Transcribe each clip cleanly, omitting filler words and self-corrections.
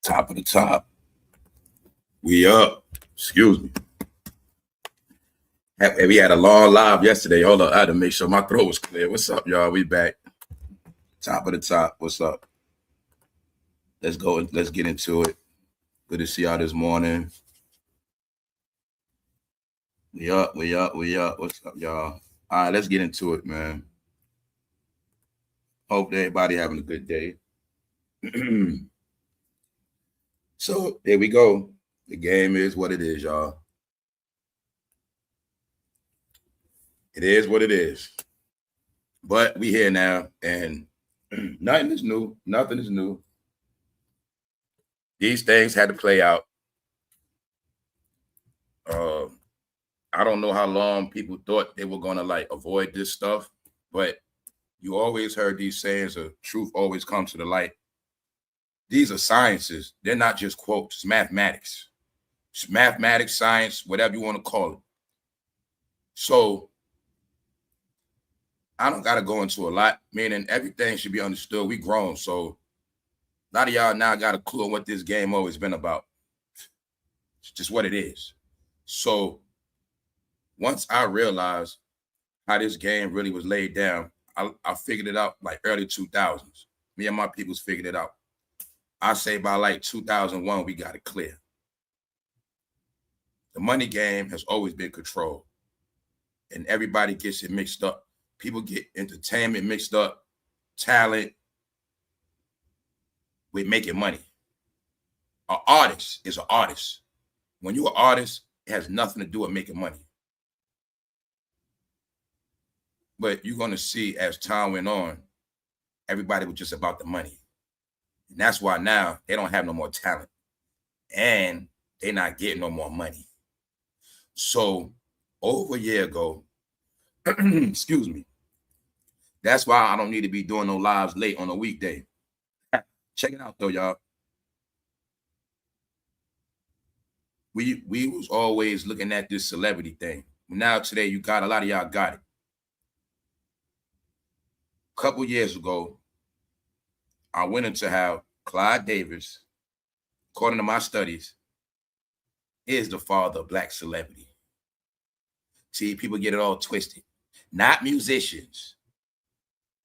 Top of the top. We up. Excuse me. We had a long live yesterday. Hold on. I had to make sure my throat was clear. What's up, y'all? We back. Top of the top. What's up? Let's go and let's get into it. Good to see y'all this morning. We up. What's up, y'all? All right, let's get into it, man. Hope everybody having a good day. So there we go. The game is what it is, y'all. It is what it is. But we here now, and nothing is new. Nothing is new. These things had to play out. I don't know how long people thought they were gonna like avoid this stuff, but you always heard these sayings of truth always comes to the light. These are sciences. They're not just quotes. It's mathematics. It's mathematics, science, whatever you want to call it. So I don't got to go into a lot, meaning everything should be understood. We grown. So a lot of y'all now got a clue on what this game always been about. It's just what it is. So once I realized how this game really was laid down, I figured it out like early 2000s. Me and my peoples figured it out. I say by like 2001, we got it clear. The money game has always been controlled, and everybody gets it mixed up. People get entertainment mixed up, talent with making money. An artist is an artist. When you're an artist, it has nothing to do with making money. But you're going to see as time went on, everybody was just about the money. And that's why now they don't have no more talent and they're not getting no more money. So over a year ago, excuse me, that's why I don't need to be doing no lives late on a weekday. Check it out though, y'all. We was always looking at this celebrity thing. Now today you got a lot of y'all got it. A couple years ago, I went into how Clive Davis, according to my studies, is the father of black celebrity. See, people get it all twisted. Not musicians.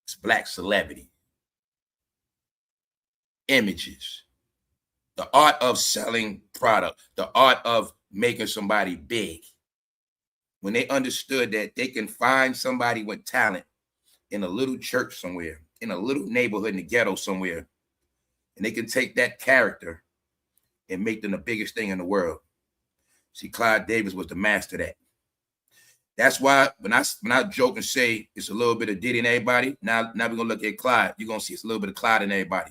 It's black celebrity. Images. The art of selling product. The art of making somebody big. When they understood that they can find somebody with talent in a little church somewhere, in a little neighborhood in the ghetto somewhere, and they can take that character and make them the biggest thing in the world. See, Clive Davis was the master of that. That's why when I joke and say it's a little bit of Diddy in everybody, now we're gonna look at Clive. You're gonna see it's a little bit of Clive in everybody.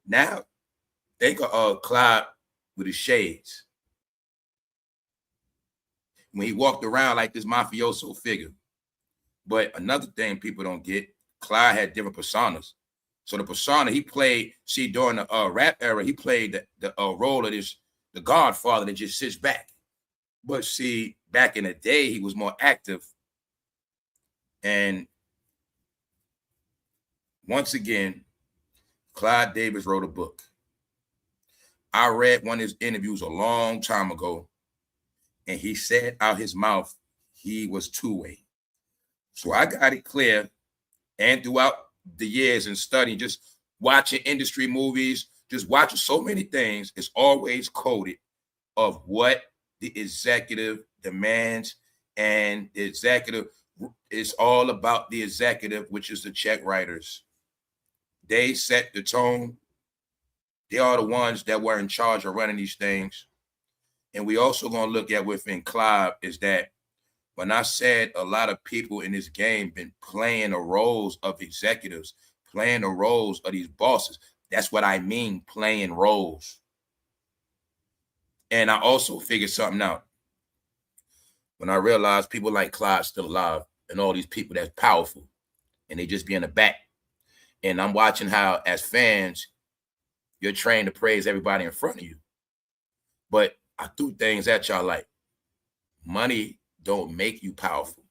Now think of Clive with his shades. When he walked around like this mafioso figure. But another thing people don't get, Clive had different personas. So the persona he played, see, during the rap era, he played the role of the Godfather that just sits back. But see, back in the day, he was more active. And once again, Clive Davis wrote a book. I read one of his interviews a long time ago, and he said out his mouth he was two-way. So I got it clear, and throughout the years and studying, just watching industry movies, just watching so many things, it's always coded of what the executive demands, and the executive is all about the executive, which is the check writers. They set the tone. They are the ones that were in charge of running these things. And we also going to look at within Clive is that when I said a lot of people in this game been playing the roles of executives, playing the roles of these bosses, that's what I mean, playing roles. And I also figured something out. When I realized people like Clive still alive and all these people that's powerful and they just be in the back. And I'm watching how, as fans, you're trained to praise everybody in front of you. But I threw things at y'all like, money don't make you powerful.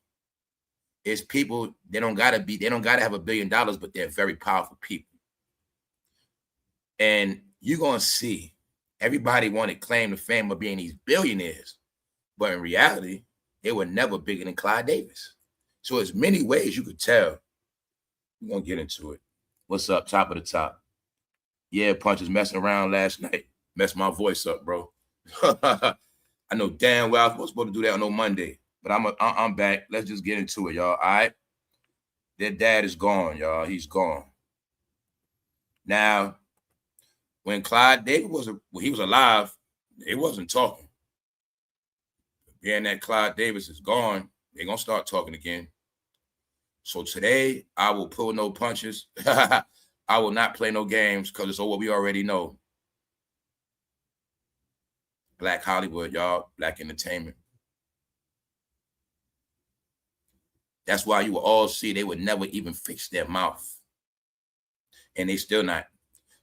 It's people, they don't gotta have $1 billion, but they're very powerful people. And you're gonna see Everybody wanted claim to fame of being these billionaires. But in reality, they were never bigger than Clive Davis. So there's many ways you could tell. We're going to get into it. What's up? Top of the top. Yeah, Punch is messing around last night. Messed my voice up, bro. I know damn well I was supposed to do that on no Monday. But I'm back. Let's just get into it, y'all. All right? Their dad is gone, y'all. He's gone. Now, when Clive Davis was alive, they wasn't talking. Being that Clive Davis is gone, they're going to start talking again. So today, I will pull no punches. I will not play no games because it's all what we already know. Black Hollywood, y'all. Black entertainment. That's why you will all see they would never even fix their mouth. And they still not.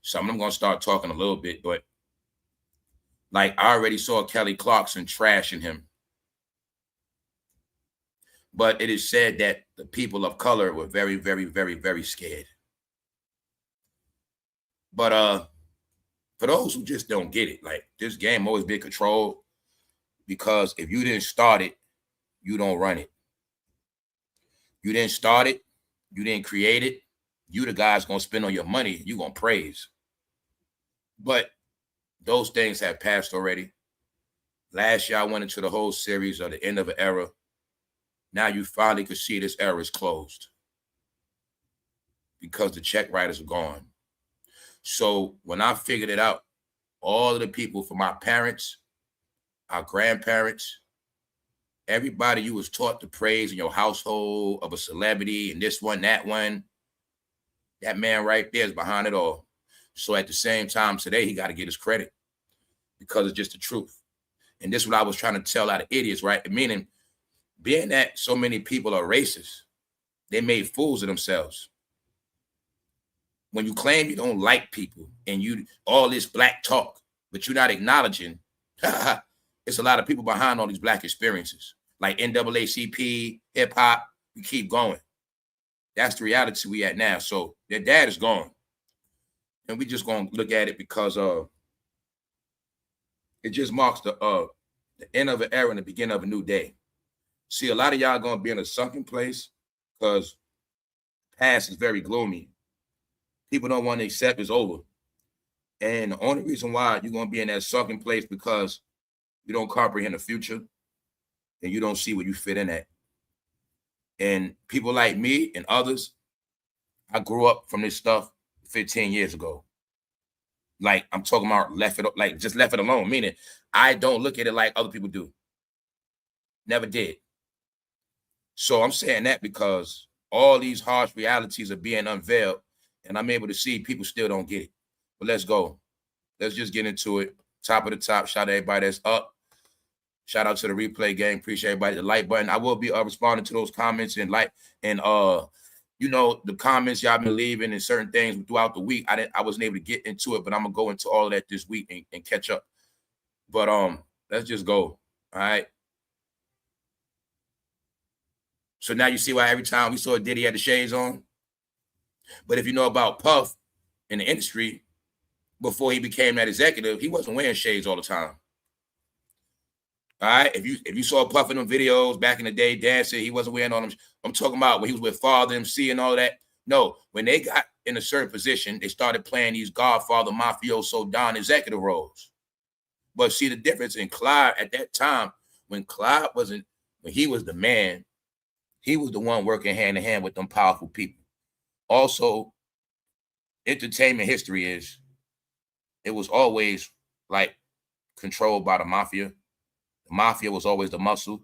So I'm going to start talking a little bit, but like I already saw Kelly Clarkson trashing him. But it is said that the people of color were very, very, very, very scared. But for those who just don't get it, like this game always been controlled because if you didn't start it, you don't run it. You didn't start it, you didn't create it, you the guy's gonna spend on your money, you gonna praise. But those things have passed already. Last year I went into the whole series of the end of an era. Now you finally could see this era is closed because the check writers are gone. So when I figured it out, all of the people from my parents, our grandparents, everybody you was taught to praise in your household of a celebrity and this one, that one, that man right there is behind it all. So at the same time today, he got to get his credit because it's just the truth. And this is what I was trying to tell a lot of idiots, right? Meaning, being that so many people are racist, they made fools of themselves. When you claim you don't like people and you all this black talk, but you're not acknowledging, it's a lot of people behind all these black experiences, like NAACP, hip hop. We keep going. That's the reality we at now. So their dad is gone, and we just gonna look at it because it just marks the end of an era and the beginning of a new day. See, a lot of y'all gonna be in a sunken place because past is very gloomy. People don't want to accept it's over. And the only reason why you're gonna be in that sunken place because you don't comprehend the future and you don't see where you fit in at. And people like me and others, I grew up from this stuff 15 years ago. Like I'm talking about just left it alone, meaning I don't look at it like other people do. Never did. So I'm saying that because all these harsh realities are being unveiled and I'm able to see people still don't get it. But let's go. Let's just get into it. Top of the top. Shout out to everybody that's up. Shout out to the replay gang. Appreciate everybody. The like button. I will be responding to those comments and the comments y'all been leaving and certain things throughout the week. I wasn't able to get into it, but I'm gonna go into all of that this week and catch up. But let's just go. All right. So now you see why every time we saw Diddy had the shades on. But if you know about Puff in the industry, before he became that executive, he wasn't wearing shades all the time. All right. If you saw Puff in them videos back in the day dancing, he wasn't wearing all them. I'm talking about when he was with Father MC and all that. No, when they got in a certain position, they started playing these Godfather, mafioso, Don executive roles. But see the difference in Clive at that time, when he was the man, he was the one working hand in hand with them powerful people. Also, entertainment history it was always like controlled by the mafia. The mafia was always the muscle.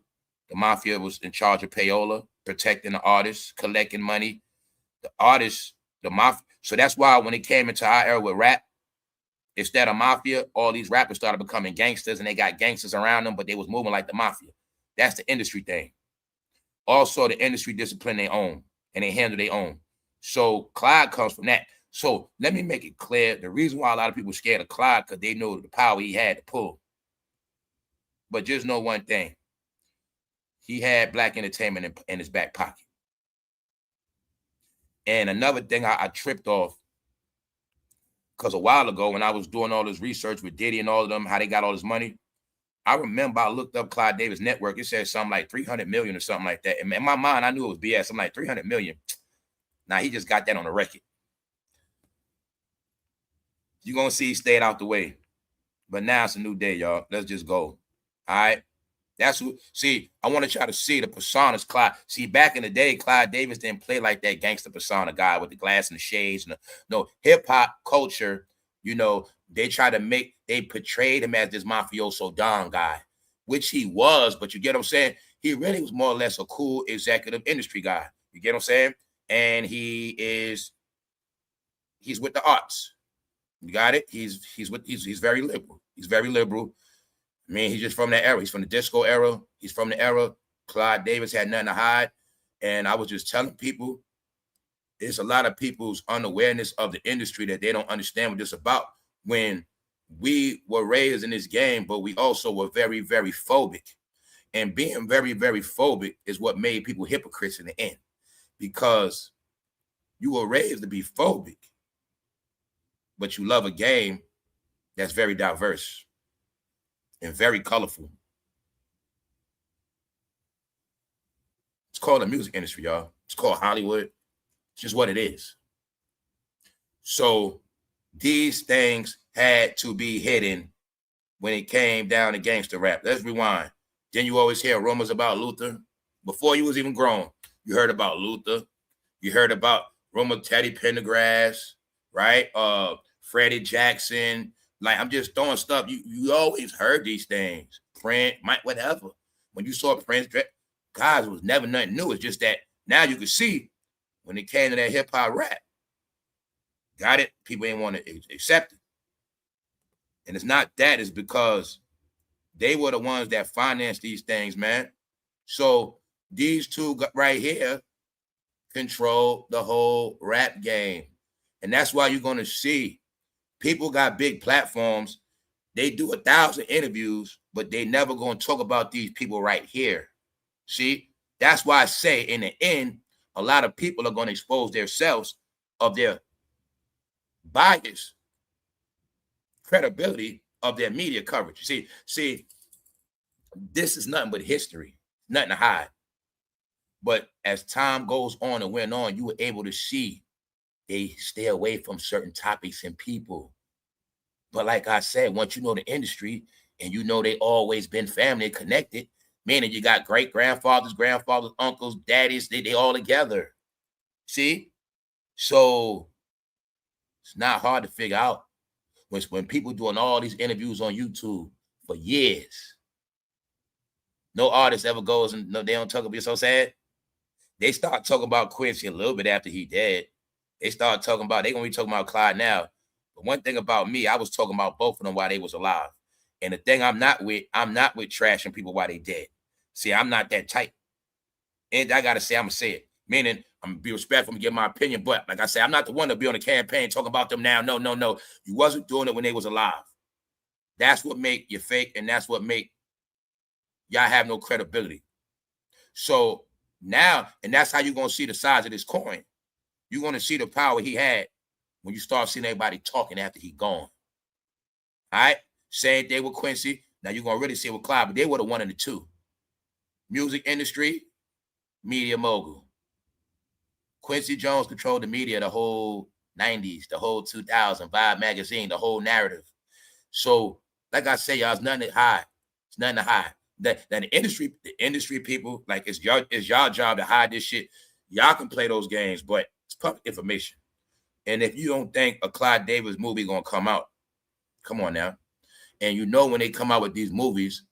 The mafia was in charge of payola, protecting the artists, collecting money. The artists, the mafia. So that's why when it came into our era with rap, instead of mafia, all these rappers started becoming gangsters and they got gangsters around them, but they was moving like the mafia. That's the industry thing. Also, the industry discipline they own and they handle their own. So Clive comes from that. So let me make it clear. The reason why a lot of people are scared of Clive because they know the power he had to pull. But just know one thing. He had black entertainment in his back pocket. And another thing I tripped off, Because a while ago, when I was doing all this research with Diddy and all of them, how they got all this money, I remember I looked up Clive Davis network. It said something like 300 million or something like that. And in my mind, I knew it was BS. I'm like, 300 million. Now he just got that on the record. You're going to see he stayed out the way. But now it's a new day, y'all. Let's just go. All right. That's who. See, I want to try to see the personas. Clive. See, back in the day, Clive Davis didn't play like that gangster persona guy with the glass and the shades. And no, hip hop culture, you know, they portrayed him as this mafioso Don guy, which he was. But you get what I'm saying? He really was more or less a cool executive industry guy. You get what I'm saying? And he's with the arts. You got it? He's very liberal. He's very liberal. I mean, he's just from that era. He's from the disco era. He's from the era. Clive Davis had nothing to hide. And I was just telling people, there's a lot of people's unawareness of the industry that they don't understand what this is about. When we were raised in this game, but we also were very, very phobic. And being very, very phobic is what made people hypocrites in the end. Because you were raised to be phobic, but you love a game that's very diverse and very colorful. It's called the music industry, y'all. It's called Hollywood. It's just what it is. So these things had to be hidden when it came down to gangster rap. Let's rewind. Then you always hear rumors about Luther. Before you was even grown, you heard about Luther. You heard about rumor Teddy Pendergrass, right? Freddie Jackson. Like, I'm just throwing stuff. You always heard these things. Prince, Mike, whatever. When you saw Prince, guys, it was never nothing new. It's just that now you can see when it came to that hip hop rap. Got it? People ain't want to accept it. And it's not that. It's because they were the ones that financed these things, man. So these two right here control the whole rap game. And that's why you're going to see people got big platforms. They do 1,000 interviews, but they never going to talk about these people right here. See, that's why I say in the end, a lot of people are going to expose themselves of their bias, credibility of their media coverage. See, this is nothing but history, nothing to hide. But as time goes on and went on, you were able to see they stay away from certain topics and people. But like I said, once you know the industry and you know they always been family connected, meaning you got great grandfathers, uncles, daddies, they all together. See? So it's not hard to figure out when people doing all these interviews on YouTube for years. No artist ever goes and no, they don't talk about it. So sad. They start talking about Quincy a little bit after he dead. They start talking about, they gonna be talking about Clyde now. But one thing about me, I was talking about both of them while they was alive. And the thing I'm not with trashing people while they dead. See, I'm not that type. And I gotta say, I'm gonna say it. Meaning, I'm gonna be respectful and give my opinion. But like I say, I'm not the one to be on the campaign talking about them now. No. You wasn't doing it when they was alive. That's what make you fake, and that's what make y'all have no credibility. So now, and that's how you're gonna see the size of this coin. You're gonna see the power he had when you start seeing everybody talking after he gone. All right? Same thing with Quincy. Now you're gonna really see it with Clive, but they were the one and the two. Music industry, media mogul. Quincy Jones controlled the media the whole 90s, the whole 2000, Vibe magazine, the whole narrative. So, like I say, y'all, it's nothing to hide. It's nothing to hide. That the industry people, like it's y'all job to hide this shit. Y'all can play those games, but it's public information. And if you don't think a Clive Davis movie gonna come out, come on now. And you know when they come out with these movies,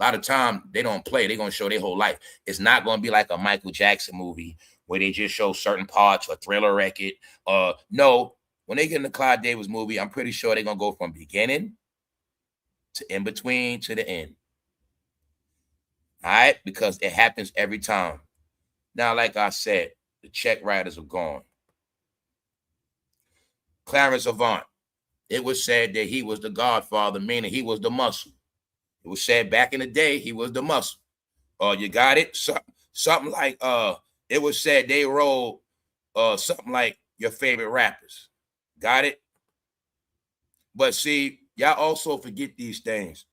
a lot of time they don't play. They're gonna show their whole life. It's not gonna be like a Michael Jackson movie where they just show certain parts or Thriller record. No, when they get in the Clive Davis movie, I'm pretty sure they're gonna go from beginning to in between to the end. All right, because it happens every time. Now, like I said, the check writers are gone. Clarence Avant, it was said that he was the godfather, meaning he was the muscle. It was said back in the day he was the muscle. You got it? Something like it was said they rolled something like your favorite rappers. Got it? But see, y'all also forget these things.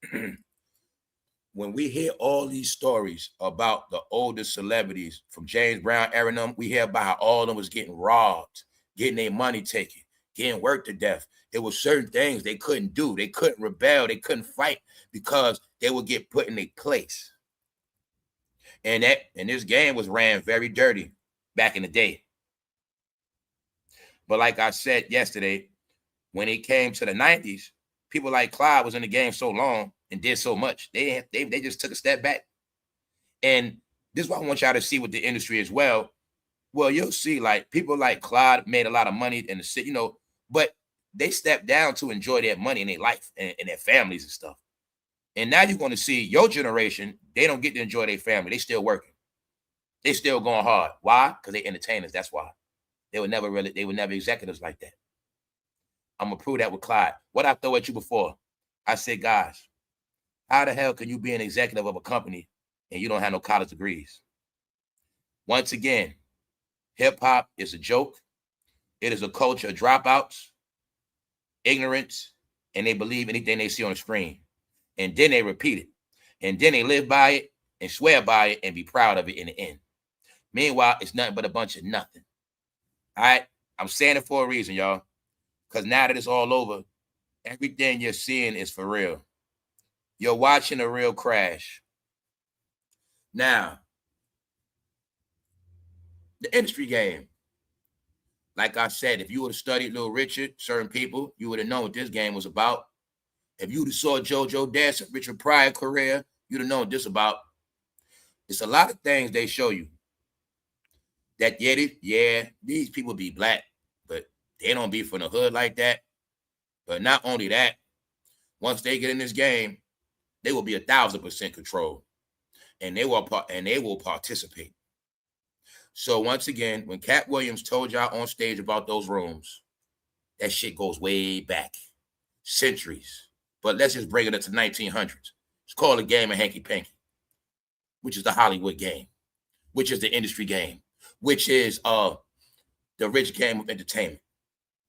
When we hear all these stories about the older celebrities from James Brown era, them, we hear about how all of them was getting robbed, getting their money taken, getting worked to death. There were certain things they couldn't do. They couldn't rebel. They couldn't fight because they would get put in their place. And this game was ran very dirty back in the day. But like I said yesterday, when it came to the 90s, people like Clive was in the game so long and did so much. They just took a step back. And this is what I want y'all to see with the industry as well. Well, you'll see like people like Clive made a lot of money in the city, but they stepped down to enjoy their money in their life and their families and stuff. And now you're going to see your generation, they don't get to enjoy their family. They still working. They still going hard. Why? Because they entertainers. That's why. They were never executives like that. I'm going to prove that with Clive. What I throw at you before, I said, guys, how the hell can you be an executive of a company and you don't have no college degrees? Once again, hip-hop is a joke. It is a culture of dropouts, ignorance, and they believe anything they see on the screen. And then they repeat it. And then they live by it and swear by it and be proud of it in the end. Meanwhile, it's nothing but a bunch of nothing. All right? I'm saying it for a reason, y'all. Because now that it's all over, everything you're seeing is for real. You're watching a real crash. Now, the industry game. Like I said, if you would have studied Little Richard, certain people, you would have known what this game was about. If you would have saw JoJo Dance, Richard Pryor career, you'd have known what this about. It's a lot of things they show you. That, these people be black, but they don't be from the hood like that. But not only that, once they get in this game, they will be 1,000% controlled. And they will participate. So once again, when Cat Williams told y'all on stage about those rooms, that shit goes way back. Centuries. But let's just bring it up to 1900s. It's called a game of hanky panky, which is the Hollywood game, which is the industry game, which is the rich game of entertainment.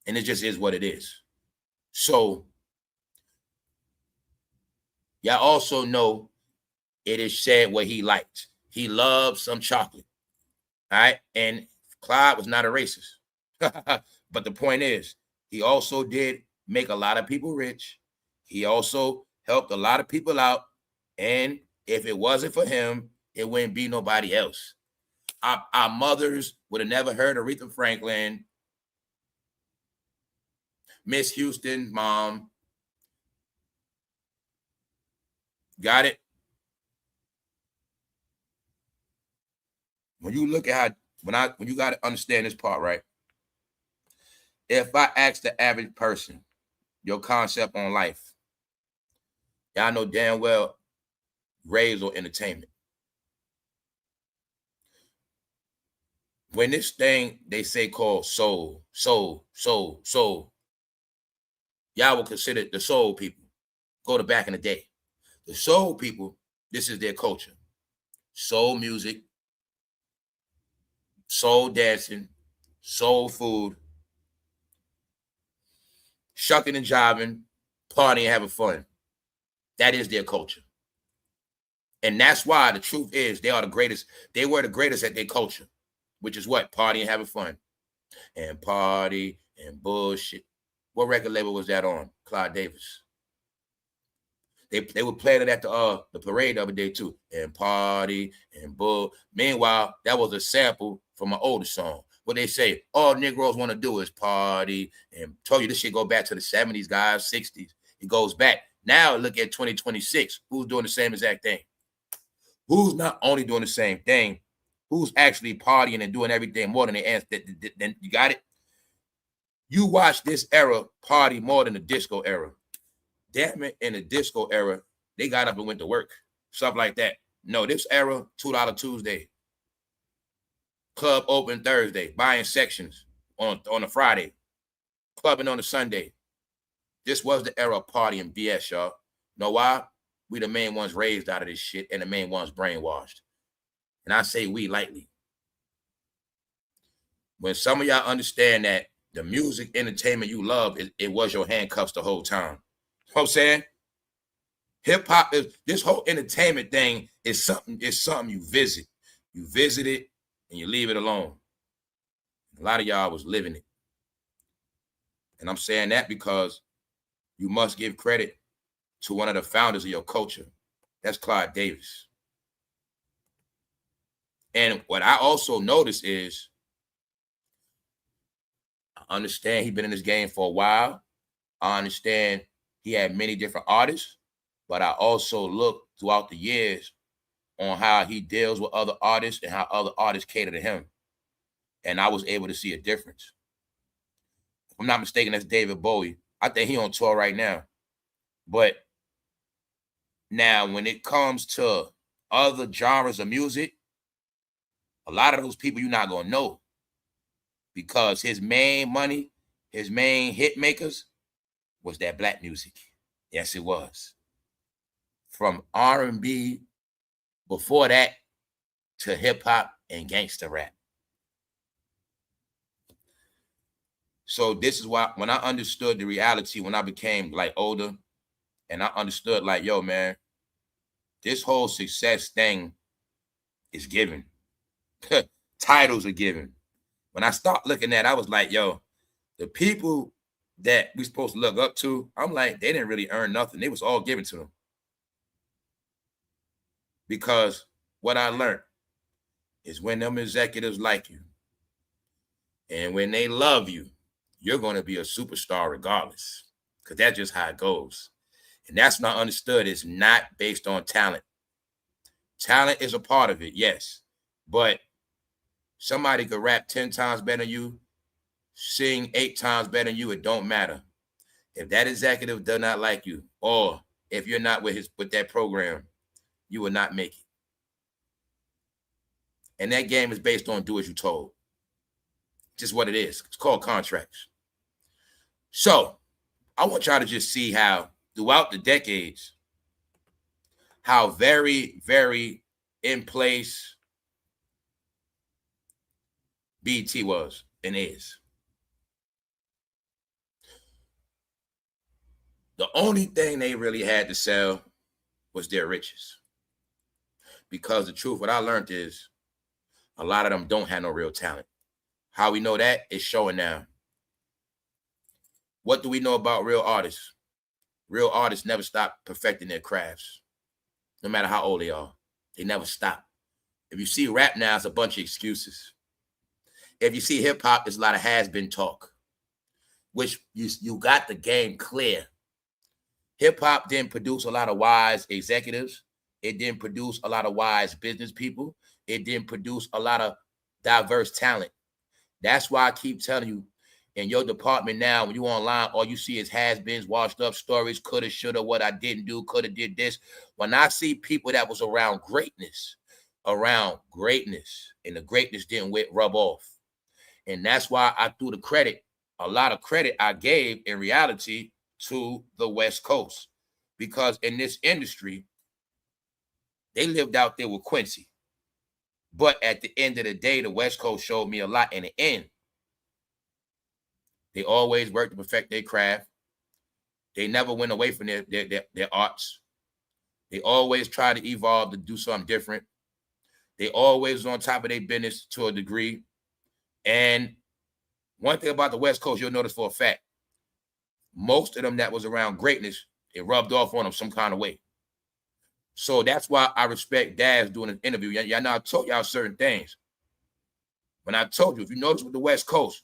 And it just is what it is. So y'all also know it is said what he liked. He loved some chocolate. All right. And Clive was not a racist. But the point is, he also did make a lot of people rich. He also helped a lot of people out. And if it wasn't for him, it wouldn't be nobody else. Our mothers would have never heard of Aretha Franklin, Miss Houston's mom. Got it? When you look at how, when you got to understand this part, right? If I ask the average person your concept on life, y'all know damn well rayj or entertainment. When this thing they say called soul, y'all will consider the soul people. Go to back in the day. The soul people, this is their culture. Soul music, soul dancing, soul food, shucking and jiving, partying, having fun. That is their culture. And that's why the truth is they are the greatest. They were the greatest at their culture, which is what? Partying and having fun. And party and bullshit. What record label was that on? Clive Davis. They were playing it at the parade the other day too. And party and bull. Meanwhile, that was a sample from an older song. What they say, all Negroes want to do is party. And told you this shit go back to the 70s, guys, 60s. It goes back. Now look at 2026. Who's doing the same exact thing? Who's not only doing the same thing, who's actually partying and doing everything more than they ask? Then you got it? You watch this era party more than the disco era. Damn it, in the disco era, they got up and went to work. Stuff like that. No, this era, $2 Tuesday. Club open Thursday. Buying sections on a Friday. Clubbing on a Sunday. This was the era of partying BS, y'all. Know why? We the main ones raised out of this shit and the main ones brainwashed. And I say we lightly. When some of y'all understand that the music entertainment you love, it was your handcuffs the whole time. You know what I'm saying? Hip hop is, this whole entertainment thing is something you visit. You visit it and you leave it alone. A lot of y'all was living it. And I'm saying that because you must give credit to one of the founders of your culture. That's Clive Davis. And what I also noticed is, I understand he's been in this game for a while. I understand he had many different artists, but I also look throughout the years on how he deals with other artists and how other artists cater to him. And I was able to see a difference. If I'm not mistaken, that's David Bowie. I think he on tour right now. But now when it comes to other genres of music, a lot of those people you're not going to know, because his main money, his main hit makers was that black music. Yes, it was. From R&B before that to hip hop and gangster rap. So this is why when I understood the reality, when I became like older, and I understood like, yo, man, this whole success thing is given. Titles are given. When I start looking at it, I was like, yo, the people that we supposed to look up to, I'm like, they didn't really earn nothing. It was all given to them. Because what I learned is when them executives like you and when they love you, you're going to be a superstar regardless, because that's just how it goes. And that's not understood. It's not based on talent. Talent is a part of it, yes. But somebody could rap 10 times better than you, sing 8 times better than you, it don't matter. If that executive does not like you, or if you're not with that program, you will not make it. And that game is based on do as you're told. Just what it is. It's called contracts. So I want y'all to just see how throughout the decades, how very, very in place BT was and is. The only thing they really had to sell was their riches. Because the truth, what I learned is a lot of them don't have no real talent. How we know that is showing now. What do we know about real artists? Real artists never stop perfecting their crafts. No matter how old they are. They never stop. If you see rap now, it's a bunch of excuses. If you see hip hop, it's a lot of has-been talk. Which you got the game clear. Hip hop didn't produce a lot of wise executives. It didn't produce a lot of wise business people. It didn't produce a lot of diverse talent. That's why I keep telling you, in your department now, when you online, all you see is has-beens, washed up stories, coulda, shoulda, what I didn't do, coulda did this. When I see people that was around greatness, and the greatness didn't rub off. And that's why I threw the credit, a lot of credit I gave in reality to the West Coast. Because in this industry, they lived out there with Quincy. But at the end of the day, the West Coast showed me a lot in the end. They always worked to perfect their craft. They never went away from their arts. They always tried to evolve to do something different. They always was on top of their business to a degree. And one thing about the West Coast, you'll notice for a fact, most of them that was around greatness, it rubbed off on them some kind of way. So that's why I respect Daz doing an interview. Y'all know I told y'all certain things. When I told you, if you notice with the West Coast,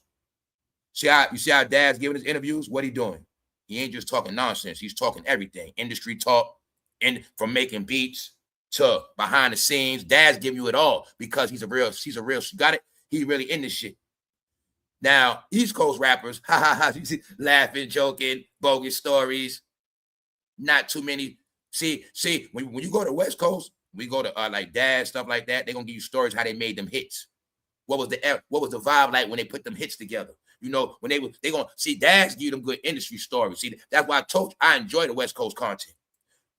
you see how Daz giving his interviews? What he doing? He ain't just talking nonsense. He's talking everything. Industry talk, and from making beats to behind the scenes. Daz giving you it all because he's a real, got it? He really in this shit. Now, East Coast rappers, you see, laughing, joking, bogus stories, not too many. See, when you go to West Coast, we go to like Daz, stuff like that, they're gonna give you stories how they made them hits. What was the vibe like when they put them hits together? You know, when they gonna see Daz give them good industry stories. See, that's why I told you I enjoy the West Coast content.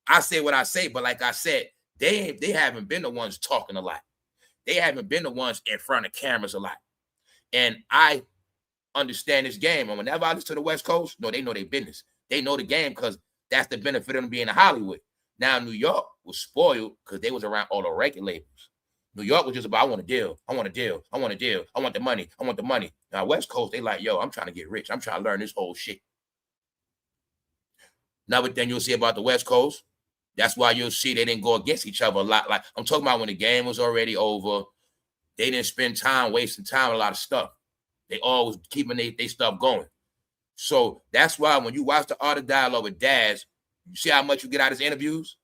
I say what I say, but like I said, they haven't been the ones talking a lot. They haven't been the ones in front of cameras a lot. And I understand this game. And whenever I listen to the West Coast, no, they know their business. They know the game because that's the benefit of them being in Hollywood. Now, New York was spoiled because they was around all the record labels. New York was just about, I want a deal. I want a deal. I want a deal. I want the money. I want the money. Now, West Coast, they like, yo, I'm trying to get rich. I'm trying to learn this whole shit. Another thing you'll see about the West Coast, that's why you'll see they didn't go against each other a lot. Like, I'm talking about when the game was already over, they didn't spend time wasting time on a lot of stuff. They always keeping they stuff going. So that's why when you watch the Art of Dialogue with Daz, you see how much you get out of his interviews?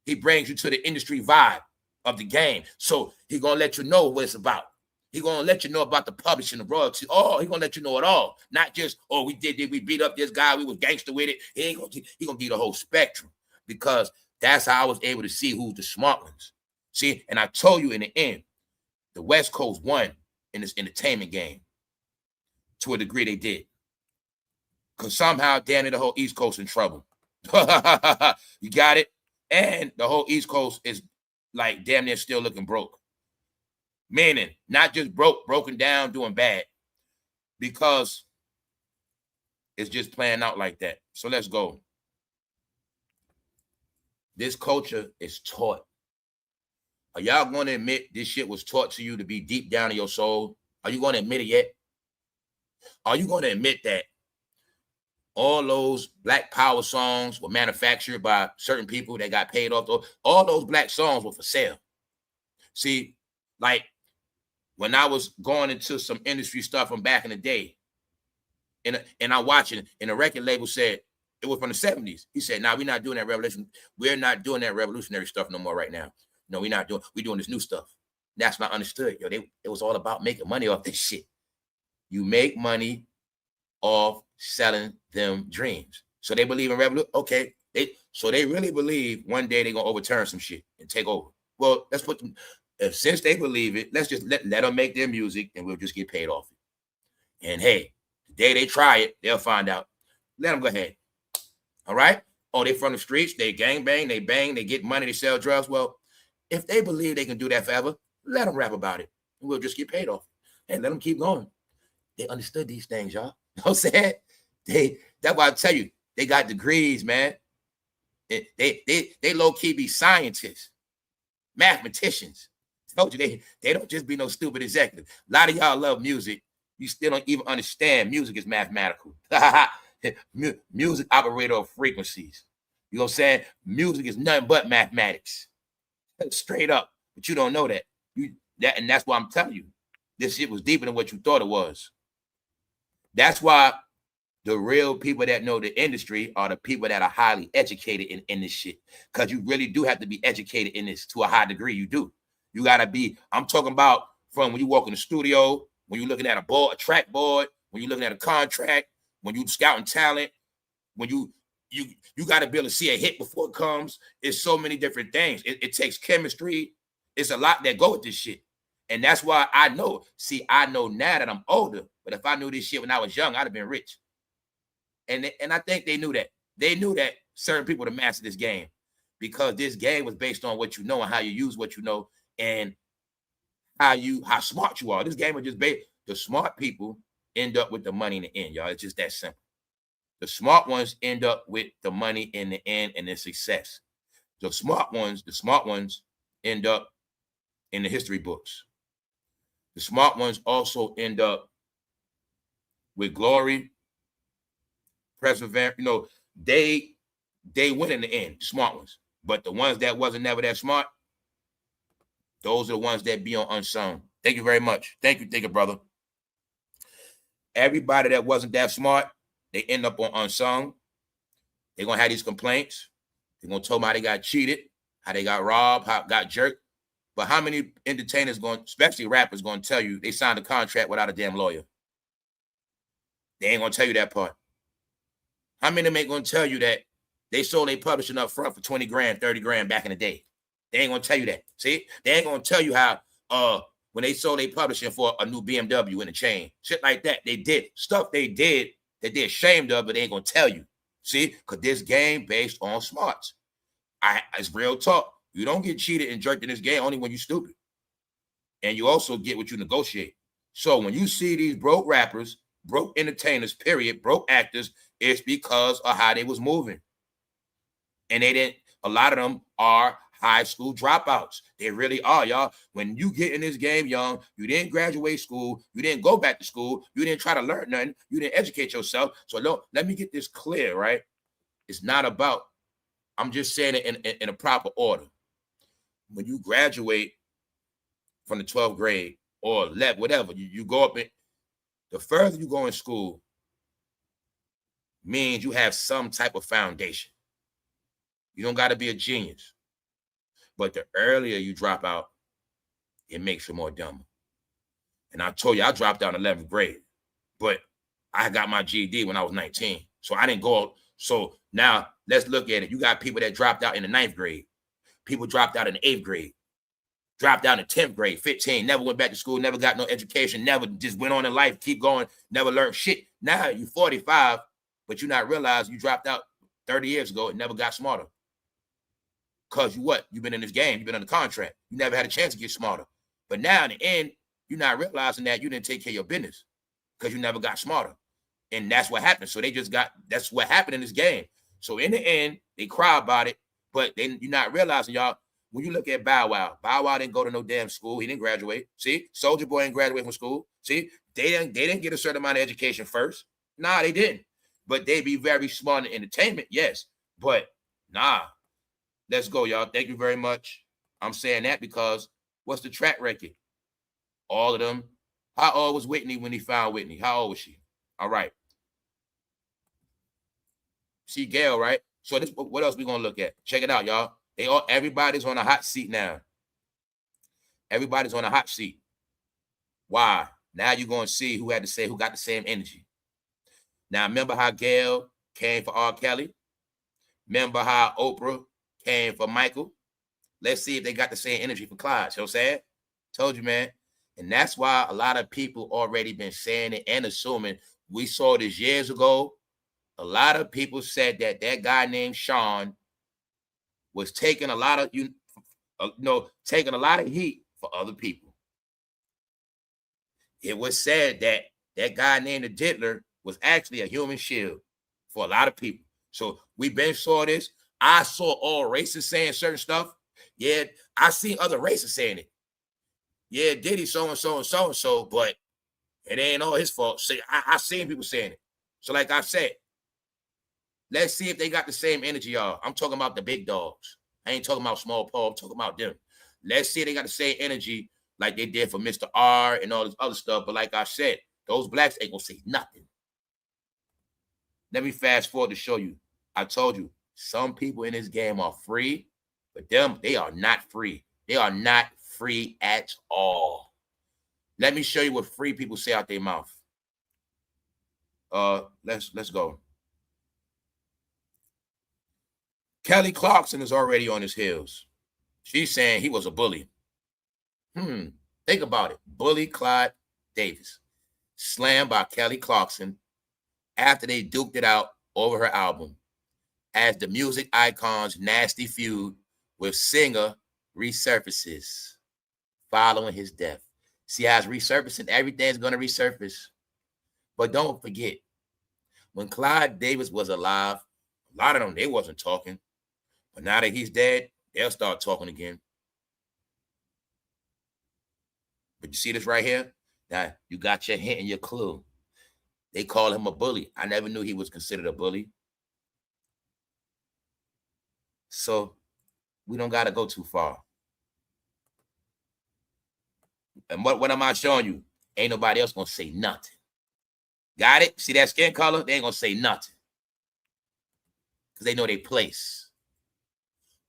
He brings you to the industry vibe of the game. So he's going to let you know what it's about. He's going to let you know about the publishing, the royalties. Oh, he's going to let you know it all. Not just, oh, we beat up this guy, we was gangster with it. He's going to give you the whole spectrum, because that's how I was able to see who's the smart ones. See, and I told you in the end, the West Coast won in this entertainment game. To a degree, they did. Because somehow, damn it, the whole East Coast in trouble. You got it? And the whole East Coast is like damn near still looking broke. Meaning, not just broken down, doing bad. Because it's just playing out like that. So let's go. This culture is taught. Are y'all going to admit this shit was taught to you to be deep down in your soul? Are you going to admit it yet? Are you going to admit that all those Black Power songs were manufactured by certain people that got paid off? All those black songs were for sale. See, like when I was going into some industry stuff from back in the day, and I'm watching, and the record label said it was from the 70s. He said, "Nah, we're not doing that revolution. We're not doing that revolutionary stuff no more right now. No, we're not doing. We're doing this new stuff." That's not understood. Yo, it was all about making money off this shit. You make money off selling them dreams. So they believe in revolution. Okay, so they really believe one day they're gonna overturn some shit and take over. Well, let's put them. Since they believe it, let's just let them make their music, and we'll just get paid off it. And hey, the day they try it, they'll find out. Let them go ahead. All right. Oh, they from the streets. They gang bang. They bang. They get money. They sell drugs. Well, if they believe they can do that forever, let them rap about it, and we'll just get paid off. And let them keep going. They understood these things, y'all. You know what I'm saying? That's why I tell you, they got degrees, man. They low-key be scientists, mathematicians. I told you, they don't just be no stupid executive. A lot of y'all love music. You still don't even understand music is mathematical. Music operator of frequencies. You know what I'm saying? Music is nothing but mathematics. Straight up. But you don't know that. And that's why I'm telling you. This shit was deeper than what you thought it was. That's why the real people that know the industry are the people that are highly educated in this shit. Because you really do have to be educated in this to a high degree. You do. You got to be, I'm talking about from when you walk in the studio, when you're looking at a track board, when you're looking at a contract, when you're scouting talent, when you got to be able to see a hit before it comes. It's so many different things. It takes chemistry. It's a lot that go with this shit. And that's why I know. See, I know now that I'm older, but if I knew this shit when I was young, I'd have been rich. And I think they knew that. They knew that certain people to master this game, because this game was based on what you know and how you use what you know and how smart you are. This game was just based. The smart people end up with the money in the end, y'all. It's just that simple. The smart ones end up with the money in the end and the success. The smart ones end up in the history books. The smart ones also end up with glory, perseverance. You know, they win in the end, the smart ones. But the ones that wasn't never that smart, those are the ones that be on unsung. Thank you very much. Thank you, brother. Everybody that wasn't that smart, they end up on unsung. They're going to have these complaints. They're going to tell them how they got cheated, how they got robbed, how got jerked. But how many entertainers especially rappers, going to tell you they signed a contract without a damn lawyer? They ain't going to tell you that part. How many of them ain't going to tell you that they sold their publishing up front for 20 grand, 30 grand back in the day? They ain't going to tell you that. See? They ain't going to tell you how when they sold their publishing for a new BMW in a chain. Shit like that. They did. Stuff they did that they're ashamed of, but they ain't going to tell you. See? Because this game based on smarts. It's real talk. You don't get cheated and jerked in this game only when you're stupid. And you also get what you negotiate. So when you see these broke rappers, broke entertainers, period, broke actors, it's because of how they was moving. And they didn't, a lot of them are high school dropouts. They really are, y'all. When you get in this game young, you didn't graduate school, you didn't go back to school, you didn't try to learn nothing, you didn't educate yourself. So look, let me get this clear, right? It's not about, I'm just saying it in a proper order. When you graduate from the 12th grade or 11th, whatever, you go up in, the further you go in school means you have some type of foundation. You don't got to be a genius. But the earlier you drop out, it makes you more dumber. And I told you, I dropped out in 11th grade, but I got my GED when I was 19. So I didn't go. So now let's look at it. You got people that dropped out in the 9th grade. People dropped out in the 8th grade, dropped out in 10th grade, 15, never went back to school, never got no education, never just went on in life, keep going, never learned shit. Now you're 45, but you not realize you dropped out 30 years ago and never got smarter. Because you've been in this game, you've been under contract. You never had a chance to get smarter. But now in the end, you're not realizing that you didn't take care of your business because you never got smarter. And that's what happened. So that's what happened in this game. So in the end, they cry about it, but then you're not realizing, y'all, when you look at Bow Wow didn't go to no damn school. He didn't graduate. See, Soulja Boy didn't graduate from school. See, they didn't get a certain amount of education first. Nah, they didn't. But they be very smart in entertainment, yes. But nah. Let's go, y'all. Thank you very much. I'm saying that because what's the track record? All of them. How old was Whitney when he found Whitney? How old was she? All right. See Gail, right? So this, what else we gonna look at? Check it out, y'all. Everybody's on a hot seat now. Everybody's on a hot seat. Why? Now you're gonna see who got the same energy. Now remember how Gail came for R. Kelly? Remember how Oprah came for Michael? Let's see if they got the same energy for Clive. You know what I'm saying? Told you, man. And that's why a lot of people already been saying it and assuming. We saw this years ago. A lot of people said that guy named Sean was taking a lot of taking a lot of heat for other people. It was said that guy named the Diddler was actually a human shield for a lot of people. So we been saw this. I saw all races saying certain stuff. Yeah, I seen other races saying it. Yeah, Diddy so-and-so and so-and-so, but it ain't all his fault. See, I seen people saying it. So like I said, let's see if they got the same energy, y'all. I'm talking about the big dogs. I ain't talking about small Paul. I'm talking about them. Let's see if they got the same energy like they did for Mr. R and all this other stuff. But like I said, those blacks ain't gonna say nothing. Let me fast forward to show you. I told you, some people in this game are free, but them, they are not free. They are not free at all. Let me show you what free people say out their mouth. Let's go. Kelly Clarkson is already on his heels. She's saying he was a bully. Think about it. Bully Clive Davis. Slammed by Kelly Clarkson after they duked it out over her album, as the music icon's nasty feud with singer resurfaces following his death. See how it's resurfacing? Everything's going to resurface. But don't forget, when Clive Davis was alive, a lot of them, they wasn't talking. But now that he's dead, they'll start talking again. But you see this right here? Now, you got your hint and your clue. They call him a bully. I never knew he was considered a bully. So we don't got to go too far. And what am I showing you? Ain't nobody else going to say nothing. Got it? See that skin color? They ain't going to say nothing. Because they know their place.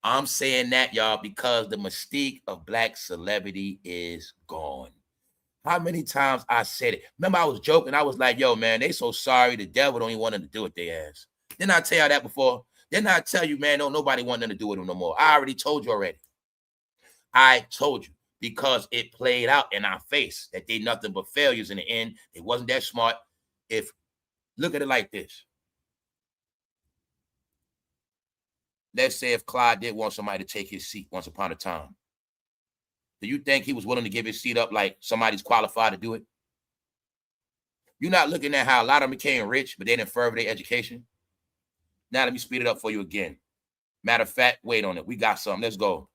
I'm saying that, y'all, because the mystique of black celebrity is gone. How many times I said it? Remember, I was joking. I was like, yo, man, they so sorry. The devil don't even want them to do it their ass. Didn't I tell you that before? Didn't I tell you, man, don't nobody want them to do it no more? I already told you already. I told you because it played out in our face that they nothing but failures in the end. They wasn't that smart. Look at it like this. Let's say if Clive did want somebody to take his seat once upon a time. Do you think he was willing to give his seat up like somebody's qualified to do it? You're not looking at how a lot of them became rich, but they didn't further their education. Now let me speed it up for you again. Matter of fact, wait on it. We got something. Let's go.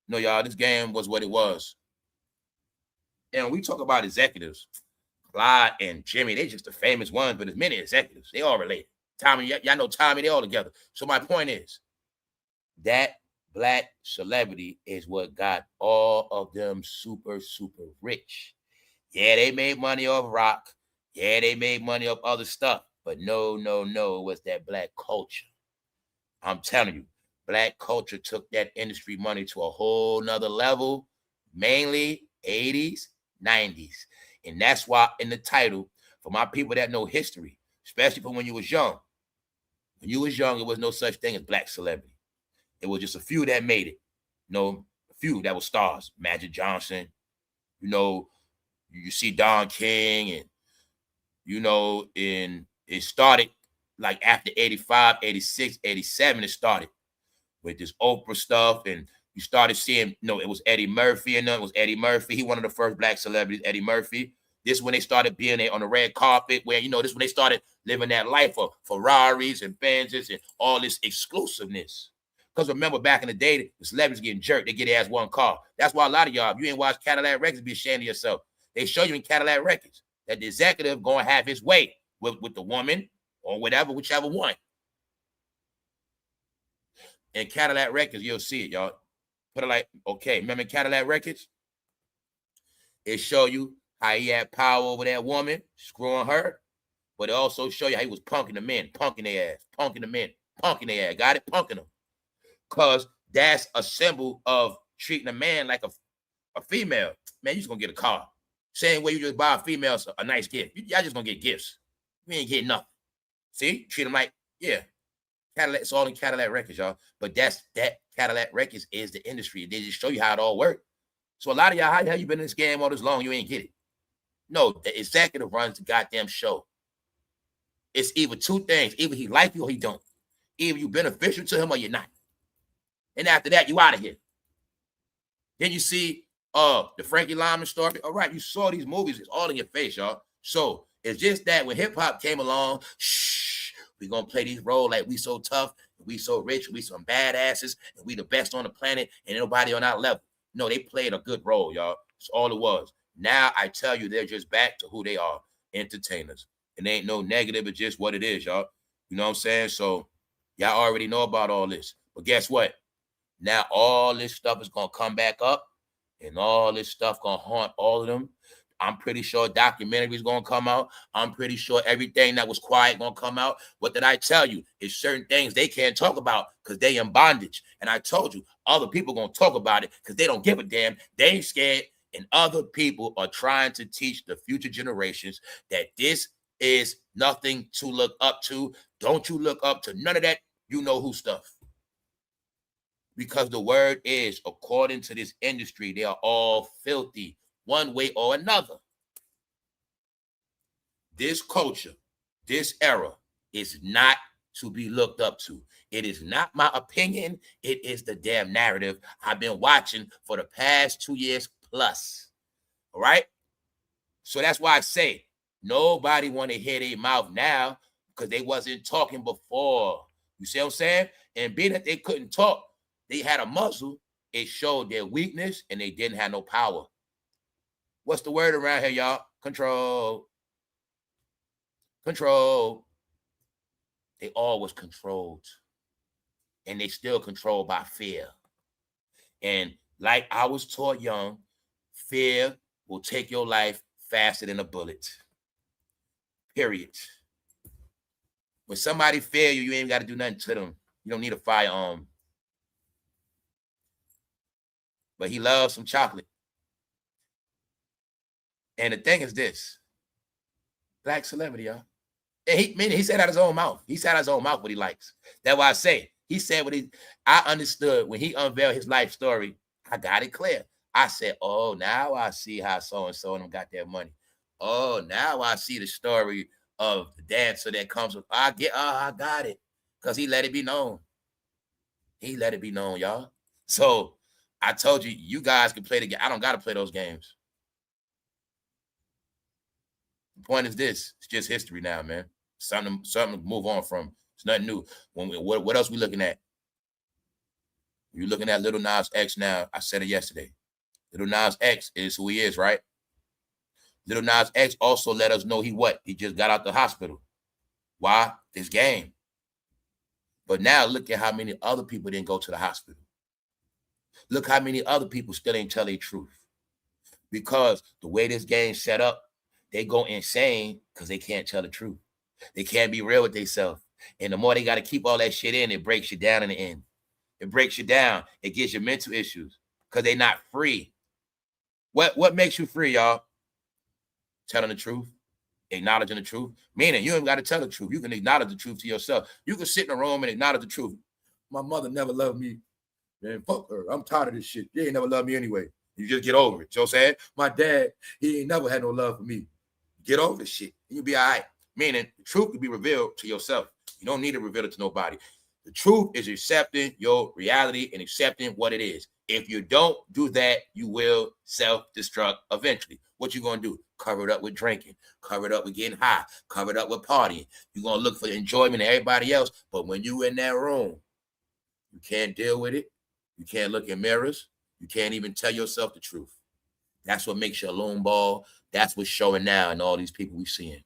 No, y'all, this game was what it was. And when we talk about executives, Clive and Jimmy, they just the famous ones, but there's many executives. They all related. Tommy, y'all know Tommy, they all together. So my point is, that black celebrity is what got all of them super, super rich. Yeah, they made money off rock. Yeah, they made money off other stuff. But no, it was that black culture. I'm telling you, black culture took that industry money to a whole nother level, mainly 80s, 90s. And that's why in the title, for my people that know history, especially from when you was young, there was no such thing as black celebrity. It was just a few that made it. A few that were stars. Magic Johnson, you see Don King, and, and it started like after 85, 86, 87, it started with this Oprah stuff, and you started seeing, it was Eddie Murphy, and it was Eddie Murphy. He one of the first black celebrities, Eddie Murphy. This is when they started being there on the red carpet, where, this is when they started living that life of Ferraris and Benzes and all this exclusiveness. Because remember, back in the day, the celebrities getting jerked. They get their ass one car. That's why a lot of y'all, if you ain't watched Cadillac Records, be ashamed of yourself. They show you in Cadillac Records that the executive going to have his way with the woman or whatever, whichever one. In Cadillac Records, you'll see it, y'all. Put it like, okay, remember Cadillac Records? It show you how he had power over that woman, screwing her, but it also show you how he was punking the men, punking their ass, punking the men, punking their ass. Got it? Punking them. Because that's a symbol of treating a man like a female. Man, you just going to get a car. Same way you just buy a female a nice gift. Y'all just going to get gifts. You ain't getting nothing. See? Treat them like, yeah. Cadillac, it's all in Cadillac Records, y'all. But that Cadillac Records is the industry. They just show you how it all works. So a lot of y'all, how you been in this game all this long? You ain't get it. No, the executive runs the goddamn show. It's either two things. Either he like you or he don't. Either you beneficial to him or you're not. And after that, you out of here. Then you see the Frankie Lyman story. All right, you saw these movies. It's all in your face, y'all. So it's just that when hip-hop came along, we're going to play these roles like we so tough, we so rich, we some badasses, and we the best on the planet, and nobody on our level. No, they played a good role, y'all. That's all it was. Now I tell you, they're just back to who they are, entertainers. And they ain't no negative, it's just what it is, y'all. You know what I'm saying? So y'all already know about all this. But guess what? Now all this stuff is going to come back up, and all this stuff going to haunt all of them. I'm pretty sure documentaries going to come out. I'm pretty sure everything that was quiet going to come out. What did I tell you? It's certain things they can't talk about because they in bondage. And I told you, other people going to talk about it because they don't give a damn. They ain't scared. And other people are trying to teach the future generations that this is nothing to look up to. Don't you look up to none of that you know who stuff. Because the word is, according to this industry, they are all filthy one way or another. This culture, this era is not to be looked up to. It is not my opinion. It is the damn narrative I've been watching for the past 2 years plus. All right? So that's why I say nobody want to hear their mouth now because they wasn't talking before. You see what I'm saying? And being that they couldn't talk, they had a muzzle. It showed their weakness and they didn't have no power. What's the word around here, y'all? Control. Control. They all was controlled. And they still controlled by fear. And like I was taught young, fear will take your life faster than a bullet. Period. When somebody fear you, you ain't got to do nothing to them. You don't need a firearm. But he loves some chocolate. And the thing is this. Black celebrity, y'all. And he said out his own mouth. He said out his own mouth what he likes. That's why I say, he said what I understood when he unveiled his life story. I got it clear. I said, oh, now I see how so-and-so and them got their money. Oh, now I see the story of the dancer that comes with, I got it. Because he let it be known. He let it be known, y'all. So I told you, you guys can play the game. I don't got to play those games. The point is this: it's just history now, man. Something to move on from. It's nothing new. What else we looking at? You're looking at Little Nas X now. I said it yesterday. Little Nas X is who he is, right? Little Nas X also let us know he just got out the hospital. Why? This game. But now look at how many other people didn't go to the hospital. Look how many other people still ain't tell their truth. Because the way this game's set up, they go insane because they can't tell the truth. They can't be real with themselves. And the more they got to keep all that shit in, it breaks you down in the end. It breaks you down. It gives you mental issues because they're not free. What makes you free, y'all? Telling the truth, acknowledging the truth. Meaning you ain't got to tell the truth. You can acknowledge the truth to yourself. You can sit in a room and acknowledge the truth. My mother never loved me. Man, fuck her. I'm tired of this shit. She ain't never loved me anyway. You just get over it. You know what I'm saying? My dad, he ain't never had no love for me. Get over this shit. You'll be all right. Meaning the truth can be revealed to yourself. You don't need to reveal it to nobody. The truth is accepting your reality and accepting what it is. If you don't do that, you will self-destruct eventually. What you going to do? Cover it up with drinking. Cover it up with getting high. Cover it up with partying. You're going to look for enjoyment in everybody else. But when you in that room, you can't deal with it. You can't look in mirrors. You can't even tell yourself the truth. That's what makes you a lone ball. That's what's showing now in all these people we seeing.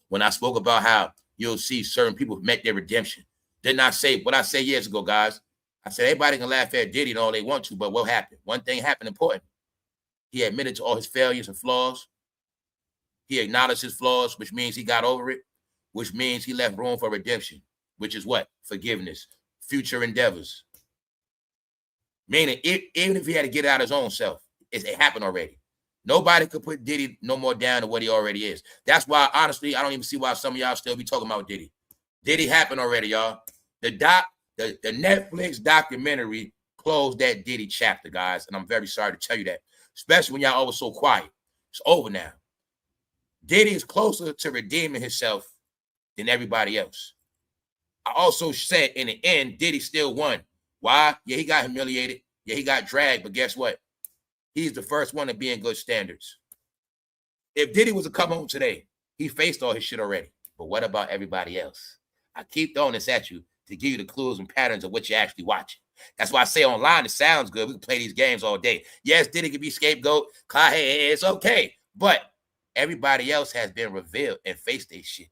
When I spoke about how you'll see certain people met their redemption, didn't I say what I said years ago, guys? I said everybody can laugh at Diddy and all they want to, but what happened? One thing happened important. He admitted to all his failures and flaws. He acknowledged his flaws, which means he got over it, which means he left room for redemption, which is what? Forgiveness, future endeavors. Meaning, even if he had to get out his own self, it happened already. Nobody could put Diddy no more down than what he already is. That's why, honestly, I don't even see why some of y'all still be talking about Diddy. Diddy happened already, y'all. The Netflix documentary closed that Diddy chapter, guys, and I'm very sorry to tell you that, especially when y'all always so quiet. It's over now. Diddy is closer to redeeming himself than everybody else. I also said in the end, Diddy still won. Why? Yeah, he got humiliated. Yeah, he got dragged, but guess what? He's the first one to be in good standards. If Diddy was to come home today, he faced all his shit already. But what about everybody else? I keep throwing this at you to give you the clues and patterns of what you're actually watching. That's why I say online, it sounds good. We can play these games all day. Yes, Diddy can be scapegoat. Hey, it's okay. But everybody else has been revealed and faced their shit.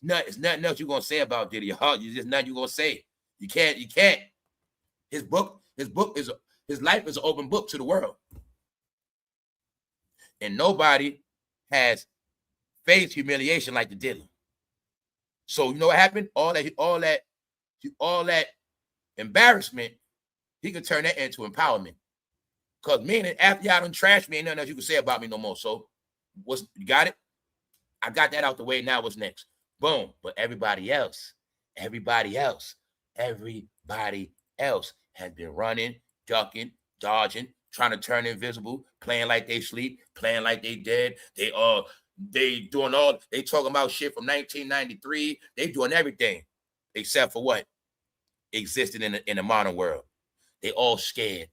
It's nothing else you're going to say about Diddy. It's just nothing you're going to say. You can't. His life is an open book to the world. And nobody has faced humiliation like the Diddy. So you know what happened? All that embarrassment, he could turn that into empowerment. Because meaning after y'all done trash me, ain't nothing else you can say about me no more. So you got it? I got that out the way. Now what's next? Boom. But everybody else has been running, ducking, dodging, trying to turn invisible, playing like they sleep, playing like they dead. They talking about shit from 1993. They doing everything except for what existed in the modern world. They all scared.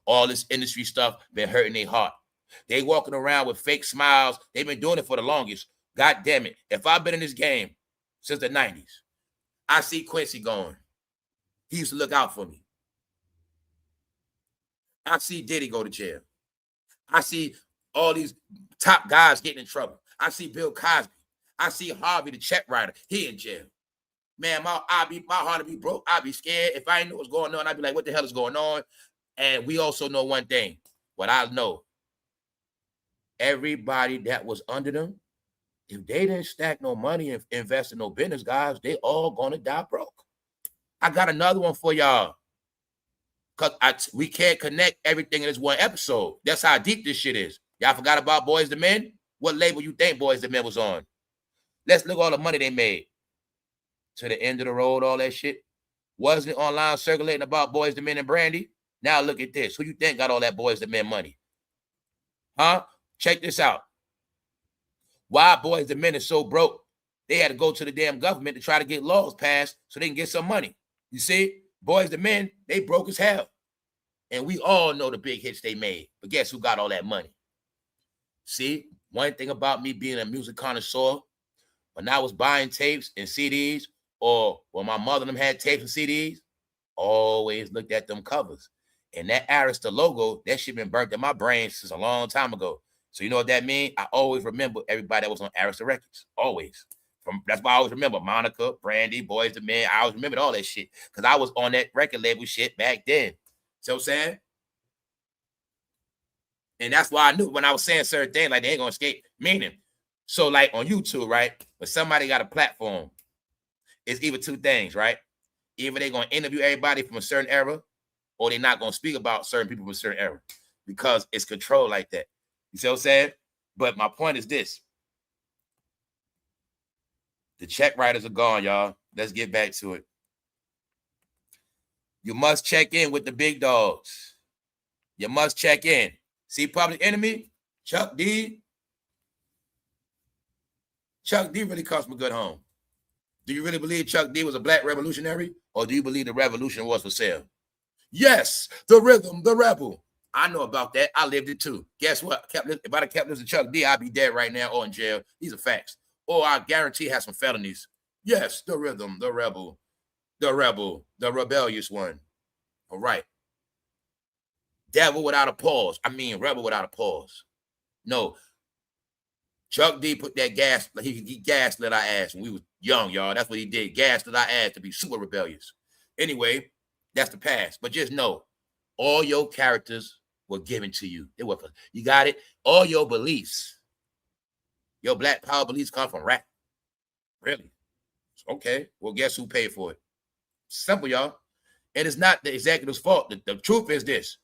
All this industry stuff been hurting their heart. They walking around with fake smiles. They've been doing it for the longest. God damn it. If I've been in this game since the 90s, I see Quincy going. He used to look out for me. I see Diddy go to jail. I see all these top guys getting in trouble. I see Bill Cosby. I see Harvey, the check writer. He in jail. Man, my heart would be broke. I'd be scared. If I didn't know what's going on, I'd be like, what the hell is going on? And we also know one thing. What I know, everybody that was under them, if they didn't stack no money and invest in no business, guys, they all gonna die broke. I got another one for y'all. Because we can't connect everything in this one episode. That's how deep this shit is. Y'all forgot about Boys to Men? What label you think Boys to Men was on? Let's look at all the money they made. To the end of the road, all that shit. Wasn't it online circulating about Boys to Men and Brandy? Now look at this. Who you think got all that Boys to Men money? Huh? Check this out. Why Boys to Men is so broke? They had to go to the damn government to try to get laws passed so they can get some money. You see? Boys to Men, they broke as hell. And we all know the big hits they made. But guess who got all that money? See, one thing about me being a music connoisseur, when I was buying tapes and CDs, or when my mother and them had tapes and CDs, always looked at them covers. And that Arista logo, that shit been burnt in my brain since a long time ago. So you know what that means? I always remember everybody that was on Arista Records. Always. That's why I always remember Monica, Brandy, Boys the Men. I always remembered all that shit because I was on that record label shit back then. See what I'm saying? And that's why I knew when I was saying certain things, like they ain't gonna escape meaning. So like on YouTube, right? When somebody got a platform, it's either two things, right? Either they're gonna interview everybody from a certain era, or they're not gonna speak about certain people from a certain era because it's controlled like that. You see what I'm saying? But my point is this. The check writers are gone, y'all. Let's get back to it. You must check in with the big dogs. You must check in. See Public Enemy? Chuck D. Chuck D really comes from a good home. Do you really believe Chuck D was a black revolutionary? Or do you believe the revolution was for sale? Yes, the rhythm, the rebel. I know about that. I lived it too. Guess what? If I'd have kept listening to Chuck D, I'd be dead right now or in jail. These are facts. Or I guarantee has some felonies. Yes, the rhythm, the rebel, the rebellious one. All right. Devil without a pause. I mean, rebel without a pause. No. Chuck D put that gas, he gaslit our ass when we was young, y'all. That's what he did. Gaslit our ass to be super rebellious. Anyway, that's the past. But just know, all your characters were given to you. They were, you got it? All your beliefs. Your black power beliefs come from rap. Really? Okay. Well, guess who paid for it? Simple, y'all. And it's not the executive's fault. The truth is this.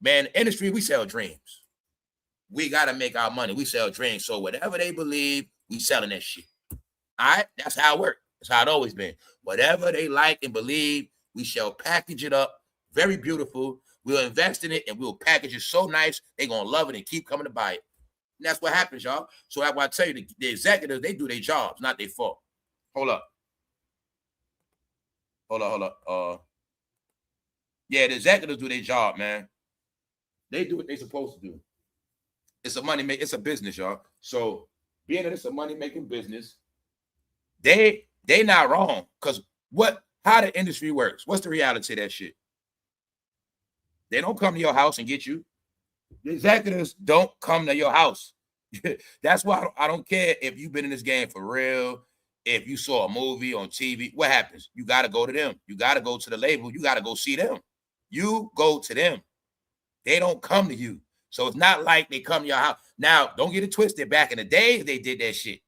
Man, in the industry, we sell dreams. We got to make our money. We sell dreams. So whatever they believe, we selling that shit. All right? That's how it works. That's how it always been. Whatever they like and believe, we shall package it up. Very beautiful. We'll invest in it and we'll package it so nice, they're going to love it and keep coming to buy it. And that's what happens, y'all. So that's why I tell you, the executives, they do their jobs, not their fault. Hold up. Yeah, the executives do their job, man. They do what they're supposed to do. It's a money make. It's a business, y'all. So being that it's a money making business, they not wrong. Cause how the industry works? What's the reality of that shit? They don't come to your house and get you. The executives don't come to your house. That's why I don't care if you've been in this game for real. If you saw a movie on TV, what happens? You got to go to them. You got to go to the label. You got to go see them. You go to them. They don't come to you. So it's not like they come to your house. Now, don't get it twisted. Back in the days, they did that shit.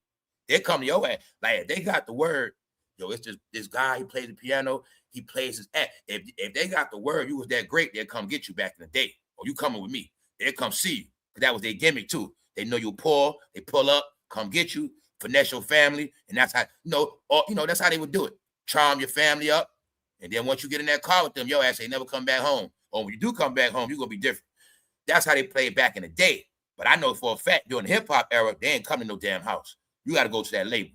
They come to your ass. Like, they got the word. Yo, it's just this guy, he plays the piano. He plays his ass. If they got the word, you was that great, they'll come get you back in the day. Or you coming with me. They'll come see you. Because that was their gimmick, too. They know you're poor. They pull up, come get you, finesse your family. And that's how, that's how they would do it. Charm your family up. And then once you get in that car with them, your ass ain't never come back home. Or when you do come back home, you're going to be different. That's how they played back in the day. But I know for a fact, during the hip-hop era, they ain't coming to no damn house. You got to go to that label.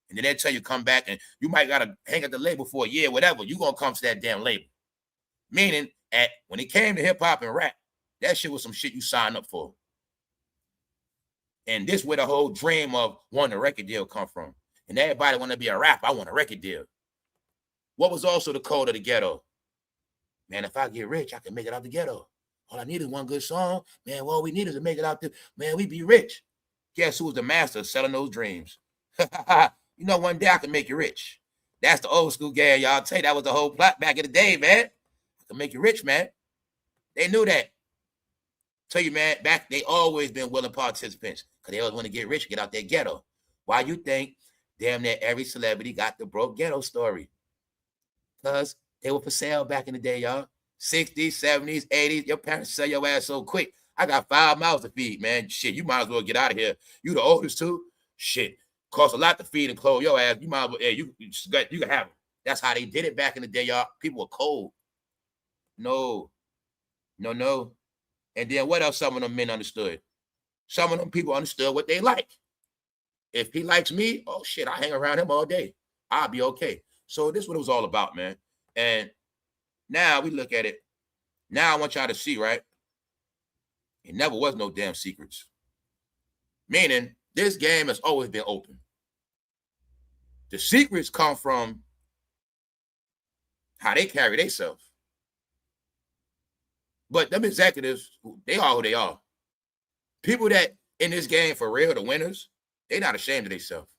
And then they tell you come back, and you might got to hang at the label for a year, whatever. You're going to come to that damn label. Meaning, when it came to hip-hop and rap, that shit was some shit you signed up for. And this where the whole dream of wanting a record deal come from. And everybody want to be a rapper. I want a record deal. What was also the code of the ghetto? Man, if I get rich, I can make it out the ghetto. All I need is one good song. Man, all we need is to make it out there. Man, we be rich. Guess who's the master of selling those dreams? One day I can make you rich. That's the old school game, y'all. I'll tell you, that was the whole plot back in the day, man. I can make you rich, man. They knew that. Tell you, man, back they always been willing participants because they always want to get rich and get out their ghetto. Why you think damn near every celebrity got the broke ghetto story? Because they were for sale back in the day, y'all. 60s, 70s, 80s. Your parents sell your ass so quick. I got 5 mouths to feed, man. Shit, you might as well get out of here. You the oldest too? Shit. Costs a lot to feed and clothe your ass. You might as well, you can have it. That's how they did it back in the day, y'all. People were cold. No. And then what else some of them men understood? Some of them people understood what they like. If he likes me, oh shit, I hang around him all day. I'll be okay. So this is what it was all about, man. And now we look at it. Now I want y'all to see, right? It never was no damn secrets. Meaning, this game has always been open. The secrets come from how they carry themselves. But them executives, they are who they are. People that in this game for real, the winners, they not ashamed of themselves.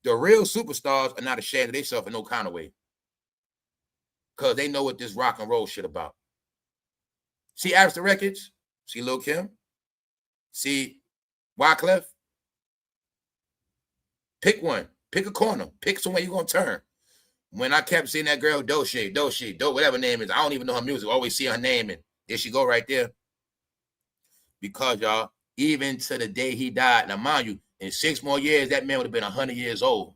The real superstars are not ashamed of themselves in no kind of way. Because they know what this rock and roll shit about. See Arista Records? See Lil Kim? See Wyclef? Pick one. Pick a corner. Pick somewhere you're going to turn. When I kept seeing that girl, Doshi, whatever her name is, I don't even know her music. I always see her name, and there she go right there. Because, y'all, even to the day he died, now mind you, in 6 more years, that man would have been 100 years old.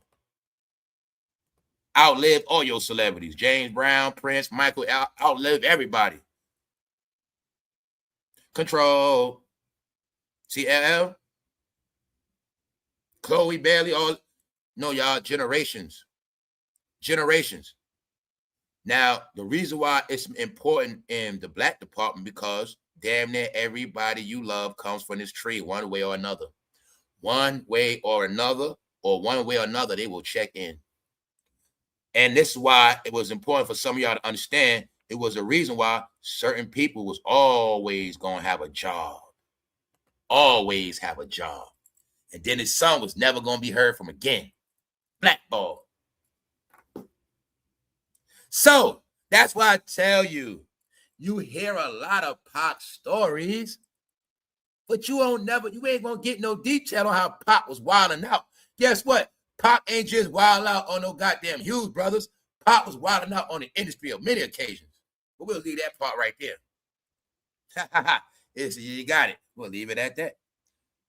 Outlived all your celebrities. James Brown, Prince, Michael, outlived everybody. Control. See LL? Chloe Bailey, all, no, y'all, generations. Generations. Now, the reason why it's important in the black department, because damn near everybody you love comes from this tree one way or another. One way or another, they will check in. And this is why it was important for some of y'all to understand it was a reason why certain people was always going to have a job. Always have a job. And then his son was never going to be heard from again. Blackball. So that's why I tell you, you hear a lot of Pac stories, but you ain't going to get no detail on how Pac was wilding out. Guess what? Pac ain't just wild out on no goddamn Hughes brothers. Pac was wilding out on the industry on many occasions. But we'll leave that part right there. You got it. We'll leave it at that.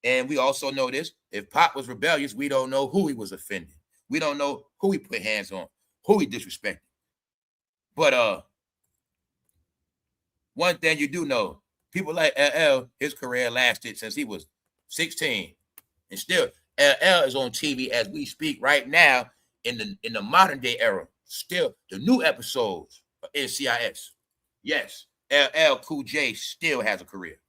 And we also know this. If Pac was rebellious, we don't know who he was offending. We don't know who he put hands on, who he disrespected. But one thing you do know, people like LL, his career lasted since he was 16. And still, LL is on TV as we speak right now in the modern day era. Still, the new episodes of NCIS. Yes, LL Cool J still has a career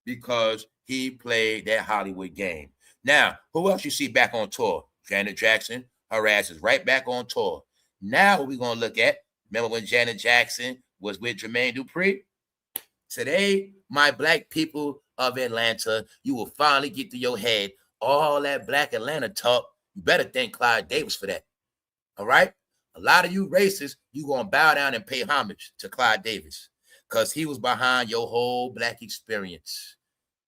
because he played that Hollywood game. Now, who else you see back on tour? Janet Jackson, her ass is right back on tour. Now, what we're going to look at, remember when Janet Jackson was with Jermaine Dupri? Today, my black people of Atlanta, you will finally get to your head all that black Atlanta talk. You better thank Clive Davis for that. All right? A lot of you racists, you going to bow down and pay homage to Clive Davis because he was behind your whole black experience.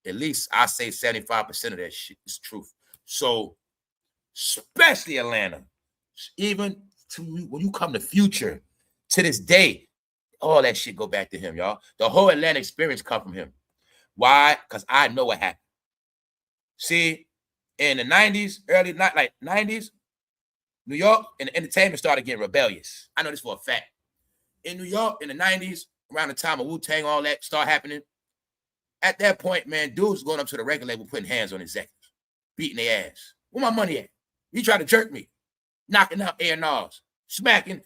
At least I say 75% of that shit is truth. So, especially Atlanta, even to when you come to Future, to this day, all that shit go back to him, y'all. The whole Atlanta experience come from him. Why? Because I know what happened. See, in the 90s, early 90s, New York and the entertainment started getting rebellious. I know this for a fact. In New York in the 90s, around the time of Wu-Tang, all that start happening, at that point, man, dudes going up to the record label putting hands on executives, beating their ass. Where my money at? You try to jerk me, knocking out A&Rs, smacking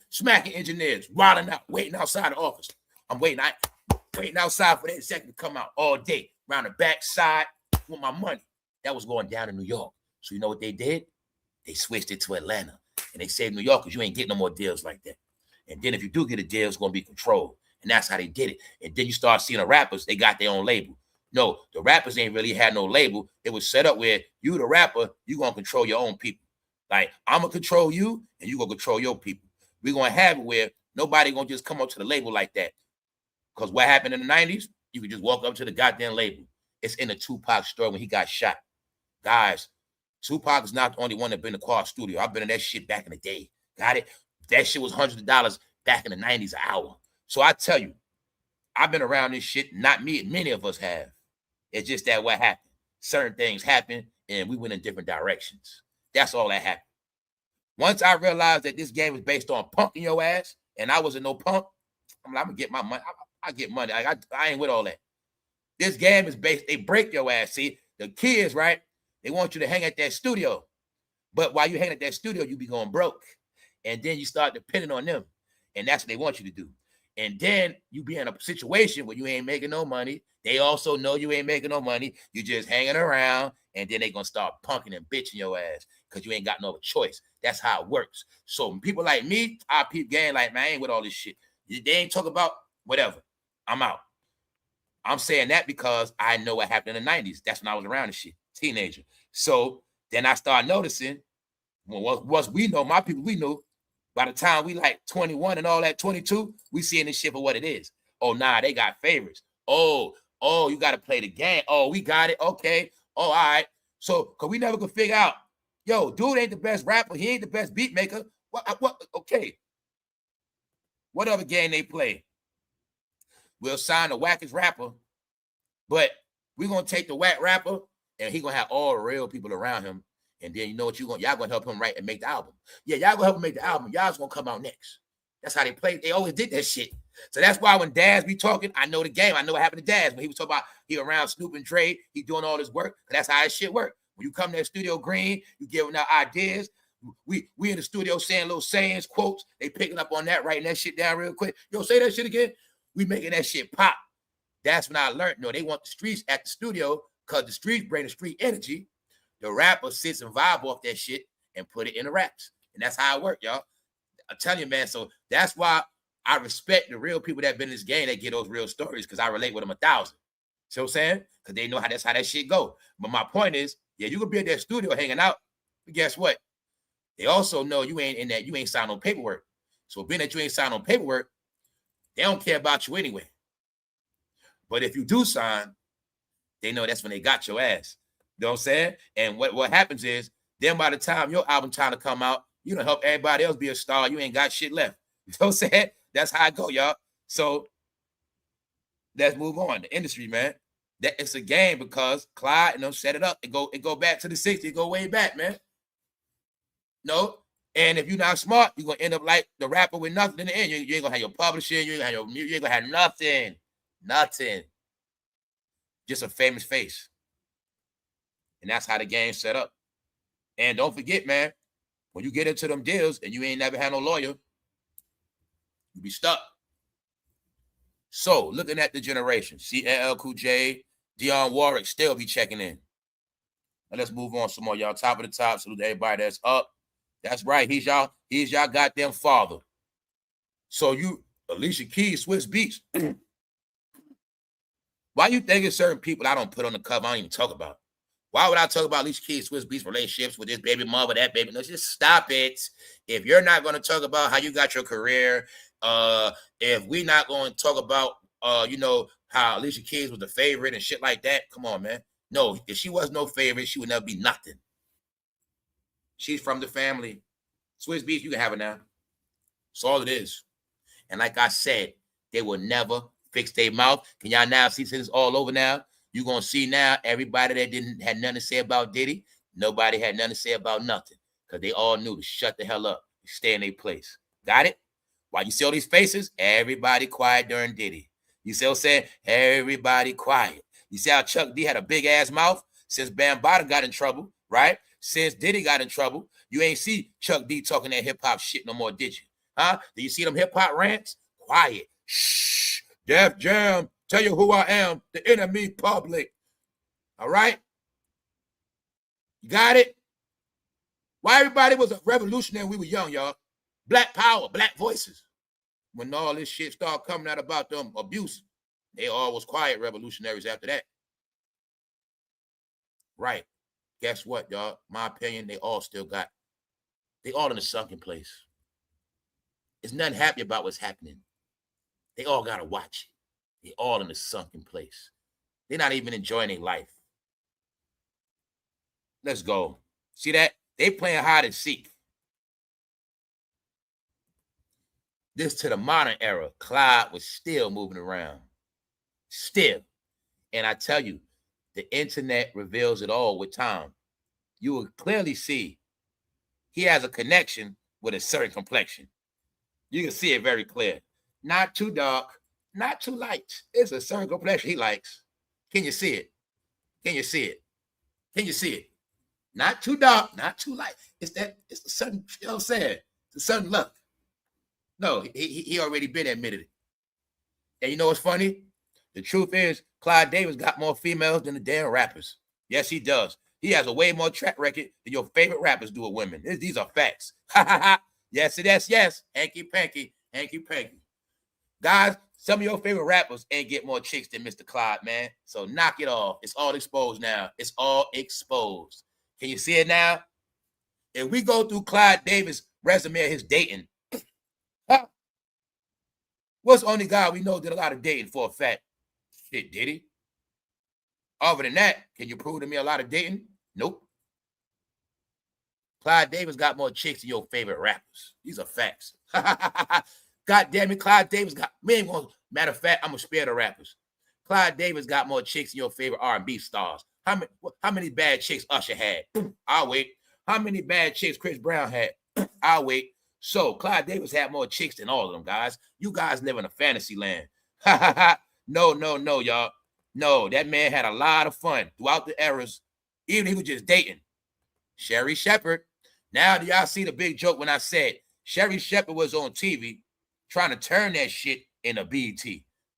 engineers, wilding out, waiting outside the office. I'm waiting outside for that executive to come out all day, around the back side with my money. That was going down in New York. So you know what they did? They switched it to Atlanta. And they saved New York because you ain't getting no more deals like that. And then if you do get a deal, it's going to be controlled. And that's how they did it. And then you start seeing the rappers, they got their own label. No, the rappers ain't really had no label. It was set up where you, the rapper, you going to control your own people. Like, I'm going to control you, and you going to control your people. We're going to have it where nobody going to just come up to the label like that. Because what happened in the 90s, you could just walk up to the goddamn label. It's in the Tupac story when he got shot. Guys, Tupac is not the only one that been in the Quad Studio. I've been in that shit back in the day. Got it? That shit was hundreds of dollars back in the 90s an hour. So I tell you, I've been around this shit. Not me. Many of us have. It's just that what happened. Certain things happened, and we went in different directions. That's all that happened. Once I realized that this game was based on punking your ass, and I wasn't no punk, I'm like, I'm going to get my money. I get money. I ain't with all that. This game is based, they break your ass. See, the kids, right? They want you to hang at that studio. But while you hang at that studio, you be going broke. And then you start depending on them. And that's what they want you to do. And then you be in a situation where you ain't making no money. They also know you ain't making no money. You just hanging around. and then they gonna start punking and bitching your ass because you ain't got no other choice. That's how it works. So people like me, I peep game like, man, I ain't with all this shit. They ain't talk about whatever. I'm out. I'm saying that because I know what happened in the 90s. That's when I was around this shit, teenager. So then I started noticing, well, once we know, my people, we know, by the time we like 21 and all that, 22, we seeing this shit for what it is. Oh, nah, they got favorites. Oh, you got to play the game. Oh, we got it. Okay. Oh, all right. So, because we never could figure out, yo, dude ain't the best rapper. He ain't the best beat maker. What? Okay. What other game they play? We'll sign the wackest rapper, but we're going to take the whack rapper, and he going to have all the real people around him. And then you know what y'all going to help him write and make the album. Yeah, y'all going to help him make the album. Y'all's going to come out next. That's how they play. They always did that shit. So that's why when Daz be talking, I know the game. I know what happened to Daz. When he was talking about he around Snoop and Dre, he doing all this work. That's how that shit work. When you come to that studio green, you giving out ideas. We in the studio saying little sayings, quotes. They picking up on that, writing that shit down real quick. Yo, say that shit again. We making that shit pop. That's when I learned, they want the streets at the studio because the streets bring the street energy. The rapper sits and vibe off that shit and put it in the raps. And that's how it works, y'all. I'm telling you, man. So that's why I respect the real people that been in this game that get those real stories because I relate with them 1,000. See what I'm saying? Because they know that's how that shit go. But my point is, yeah, you could be at that studio hanging out, but guess what? They also know you ain't in that, you ain't signed on paperwork. So being that you ain't signed on paperwork, they don't care about you anyway. But if you do sign, they know that's when they got your ass. You know what I'm saying? And what happens is, then by the time your album time to come out, you don't help everybody else be a star. You ain't got shit left. You know what I'm saying? That's how I go, y'all. So let's move on. The industry, man. That it's a game because Clive and them set it up. It go back to the 60s. It go way back, man. No. And if you're not smart, you're gonna end up like the rapper with nothing in the end. You ain't gonna have your publishing, you ain't gonna have your music, you ain't gonna have nothing. Nothing. Just a famous face. And that's how the game's set up. And don't forget, man, when you get into them deals and you ain't never had no lawyer, you be stuck. So, looking at the generation, CLL Cool J, Dionne Warwick still be checking in. Now let's move on some more, y'all. Top of the top, salute everybody that's up. That's right, he's y'all goddamn father. So you, Alicia Keys, Swiss Beats. Why you thinking certain people I don't put on the cover, I don't even talk about? Why would I talk about Alicia Keys, Swiss Beats relationships with this baby mother, that baby? No, just stop it. If you're not going to talk about how you got your career, if we're not going to talk about, how Alicia Keys was the favorite and shit like that, come on, man. No, if she was no favorite, she would never be nothing. She's from the family. Swiss Beats, you can have it now. That's all it is. And like I said, they will never fix their mouth. Can y'all now see since it's all over now? You're going to see now everybody that had nothing to say about Diddy, nobody had nothing to say about nothing because they all knew to shut the hell up and stay in their place. Got it? While you see all these faces, everybody quiet during Diddy. You see what I'm saying? Everybody quiet. You see how Chuck D had a big-ass mouth since Bam Bottom got in trouble, right? Since Diddy got in trouble, you ain't see Chuck D talking that hip-hop shit no more, did you? Huh? Do you see them hip-hop rants? Quiet. Shh. Def Jam. Tell you who I am, the enemy public. All right? You got it? Why everybody was a revolutionary when we were young, y'all? Black power, black voices. When all this shit started coming out about them abuse, they all was quiet revolutionaries after that. Right. Guess what, y'all? My opinion, they all in a sunken place. There's nothing happy about what's happening. They all got to watch it. They all in a sunken place. They're not even enjoying their life. Let's go. See that? They playing hide and seek. This to the modern era, Clive was still moving around. Still. And I tell you, the internet reveals it all with time. You will clearly see he has a connection with a certain complexion. You can see it very clear. Not too dark, not too light. It's a certain complexion he likes. Can you see it? Can you see it? Can you see it? Not too dark, not too light. It's the sudden, you know what I'm saying? The sudden look. No, he already been admitted it. And you know what's funny? The truth is, Clive Davis got more females than the damn rappers. Yes, he does. He has a way more track record than your favorite rappers do with women. These are facts. Yes, yes. Hanky panky, hanky panky. Guys, some of your favorite rappers ain't get more chicks than Mr. Clive, man. So knock it off. It's all exposed now. It's all exposed. Can you see it now? If we go through Clive Davis' resume of his dating, what's the only guy we know did a lot of dating for a fact? Shit, did he? Other than that, can you prove to me a lot of dating? Nope. Clive Davis got more chicks than your favorite rappers. These are facts. God damn it, Clive Davis got, matter of fact, I'm going to spare the rappers. Clive Davis got more chicks than your favorite R&B stars. How many bad chicks Usher had? I'll wait. How many bad chicks Chris Brown had? I'll wait. So Clive Davis had more chicks than all of them, guys. You guys live in a fantasy land. No, y'all. No, that man had a lot of fun throughout the eras. Even if he was just dating. Sherry Shepherd. Now do y'all see the big joke when I said Sherry Shepherd was on TV trying to turn that shit into BET?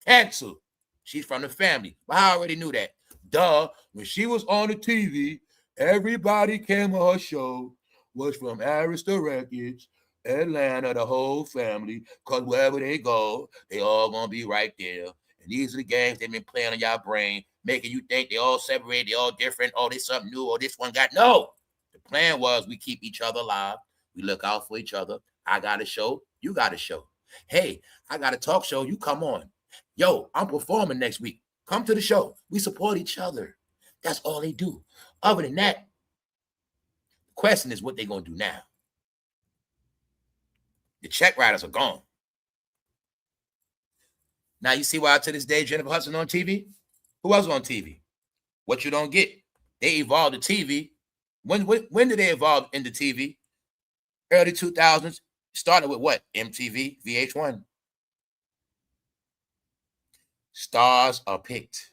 Cancel. She's from the family. But I already knew that. Duh. When she was on the TV, everybody came on her show was from Arista Records, Atlanta, the whole family, because wherever they go, they all gonna be right there. And these are the games they've been playing on your brain, making you think they all separate, they all different, oh, this something new, or this one got, no. The plan was we keep each other alive. We look out for each other. I got a show, you got a show. Hey, I got a talk show, you come on. Yo, I'm performing next week. Come to the show. We support each other. That's all they do. Other than that, the question is what they're going to do now. The check writers are gone. Now, you see why to this day Jennifer Hudson on TV? Who else on TV? What you don't get. They evolved the TV. When did they evolve into TV? Early 2000s. Started with what? MTV, VH1. Stars are picked.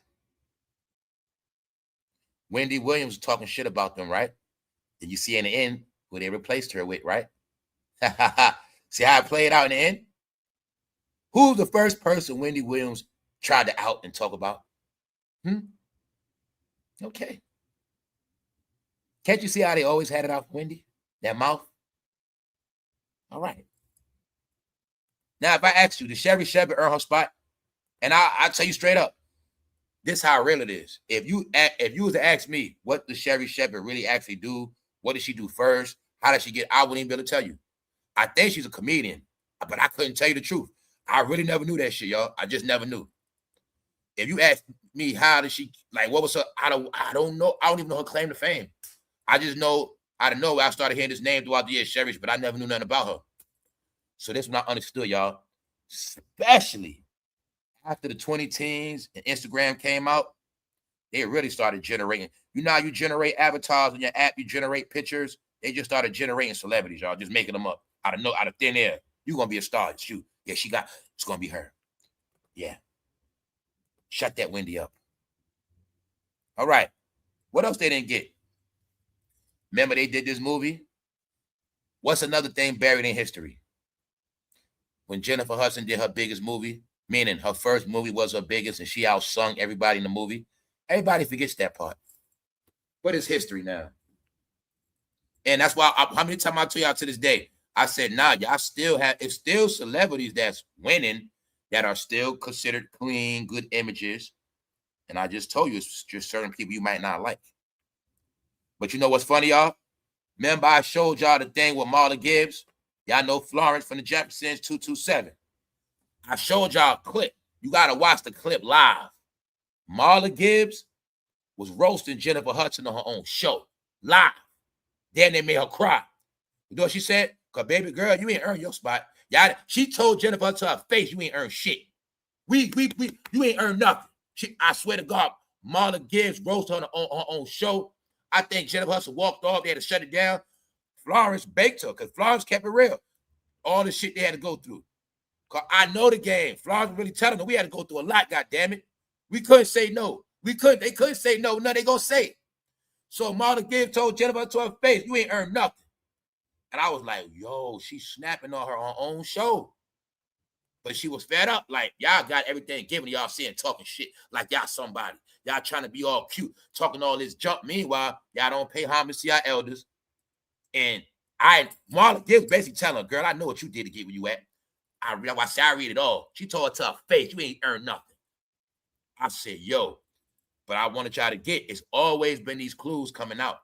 Wendy Williams was talking shit about them, right? Did you see in the end who they replaced her with, right? See how it played out in the end? Who's the first person Wendy Williams tried to out and talk about? Okay. Can't you see how they always had it out for Wendy? That mouth? All right. Now, if I ask you, did Sherry Shepherd earn her spot? And I'll tell you straight up, this is how real it is. If you was to ask me, what does Sherry Shepherd really actually do? What did she do first? How did she get? I wouldn't even be able to tell you. I think she's a comedian, but I couldn't tell you the truth. I really never knew that shit, y'all. I just never knew. If you ask me, how did she, like, what was her, I don't know. I don't even know her claim to fame. I just know, out of nowhere, I started hearing this name throughout the years, Sherry, but I never knew nothing about her. So this one I understood, y'all. Especially after the 2010s and Instagram came out, they really started generating. You know how you generate avatars on your app, you generate pictures. They just started generating celebrities, y'all, just making them up out of thin air. You're gonna be a star. Shoot. Yeah, it's gonna be her. Yeah. Shut that Wendy up. All right. What else they didn't get? Remember they did this movie? What's another thing buried in history? When Jennifer Hudson did her biggest movie, meaning her first movie was her biggest and she outsung everybody in the movie, everybody forgets that part. What is history now? And that's why, how many times I tell y'all to this day, I said, nah, y'all still have, it's still celebrities that's winning that are still considered clean, good images. And I just told you, it's just certain people you might not like. But you know what's funny, y'all? Remember I showed y'all the thing with Marla Gibbs? Y'all know Florence from the Jeffersons, 227. I showed y'all a clip. You got to watch the clip live. Marla Gibbs was roasting Jennifer Hudson on her own show, live. Then they made her cry. You know what she said? Because, baby girl, you ain't earned your spot. Y'all, she told Jennifer to her face, you ain't earned shit. You ain't earned nothing. I swear to God, Marla Gibbs roasted her on her own show. I think Jennifer Hudson walked off. They had to shut it down. Florence baked her because Florence kept it real. All the shit they had to go through. Because I know the game. Florence really telling them we had to go through a lot, goddammit. We couldn't say no. They couldn't say no. No, they gonna say it. So Marla Gibbs told Jennifer to her face, you ain't earned nothing. And I was like, yo, she's snapping on her own show. But she was fed up. Like, y'all got everything given to y'all saying, talking shit like y'all somebody. Y'all trying to be all cute, talking all this junk. Meanwhile, y'all don't pay homage to y'all elders. And Marla did basically tell her, girl, I know what you did to get where you at. I read it all. She told her to her face, you ain't earned nothing. I said, yo, but I wanted y'all to get, it's always been these clues coming out.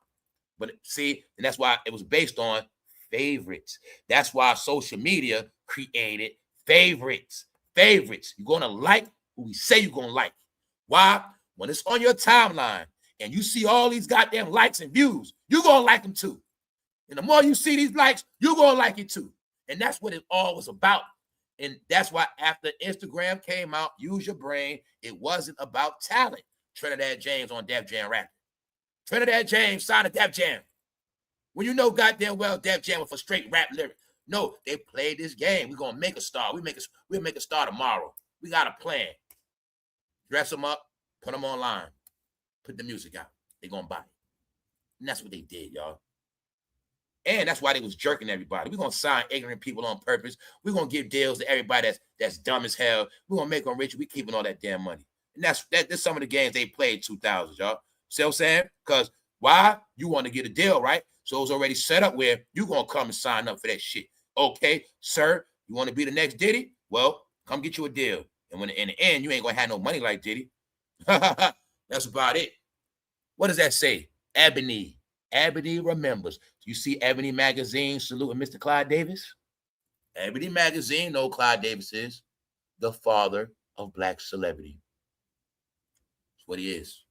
But see, and that's why it was based on favorites. That's why social media created favorites. Favorites. You're going to like who we say you're going to like. Why? When it's on your timeline and you see all these goddamn likes and views, you're going to like them too. And the more you see these likes, you're going to like it too. And that's what it all was about. And that's why after Instagram came out, use your brain, it wasn't about talent. Trinidad James on Def Jam rapping. Trinidad James signed a Def Jam. When you know goddamn well Def Jam was for straight rap lyrics. No, they played this game. We're gonna make a star. We'll make a star tomorrow. We got a plan. Dress them up, put them online, put the music out. They're gonna buy it. And that's what they did, y'all. And that's why they was jerking everybody. We're gonna sign ignorant people on purpose. We're gonna give deals to everybody that's dumb as hell. We're gonna make them rich. We keeping all that damn money. And that's some of the games they played 2000s, y'all. See what I'm saying? Because why? You want to get a deal, right? So it's already set up where you're going to come and sign up for that shit. Okay, sir, you want to be the next Diddy? Well, come get you a deal. And when in the end, you ain't going to have no money like Diddy. That's about it. What does that say? Ebony. Ebony remembers. You see Ebony Magazine saluting Mr. Clive Davis? Ebony Magazine, know Clive Davis is the father of black celebrity. That's what he is.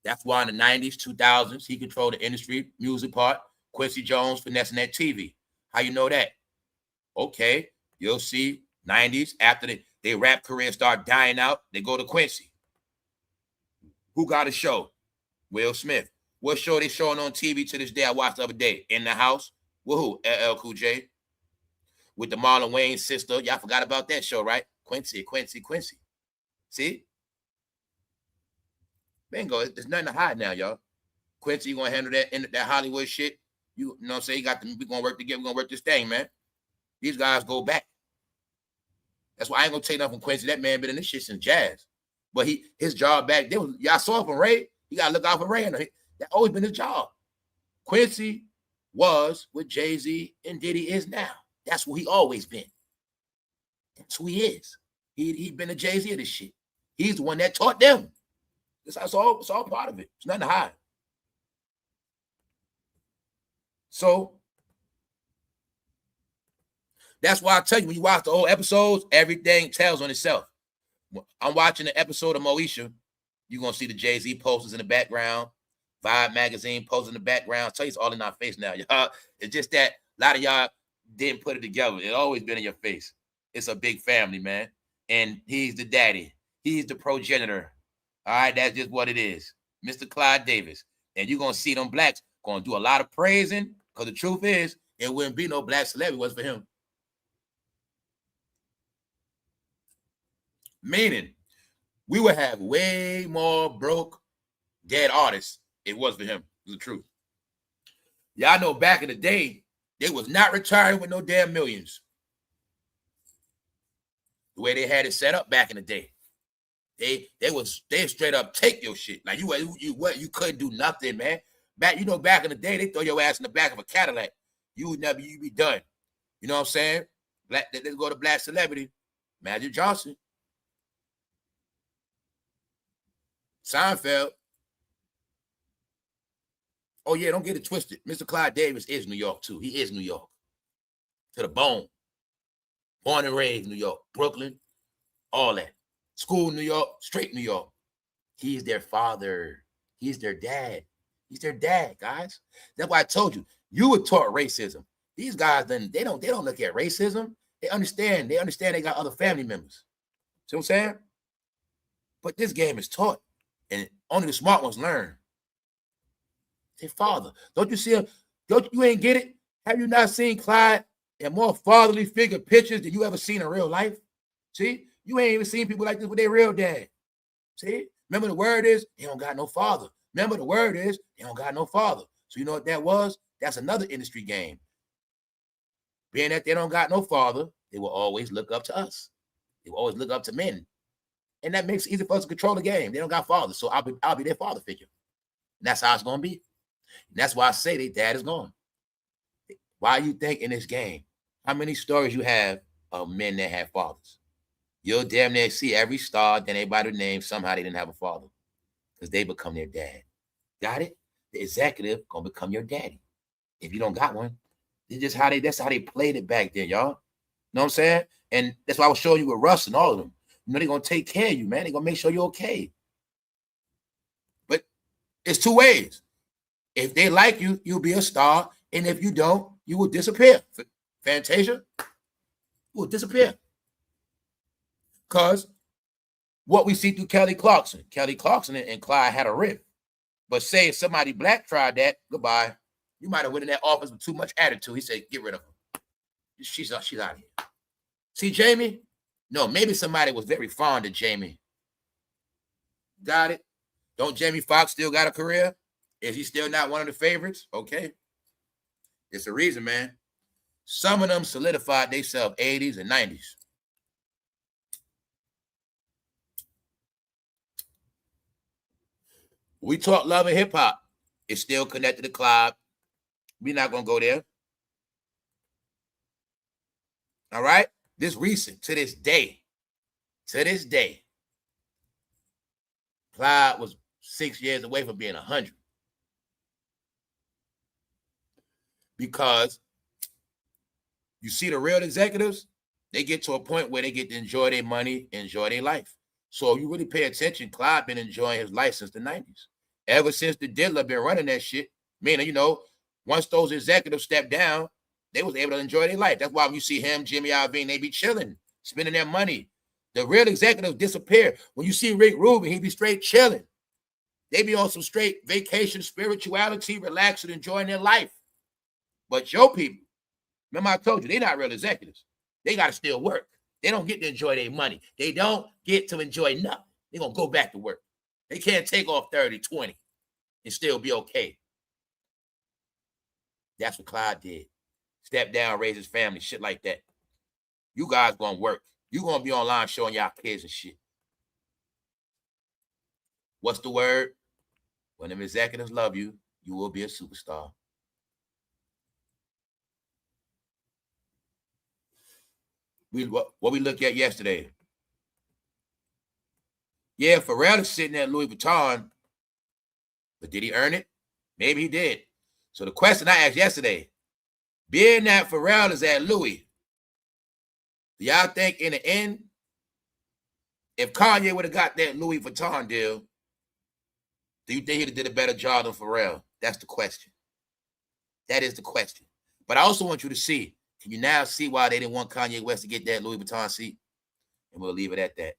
That's why in the 90s, 2000s, he controlled the industry, music part. Quincy Jones finessing that TV. How you know that? Okay, you'll see 90s, after their rap career start dying out, they go to Quincy. Who got a show? Will Smith. What show they showing on TV to this day? I watched the other day. In the House. With who? LL Cool J. With the Marlon Wayne sister. Y'all forgot about that show, right? Quincy. See? Bingo, there's nothing to hide now, y'all. Quincy, you gonna handle that Hollywood shit. You know what I'm saying? We gonna work together, we gonna work this thing, man. These guys go back. That's why I ain't gonna take nothing from Quincy. That man been in this shit since jazz. But his job back there was, y'all saw it from Ray. You gotta look out for Ray. That always been his job. Quincy was what Jay-Z and Diddy is now. That's what he always been. That's who he is. He been a Jay-Z of this shit. He's the one that taught them. It's all part of it. It's nothing to hide. So that's why I tell you, when you watch the old episodes, everything tells on itself. I'm watching the episode of Moesha. You're going to see the Jay-Z posters in the background, Vibe magazine posters in the background. I'll tell you, it's all in our face now, y'all. It's just that a lot of y'all didn't put it together. It's always been in your face. It's a big family, man. And he's the daddy. He's the progenitor. All right, that's just what it is. Mr. Clive Davis. And you're going to see them blacks going to do a lot of praising, because the truth is, there wouldn't be no black celebrity was for him. Meaning, we would have way more broke, dead artists if it was for him. It's the truth. Y'all know back in the day, they was not retiring with no damn millions. The way they had it set up back in the day. They straight up take your shit. Like you couldn't do nothing, man. Back in the day, they throw your ass in the back of a Cadillac. You be done. You know what I'm saying? Let's go to black celebrity. Magic Johnson. Seinfeld. Oh yeah, don't get it twisted. Mr. Clive Davis is New York too. He is New York. To the bone. Born and raised New York. Brooklyn. All that. School New York, straight New York. He's their father. He's their dad. He's their dad, guys. That's why I told you, you were taught racism. These guys, then they don't look at racism. They understand they got other family members. See what I'm saying? But this game is taught, and only the smart ones learn. Their father. Don't you see him? You ain't get it? Have you not seen Clyde in more fatherly figure pictures than you ever seen in real life? See? You ain't even seen people like this with their real dad. See? Remember the word is, they don't got no father. Remember the word is, they don't got no father. So you know what that was? That's another industry game. Being that they don't got no father, They will always look up to us. They will always look up to men. And that makes it easy for us to control the game. They don't got fathers, so I'll be their father figure. And that's how it's going to be. And that's why I say their dad is gone. Why you think in this game, how many stories you have of men that have fathers? You'll damn near see every star, then everybody name, somehow they didn't have a father. Because they become their dad. Got it? The executive gonna become your daddy. If you don't got one, that's how they played it back then, y'all. Know what I'm saying? And that's why I was showing you with Russ and all of them. You know, they're gonna take care of you, man. They're gonna make sure you're okay. But it's two ways. If they like you, you'll be a star. And if you don't, you will disappear. Fantasia, you will disappear. Because what we see through Kelly Clarkson and Clive had a rift. But say if somebody black tried that, goodbye. You might have went in that office with too much attitude. He said, get rid of her. She's out of here. See, Jamie? No, maybe somebody was very fond of Jamie. Got it? Don't Jamie Foxx still got a career? Is he still not one of the favorites? Okay. It's a reason, man. Some of them solidified themselves 80s and 90s. We talk love and hip hop. It's still connected to Clive. We're not going to go there. All right? This recent, to this day, Clive was 6 years away from being 100. Because you see the real executives, they get to a point where they get to enjoy their money, enjoy their life. So if you really pay attention, Clive been enjoying his life since the 90s. Ever since the diddler been running that shit, meaning, you know, once those executives stepped down, they was able to enjoy their life. That's why when you see him, Jimmy Iovine, they be chilling, spending their money. The real executives disappear. When you see Rick Rubin, he be straight chilling. They be on some straight vacation, spirituality, relaxing, enjoying their life. But your people, remember I told you, they're not real executives. They got to still work. They don't get to enjoy their money. They don't get to enjoy nothing. They're going to go back to work. They can't take off 30, 20 and still be okay. That's what Clive did. Step down, raise his family, shit like that. You guys going to work. You going to be online showing y'all kids and shit. What's the word? When them executives love you, you will be a superstar. What we looked at yesterday. Yeah, Pharrell is sitting at Louis Vuitton, but did he earn it? Maybe he did. So the question I asked yesterday, being that Pharrell is at Louis, do y'all think in the end, if Kanye would have got that Louis Vuitton deal, do you think he'd have did a better job than Pharrell? That's the question. That is the question. But I also want you to see, can you now see why they didn't want Kanye West to get that Louis Vuitton seat? And we'll leave it at that.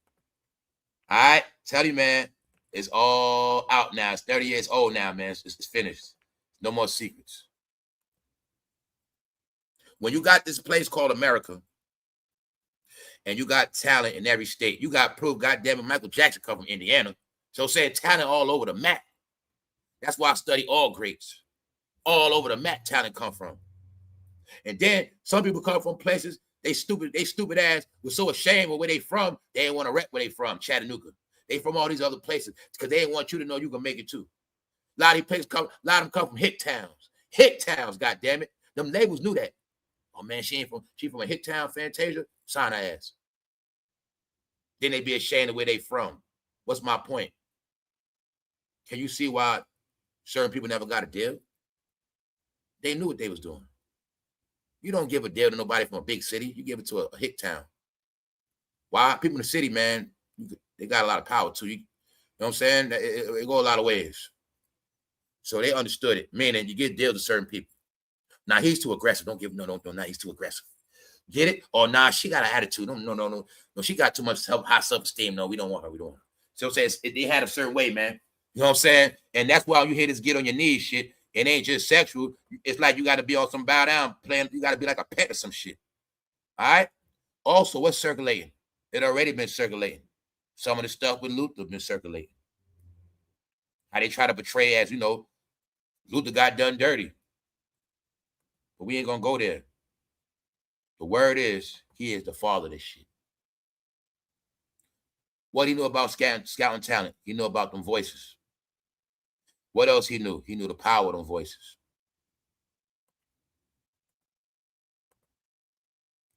All right, tell you, man, it's all out now. It's 30 years old now, man. It's finished. No more secrets. When you got this place called America, and you got talent in every state, you got proof. Goddamn it, Michael Jackson come from Indiana. So saying talent all over the map. That's why I study all greats. All over the map, talent come from. And then some people come from places they stupid ass was so ashamed of where they from, they didn't want to rep where they from, Chattanooga. They from all these other places because they didn't want you to know you can make it too. A lot of these places come, a lot of them come from hick towns. Hick towns, goddamn it. Them labels knew that. Oh man, she from a hick town, Fantasia, sign her ass. Then they be ashamed of where they from. What's my point? Can you see why certain people never got a deal? They knew what they was doing. You don't give a deal to nobody from a big city. You give it to a hick town. Why? People in the city, man, they got a lot of power too. You know what I'm saying? It go a lot of ways. So they understood it. Meaning you get deals to certain people. Now he's too aggressive. Don't give no. Now he's too aggressive. Get it? Or nah, she got an attitude. No. She got too much high self-esteem. No, we don't want her. We don't want her. So it says they had a certain way, man. You know what I'm saying? And that's why you hear this get on your knees shit. It ain't just sexual. It's like you got to be on some bow down playing. You got to be like a pet or some shit. All right? Also, what's circulating? It already been circulating. Some of the stuff with Luther been circulating. How they try to portray as, you know, Luther got done dirty. But we ain't going to go there. The word is he is the father of this shit. What he knew about scouting talent? He knew about them voices. What else he knew? He knew the power of them voices.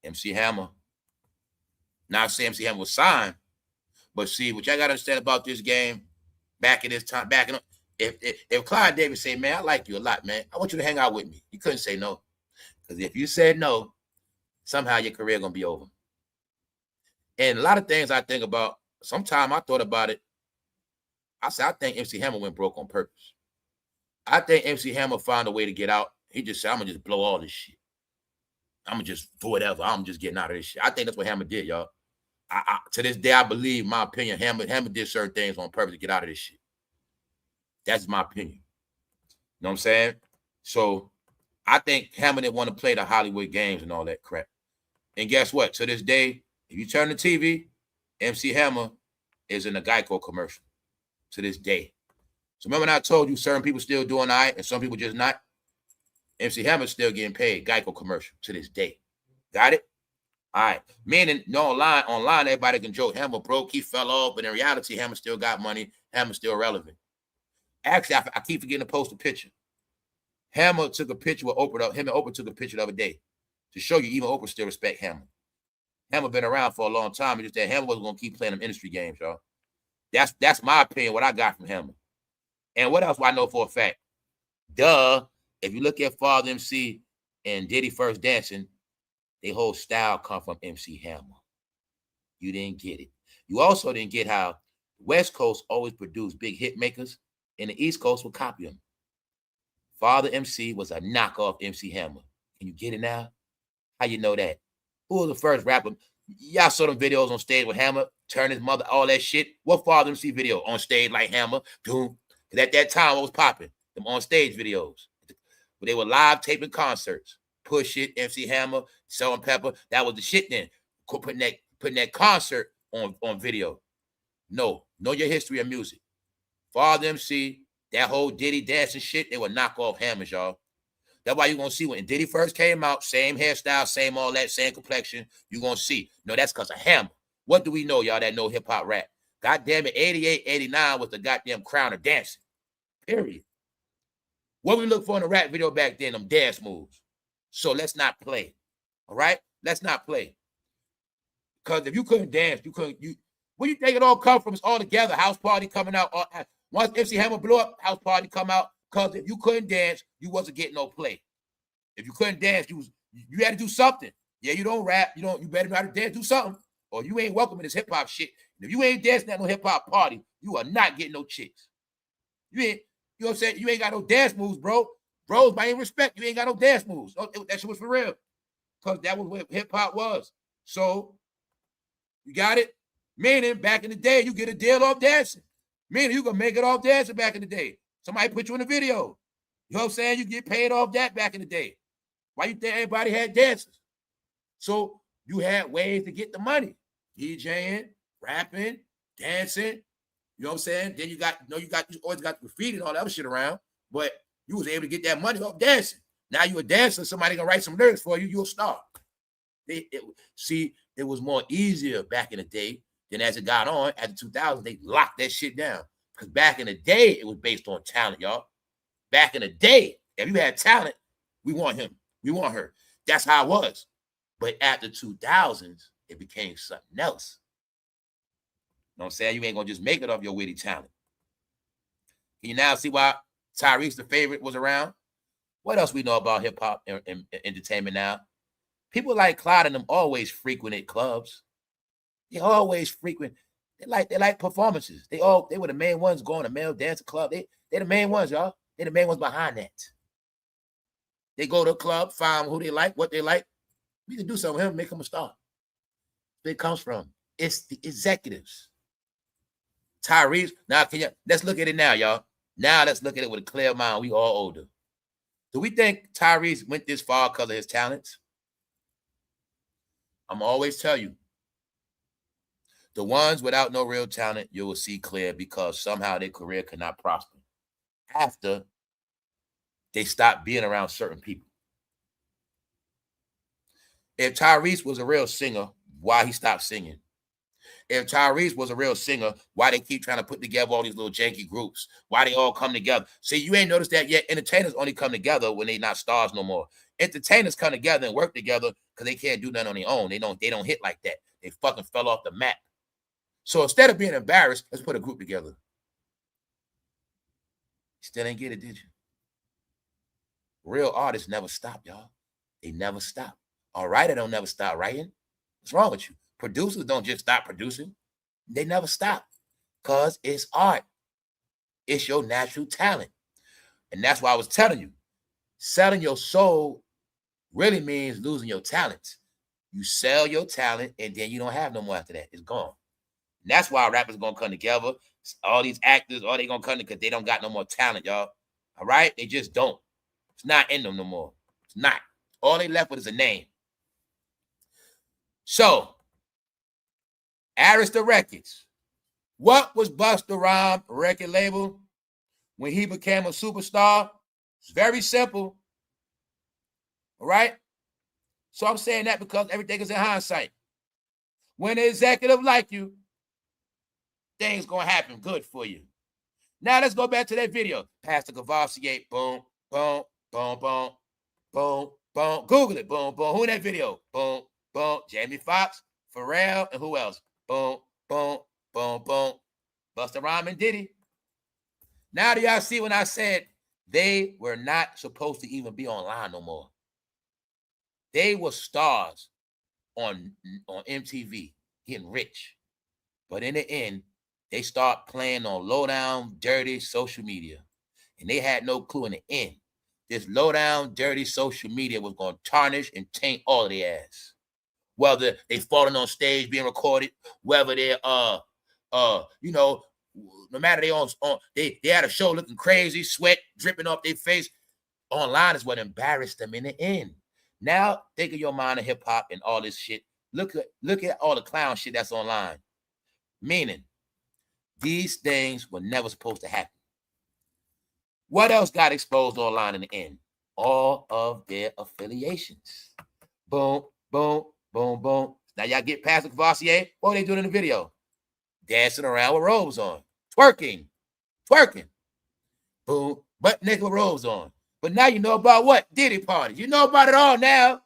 MC Hammer. Not saying MC Hammer was signed, but see, what y'all got to understand about this game, back in this time, if Clive Davis say, man, I like you a lot, man, I want you to hang out with me, you couldn't say no. Because if you said no, somehow your career going to be over. And a lot of things I think about, sometimes I thought about it. I said, I think MC Hammer went broke on purpose. I think MC Hammer found a way to get out. He just said, I'm going to just blow all this shit. I'm going to just do whatever. I'm just getting out of this shit. I think that's what Hammer did, y'all. To this day, I believe, my opinion, Hammer did certain things on purpose to get out of this shit. That's my opinion. You know what I'm saying? So I think Hammer didn't want to play the Hollywood games and all that crap. And guess what? To this day, if you turn the TV, MC Hammer is in a Geico commercial. To this day. So remember when I told you certain people still doing all right and some people just not? MC Hammer's still getting paid Geico commercial to this day. Got it? All right. Meaning, no, online, everybody can joke. Hammer broke, he fell off, but in reality, Hammer still got money. Hammer's still relevant. Actually, I keep forgetting to post a picture. Hammer took a picture with Oprah. Him and Oprah took a picture the other day to show you even Oprah still respect Hammer. Hammer been around for a long time. It's just that Hammer wasn't going to keep playing them industry games, y'all. That's my opinion, what I got from Hammer. And what else do I know for a fact? Duh. If you look at Father MC and Diddy First Dancing, their whole style come from MC Hammer. You didn't get it. You also didn't get how West Coast always produced big hit makers and the East Coast would copy them. Father MC was a knockoff MC Hammer. Can you get it now? How you know that? Who was the first rapper? Y'all saw them videos on stage with Hammer, turn his mother, all that shit. What Father MC video on stage like Hammer? Doom. Because at that time, what was popping? Them on stage videos. But they were live taping concerts. Push It, MC Hammer, Salt and Pepper. That was the shit then. Putting that concert on video. No. Know your history of music. Father MC, that whole Diddy dancing shit, they were knockoff Hammers, y'all. That's why you're going to see when Diddy first came out, same hairstyle, same all that, same complexion, you're going to see. No, that's because of Hammer. What do we know, y'all, that know hip-hop rap? Goddamn it, 88, 89 was the goddamn crown of dancing. Period. What we look for in a rap video back then, them dance moves. So let's not play. All right? Let's not play. Because if you couldn't dance, where you think it all come from? It's all together. House Party coming out. Once MC Hammer blew up, House Party come out. Because if you couldn't dance, you wasn't getting no play. If you couldn't dance, you had to do something. Yeah, you don't rap. You better know how to dance, do something. Or you ain't welcome in this hip-hop shit. And if you ain't dancing at no hip-hop party, you are not getting no chicks. You know what I'm saying? You ain't got no dance moves, bro. Bros, by any respect, you ain't got no dance moves. That shit was for real. Because that was what hip-hop was. So, you got it? Meaning, back in the day, you get a deal off dancing. Meaning, you can make it off dancing back in the day. Somebody put you in a video. You know what I'm saying? You get paid off that back in the day. Why you think everybody had dancers? So, you had ways to get the money. DJing, rapping, dancing. You know what I'm saying? Then you always got graffiti and all that other shit around. But you was able to get that money off dancing. Now you a dancer, somebody gonna write some lyrics for you, you'll start. It was more easier back in the day than as it got on. At the 2000s, they locked that shit down. Because back in the day, it was based on talent, y'all. Back in the day, if you had talent, we want him. We want her. That's how it was. But after 2000s, it became something else. You know what I'm saying? You ain't gonna just make it off your witty talent. Can you now see why Tyrese the Favorite was around? What else we know about hip-hop and entertainment now? People like Clyde and them always frequented clubs. They always frequent. They like performances. They were the main ones going to male dance club. They the main ones, y'all. They the main ones behind that. They go to a club, find who they like, what they like. We can do something with him, make him a star. Where it comes from. It's the executives. Tyrese. Now, let's look at it now, y'all. Now let's look at it with a clear mind. We all older. Do we think Tyrese went this far because of his talents? I'm always tell you, the ones without no real talent, you will see clear because somehow their career could not prosper after they stop being around certain people. If Tyrese was a real singer, why he stopped singing? If Tyrese was a real singer, why they keep trying to put together all these little janky groups? Why they all come together? See, you ain't noticed that yet. Entertainers only come together when they not stars no more. Entertainers come together and work together because they can't do nothing on their own. They don't hit like that. They fucking fell off the map. So instead of being embarrassed, let's put a group together. Still ain't get it, did you? Real artists never stop, y'all. They never stop. A writer don't never stop writing. What's wrong with you? Producers don't just stop producing. They never stop because it's art. It's your natural talent. And that's why I was telling you, selling your soul really means losing your talent. You sell your talent and then you don't have no more after that. It's gone. And that's why rappers going to come together. All these actors, all they going to come together because they don't got no more talent, y'all. All right? They just don't. It's not in them no more. It's not. All they left with is a name. So, Arista Records. What was Busta Rhymes' record label when he became a superstar? It's very simple. All right? So I'm saying that because everything is in hindsight. When an executive like you, things going to happen good for you. Now let's go back to that video. Pastor Cavassier, boom, boom, boom, boom, boom, boom. Google it, boom, boom. Who in that video? Boom, boom. Jamie Foxx, Pharrell, and who else? Boom, boom, boom, boom. Busta Rhymes and Diddy. Now do y'all see when I said they were not supposed to even be online no more? They were stars on MTV, getting rich. But in the end, they start playing on low-down, dirty social media. And they had no clue in the end. This low-down, dirty social media was going to tarnish and taint all of their ass. Whether they falling on stage being recorded, whether they're no matter they had a show looking crazy, sweat dripping off their face. Online is what embarrassed them in the end. Now think of your mind of hip hop and all this shit. Look at all the clown shit that's online. Meaning, these things were never supposed to happen. What else got exposed online in the end? All of their affiliations. Boom, boom, boom, boom. Now y'all get past the Cavassier. What were they doing in the video? Dancing around with robes on. Twerking. Boom. Butt naked with robes on. But now you know about what? Diddy party. You know about it all now.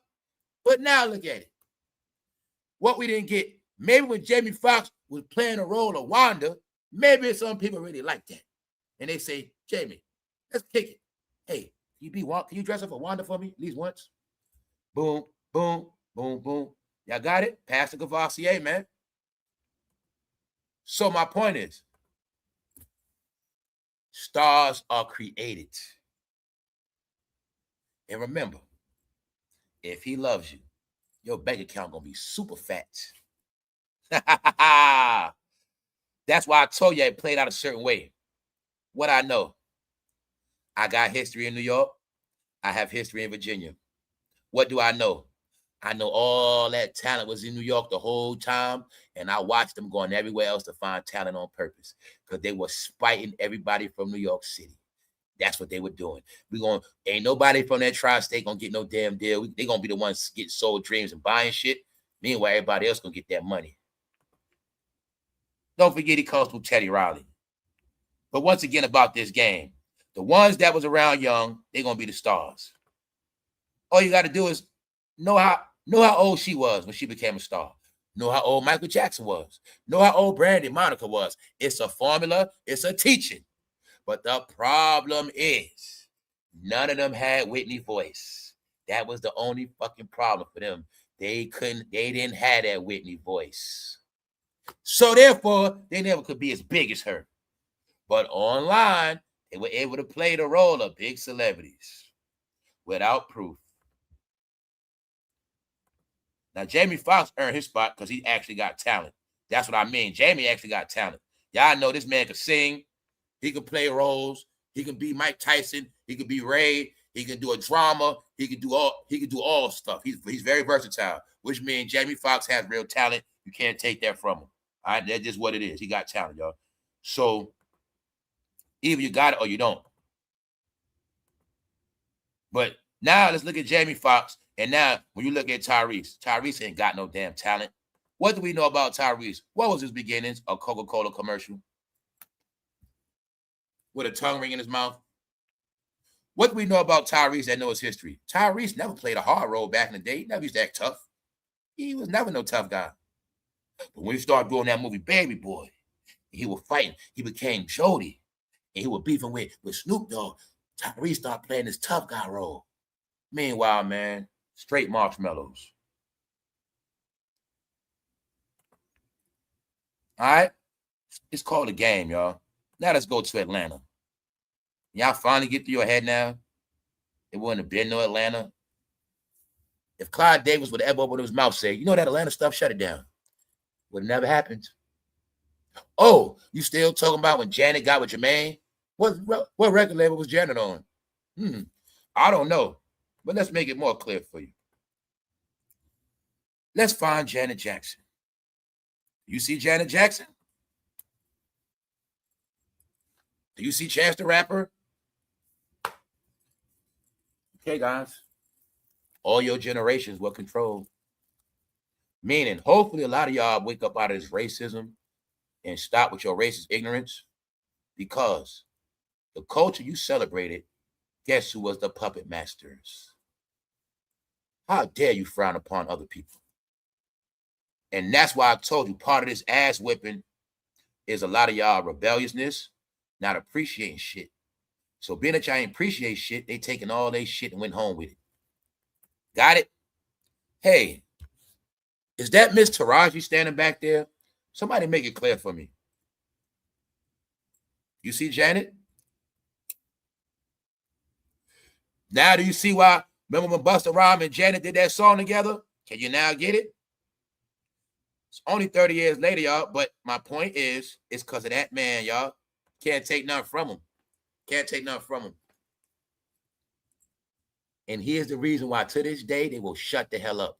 But now look at it. What we didn't get. Maybe when Jamie Foxx was playing a role of Wanda, maybe some people really like that. And they say, Jamie, let's kick it. Hey, can you dress up for Wanda for me at least once? Boom, boom, boom, boom. Y'all got it? Pastor Cavassier, man. So my point is, stars are created. And remember, if he loves you, your bank account gonna be super fat. That's why I told you it played out a certain way. What I know, I got history in New York. I have history in Virginia. What do I know? I know all that talent was in New York the whole time, and I watched them going everywhere else to find talent on purpose because they were spiting everybody from New York City. That's what they were doing. Ain't nobody from that tri-state gonna get no damn deal. They gonna be the ones getting sold dreams and buying shit. Meanwhile, everybody else gonna get that money. Don't forget he comes from Teddy Riley. But once again about this game, the ones that was around young, they're gonna be the stars. All you got to do is know how old she was when she became a star. Know how old Michael Jackson was. Know how old Brandy Monica was. It's a formula. It's a teaching. But the problem is, none of them had Whitney's voice. That was the only fucking problem for them. They didn't have that Whitney voice. So therefore, they never could be as big as her. But online, they were able to play the role of big celebrities without proof. Now, Jamie Foxx earned his spot because he actually got talent. That's what I mean. Jamie actually got talent. Y'all know this man can sing. He can play roles. He can be Mike Tyson. He can be Ray. He can do a drama. He can do all stuff. He's very versatile, which means Jamie Foxx has real talent. You can't take that from him. All right, that's just what it is. He got talent, y'all. So either you got it or you don't. But now let's look at Jamie Foxx And now, when you look at Tyrese ain't got no damn talent. What do we know about Tyrese? What was his beginnings? A Coca-Cola commercial with a tongue ring in his mouth. What do we know about Tyrese that knows history? Tyrese never played a hard role back in the day. He never used to act tough. He was never no tough guy. But when he started doing that movie Baby Boy, he was fighting. He became Jody. And he was beefing with Snoop Dogg. Tyrese started playing this tough guy role. Meanwhile, man, straight marshmallows. All right? It's called a game, y'all. Now let's go to Atlanta. Y'all finally get through your head now? It wouldn't have been no Atlanta. If Clive Davis would have ever opened his mouth say, you know that Atlanta stuff, shut it down. Would have never happened. Oh, you still talking about when Janet got with Jermaine? What record label was Janet on? I don't know. But let's make it more clear for you. Let's find Janet Jackson. You see Janet Jackson? Do you see Chance the Rapper? Okay, guys. All your generations were controlled. Meaning, hopefully a lot of y'all wake up out of this racism and stop with your racist ignorance, because the culture you celebrated, guess who was the puppet masters? How dare you frown upon other people? And that's why I told you part of this ass whipping is a lot of y'all rebelliousness, not appreciating shit. So being that y'all ain't appreciate shit, they taking all their shit and went home with it. Got it? Hey, is that Miss Taraji standing back there? Somebody make it clear for me. You see Janet? Now do you see why? Remember when Busta Rhymes and Janet did that song together? Can you now get it? It's only 30 years later, y'all. But my point is, it's because of that man, y'all. Can't take nothing from him. Can't take nothing from him. And here's the reason why to this day, they will shut the hell up.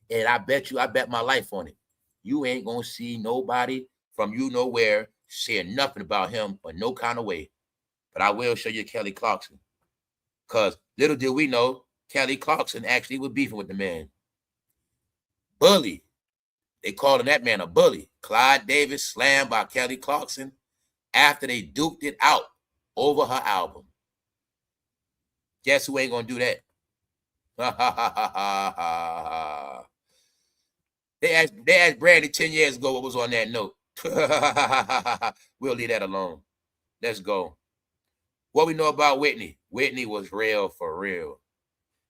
And I bet my life on it. You ain't going to see nobody from you nowhere saying nothing about him or no kind of way. But I will show you Kelly Clarkson. Because little did we know, Kelly Clarkson actually was beefing with the man. Bully. They calling that man a bully. Clive Davis slammed by Kelly Clarkson after they duked it out over her album. Guess who ain't going to do that? They asked Brandy 10 years ago what was on that note. We'll leave that alone. Let's go. What we know about Whitney? Whitney was real for real.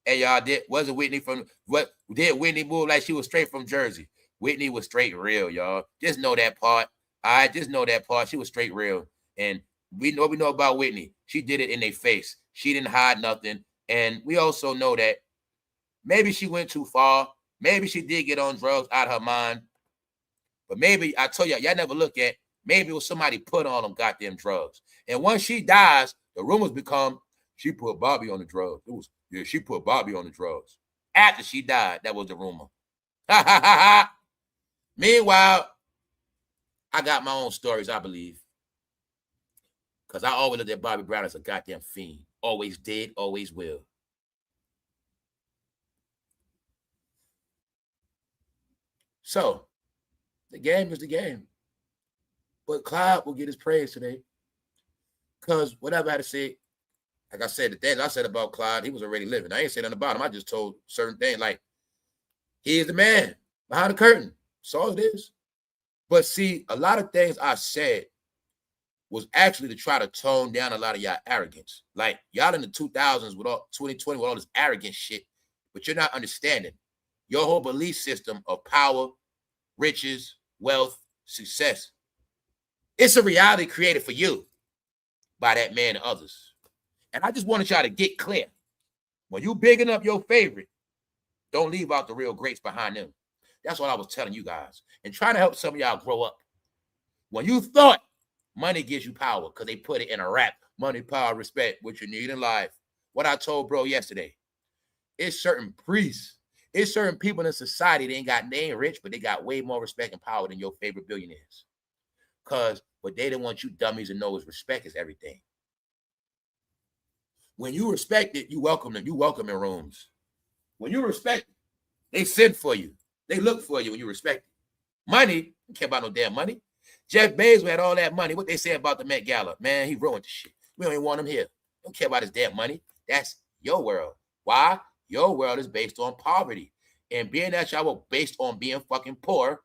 Hey, y'all, wasn't Whitney from what? Did Whitney move like she was straight from Jersey? Whitney was straight real, y'all. Just know that part. All right, just know that part. She was straight real. And we know about Whitney. She did it in their face. She didn't hide nothing. And we also know that maybe she went too far. Maybe she did get on drugs out of her mind. But maybe, I tell y'all never look at, maybe it was somebody put on them goddamn drugs. And once she dies, the rumors become, she put Bobby on the drugs. She put Bobby on the drugs. After she died, that was the rumor. Meanwhile, I got my own stories, I believe. Because I always looked at Bobby Brown as a goddamn fiend. Always did, always will. So, the game is the game. But Clive will get his praise today. Because whatever I had to say, like I said, the things I said about Clive, he was already living. I ain't saying nothing about him. I just told certain things like, he is the man behind the curtain. That's all it is. But see, a lot of things I said was actually to try to tone down a lot of y'all arrogance. Like, y'all in the 2000s with all 2020 with all this arrogant shit, but you're not understanding your whole belief system of power, riches, wealth, success. It's a reality created for you by that man and others. And I just wanted y'all to get clear. When you bigging up your favorite, don't leave out the real greats behind them. That's what I was telling you guys. And trying to help some of y'all grow up. When you thought money gives you power because they put it in a rap, money, power, respect, what you need in life. What I told bro yesterday, it's certain priests, it's certain people in society, they ain't rich, but they got way more respect and power than your favorite billionaires. Because what they don't want you dummies to know is respect is everything. When you respect it, you welcome them. You welcome in rooms. When you respect it, they send for you. They look for you when you respect it. Money, don't care about no damn money. Jeff Bezos had all that money. What they say about the Met Gala? Man, he ruined the shit. We don't even want him here. Don't care about his damn money. That's your world. Why? Your world is based on poverty. And being that y'all were based on being fucking poor,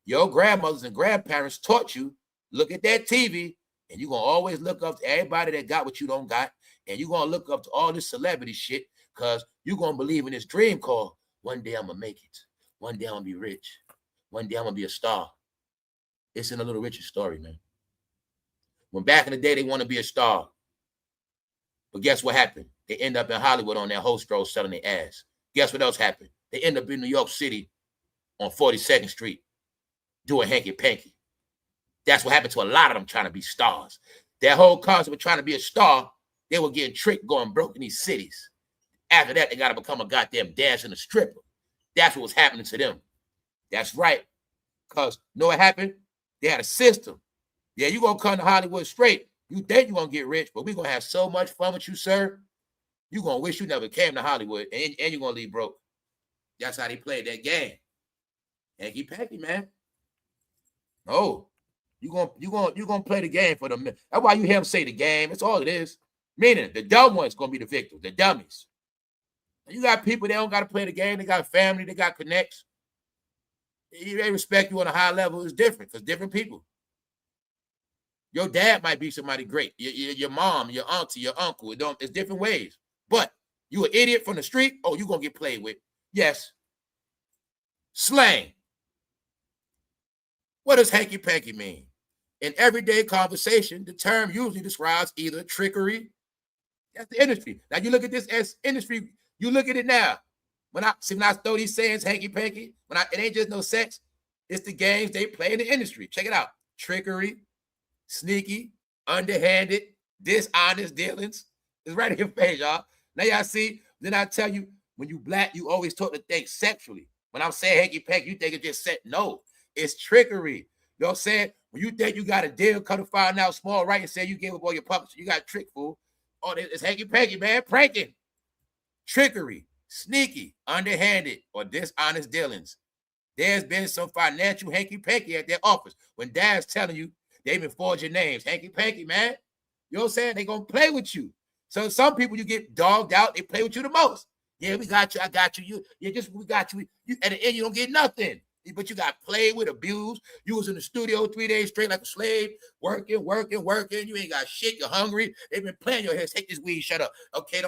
your grandmothers and grandparents taught you, look at that TV, and you're going to always look up to everybody that got what you don't got, and you're going to look up to all this celebrity shit because you're going to believe in this dream called, one day I'm going to make it. One day I'm going to be rich. One day I'm going to be a star. It's in a Little Richard story, man. When back in the day, they want to be a star. But guess what happened? They end up in Hollywood on their host road selling their ass. Guess what else happened? They end up in New York City on 42nd Street doing hanky-panky. That's what happened to a lot of them trying to be stars. That whole concept of trying to be a star, they were getting tricked going broke in these cities. After that, they got to become a goddamn dancer and a stripper. That's what was happening to them. That's right. Because you know what happened? They had a system. Yeah, you're going to come to Hollywood straight. You think you're going to get rich, but we're going to have so much fun with you, sir. You're going to wish you never came to Hollywood, and you're going to leave broke. That's how they played that game. Hanky-panky, man. Oh, you're gonna play the game for them. That's why you hear them say the game. That's all it is. Meaning the dumb one's going to be the victim, the dummies. You got people, they don't got to play the game. They got family, they got connects. They respect you on a high level. It's different because different people. Your dad might be somebody great. Your mom, your auntie, your uncle. It's different ways. But you an idiot from the street, oh, you're going to get played with. Yes. Slang. What does hanky-panky mean? In everyday conversation, the term usually describes either trickery. That's the industry. Now you look at this as industry. You look at it now. When I throw these sayings, hanky-panky, it ain't just no sex. It's the games they play in the industry. Check it out. Trickery, sneaky, underhanded, dishonest dealings. It's right in your face, y'all. Now y'all see, then I tell you, when you black, you always talk to think sexually. When I'm saying hanky-panky, you think it's just sex. No, it's trickery. You know what I'm saying? When you think you got a deal, come to find out small right and say you gave up all your puppets, you got tricked, fool. Oh, it's hanky-panky, man, pranking. Trickery, sneaky, underhanded, or dishonest dealings. There's been some financial hanky-panky at their office. When dad's telling you they even forged your names, hanky-panky, man. You know what I'm saying? They gonna play with you. So some people you get dogged out, they play with you the most. Yeah, we got you, I got you. We got you. At the end, you don't get nothing. But you got played with, abused. You was in the studio 3 days straight like a slave, working. You ain't got shit. You're hungry. They've been playing your head. Take this weed. Shut up. Okay,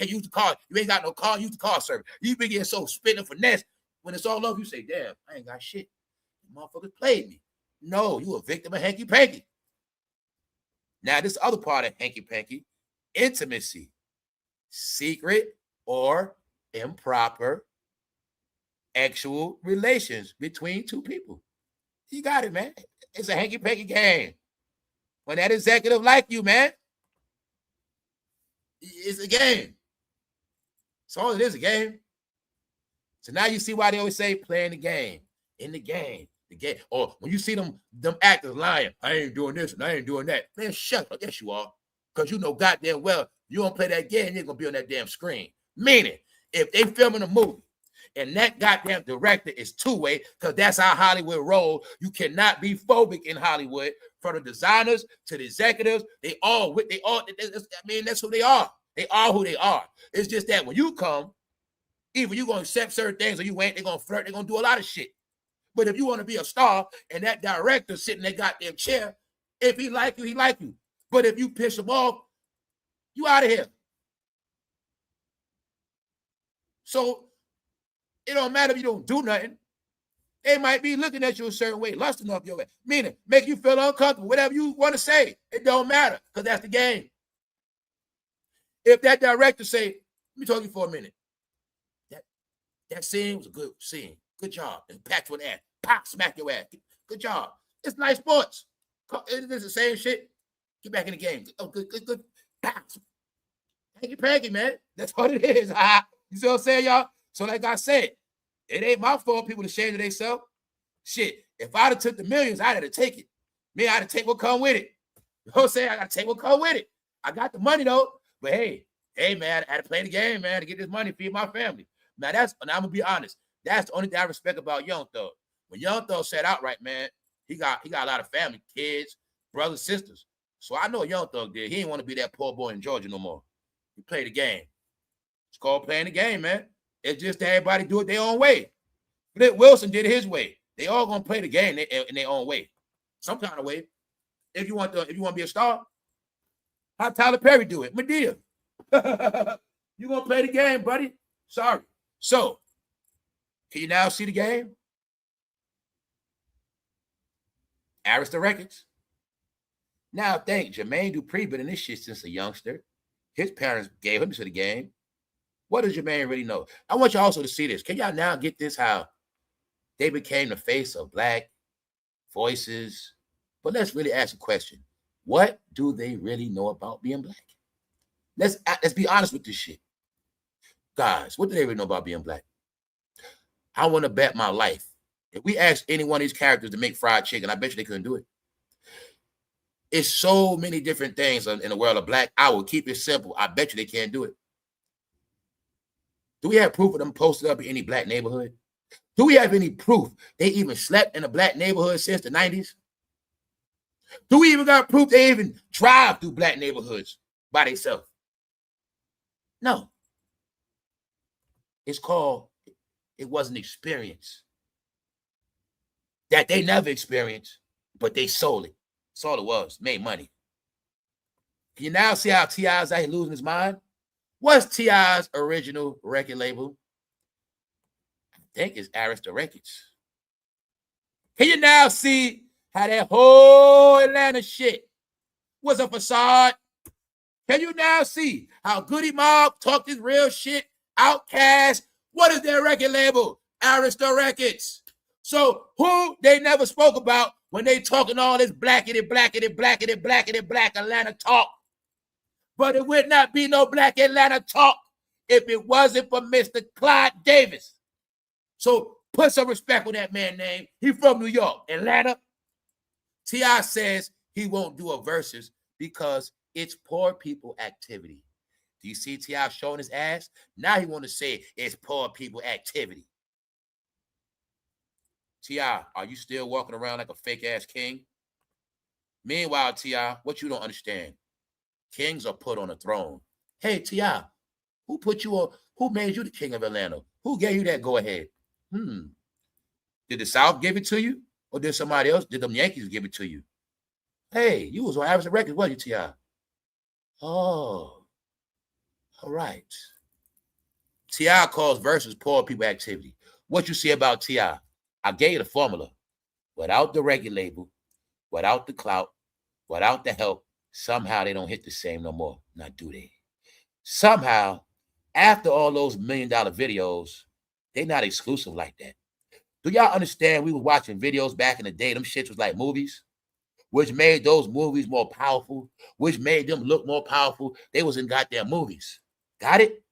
use the car. You ain't got no car. Use the car service. You been getting so spitting finesse. When it's all over, you say, damn, I ain't got shit. The motherfuckers played me. No, you a victim of hanky-panky. Now, this other part of hanky-panky, intimacy, secret or improper actual relations between two people. You got it, man. It's a hanky-panky game. When that executive like you, man, it's a game. That's all it is, a game. So now you see why they always say playing the game, in the game. Or when you see them actors lying, I ain't doing this and I ain't doing that. Man, shut up. Yes, you are. Because you know goddamn well, you don't play that game, you're going to be on that damn screen. Meaning, if they filming a movie, and that goddamn director is two-way, because that's how Hollywood rolls. You cannot be phobic in Hollywood. From the designers to the executives, that's who they are. They are who they are. It's just that when you come, either you're going to accept certain things or you ain't, they're going to flirt, they're going to do a lot of shit. But if you want to be a star and that director sitting in that goddamn chair, if he like you, he like you. But if you piss him off, you out of here. So it don't matter if you don't do nothing. They might be looking at you a certain way, lusting off your way, meaning make you feel uncomfortable, whatever you want to say. It don't matter because that's the game. If that director say, let me talk to you for a minute. That scene was a good scene. Good job. And pat you in the ass. Pop, smack your ass. Good job. It's nice sports. It's the same shit. Get back in the game. Oh, good. Pop. Hanky-panky, man. That's what it is. You see what I'm saying, y'all? So like I said, it ain't my fault people ashamed of themselves. Shit, if I'd have took the millions, I'd have to take it. Me, I'd have to take what come with it. You know what I'm saying? I got to take what come with it. I got the money, though. But hey, man, I had to play the game, man, to get this money, feed my family. Now and I'm gonna be honest. That's the only thing I respect about Young Thug. When Young Thug said outright, man, he got a lot of family, kids, brothers, sisters. So I know Young Thug did. He didn't want to be that poor boy in Georgia no more. He played the game. It's called playing the game, man. It's just that everybody do it their own way. Flip Wilson did it his way. They all gonna play the game in their own way, some kind of way. If you want to be a star, how Tyler Perry do it? Madea. You gonna play the game, buddy? Sorry. So, can you now see the game? Arista Records. Now think, Jermaine Dupri been in this shit since a youngster. His parents gave him to the game. What does Jermaine really know? I want you also to see this. Can y'all now get this? How they became the face of Black voices. But let's really ask a question. What do they really know about being Black? Let's be honest with this shit. Guys, what do they really know about being Black? I want to bet my life. If we ask any one of these characters to make fried chicken, I bet you they couldn't do it. It's so many different things in the world of Black. I will keep it simple. I bet you they can't do it. Do we have proof of them posted up in any Black neighborhood? Do we have any proof they even slept in a Black neighborhood since the 90s? Do we even got proof they even drive through Black neighborhoods by themselves? No. It's called, it was an experience that they never experienced, but they sold it. That's all it was, made money. Can you now see how T.I.'s out here losing his mind? What's T.I.'s original record label? I think it's Arista Records. Can you now see how that whole Atlanta shit was a facade? Can you now see how Goody Mob talked his real shit? Outkast, what is their record label? Arista Records. So who they never spoke about when they talking all this blackity, blackity, blackity, blackity, black Atlanta talk. But it would not be no Black Atlanta talk if it wasn't for Mr. Clive Davis. So put some respect on that man's name. He from New York, Atlanta. T.I. says he won't do a verses because it's poor people activity. Do you see T.I. showing his ass? Now he want to say it's poor people activity. T.I., are you still walking around like a fake ass king? Meanwhile, T.I., what you don't understand, kings are put on a throne. Hey, T.I., who put you on? Who made you the king of Atlanta? Who gave you that go ahead? Did the South give it to you? Or did somebody else? Did them Yankees give it to you? Hey, you was on Arista Records, wasn't you, T.I.? Oh, all right. T.I. calls versus poor people activity. What you see about T.I.? I gave you the formula. Without the record label, without the clout, without the help, somehow they don't hit the same no more. Now, do they? Somehow, after all those $1 million videos, they're not exclusive like that. Do y'all understand we were watching videos back in the day? Them shits was like movies, which made those movies more powerful, which made them look more powerful. They was in goddamn movies. Got it?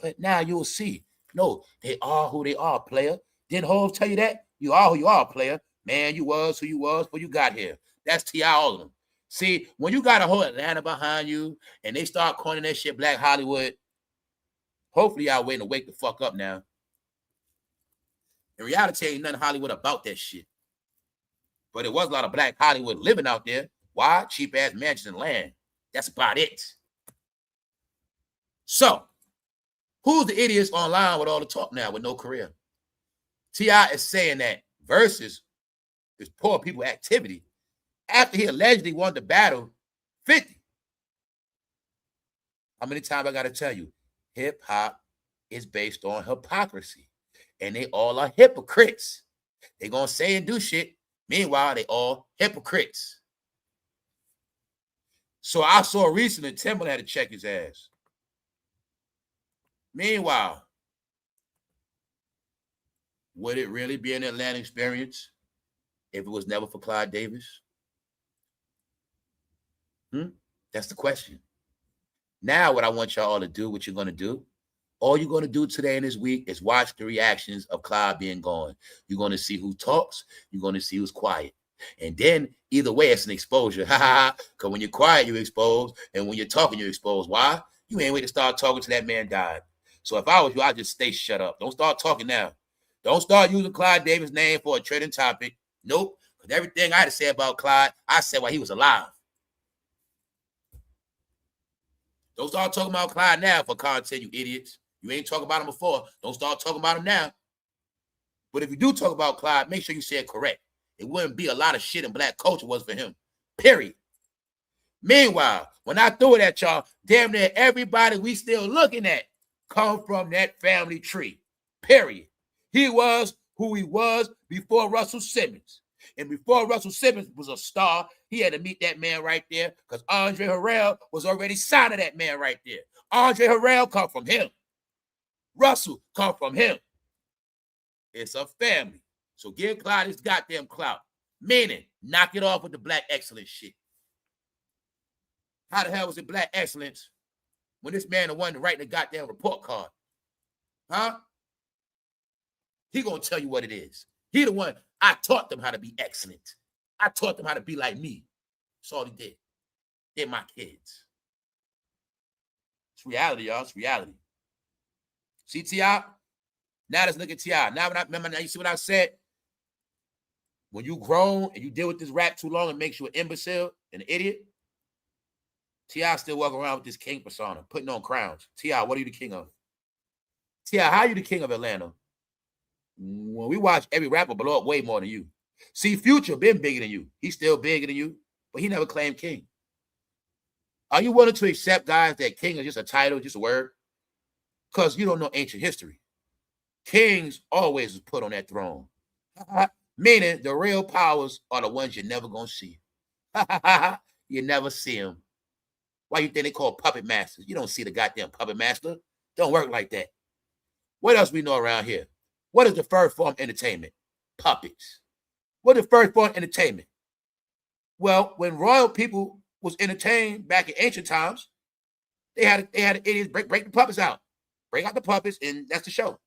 But now you'll see. No, they are who they are, player. Didn't Hov tell you that? You are who you are, player. Man, you was who you was before you got here. That's T.I. all of them. See, when you got a whole Atlanta behind you and they start calling that shit Black Hollywood, hopefully y'all waiting to wake the fuck up now. In reality, ain't nothing Hollywood about that shit. But it was a lot of Black Hollywood living out there. Why? Cheap ass mansions and land. That's about it. So, who's the idiots online with all the talk now with no career? T.I. is saying that versus is poor people activity after he allegedly won the battle 50. How many times I got to tell you? Hip-hop is based on hypocrisy. And they all are hypocrites. They going to say and do shit. Meanwhile, they all hypocrites. So I saw recently Timberland had to check his ass. Meanwhile, would it really be an Atlanta experience if it was never for Clive Davis? That's the question. Now what I want y'all to do, what you're going to do, all you're going to do today and this week is watch the reactions of Clive being gone. You're going to see who talks. You're going to see who's quiet. And then either way, it's an exposure. Because when you're quiet, you're exposed. And when you're talking, you're exposed. Why? You ain't wait to start talking till that man died. So if I was you, I'd just stay shut up. Don't start talking now. Don't start using Clive Davis' name for a trending topic. Nope. Because everything I had to say about Clive, I said while he was alive. Don't start talking about Clive now for content, you idiots. You ain't talking about him before. Don't start talking about him now. But if you do talk about Clive, make sure you say it correct. It wouldn't be a lot of shit in black culture was for him. Period. Meanwhile, when I threw it at y'all, damn near everybody we still looking at come from that family tree. Period. He was who he was before Russell Simmons. And before Russell Simmons was a star, he had to meet that man right there because Andre Harrell was already signed to that man right there. Andre Harrell come from him. Russell come from him. It's a family. So give Clyde his goddamn clout. Meaning, knock it off with the black excellence shit. How the hell was it black excellence when this man the one to write the goddamn report card? Huh? He gonna tell you what it is. He the one, I taught them how to be excellent. I taught them how to be like me. That's all he did. They're my kids. It's reality, y'all. It's reality. See T.I.? Now let's look at T.I. Now, now you see what I said? When you grown and you deal with this rap too long, it makes you an imbecile, an idiot. T.I. still walking around with this king persona, putting on crowns. T.I., what are you the king of? T.I., how are you the king of Atlanta? When we watch every rapper blow up way more than you. See, Future been bigger than you. He's still bigger than you, but he never claimed king. Are you willing to accept, guys, that king is just a title, just a word? Because you don't know ancient history. Kings always was put on that throne. Meaning the real powers are the ones you're never going to see. You never see them. Why you think they call puppet masters? You don't see the goddamn puppet master. Don't work like that. What else we know around here? What is the first form of entertainment? Puppets. What is the first form of entertainment? Well, when royal people was entertained back in ancient times, they had idiots break the puppets out. Break out the puppets, and that's the show.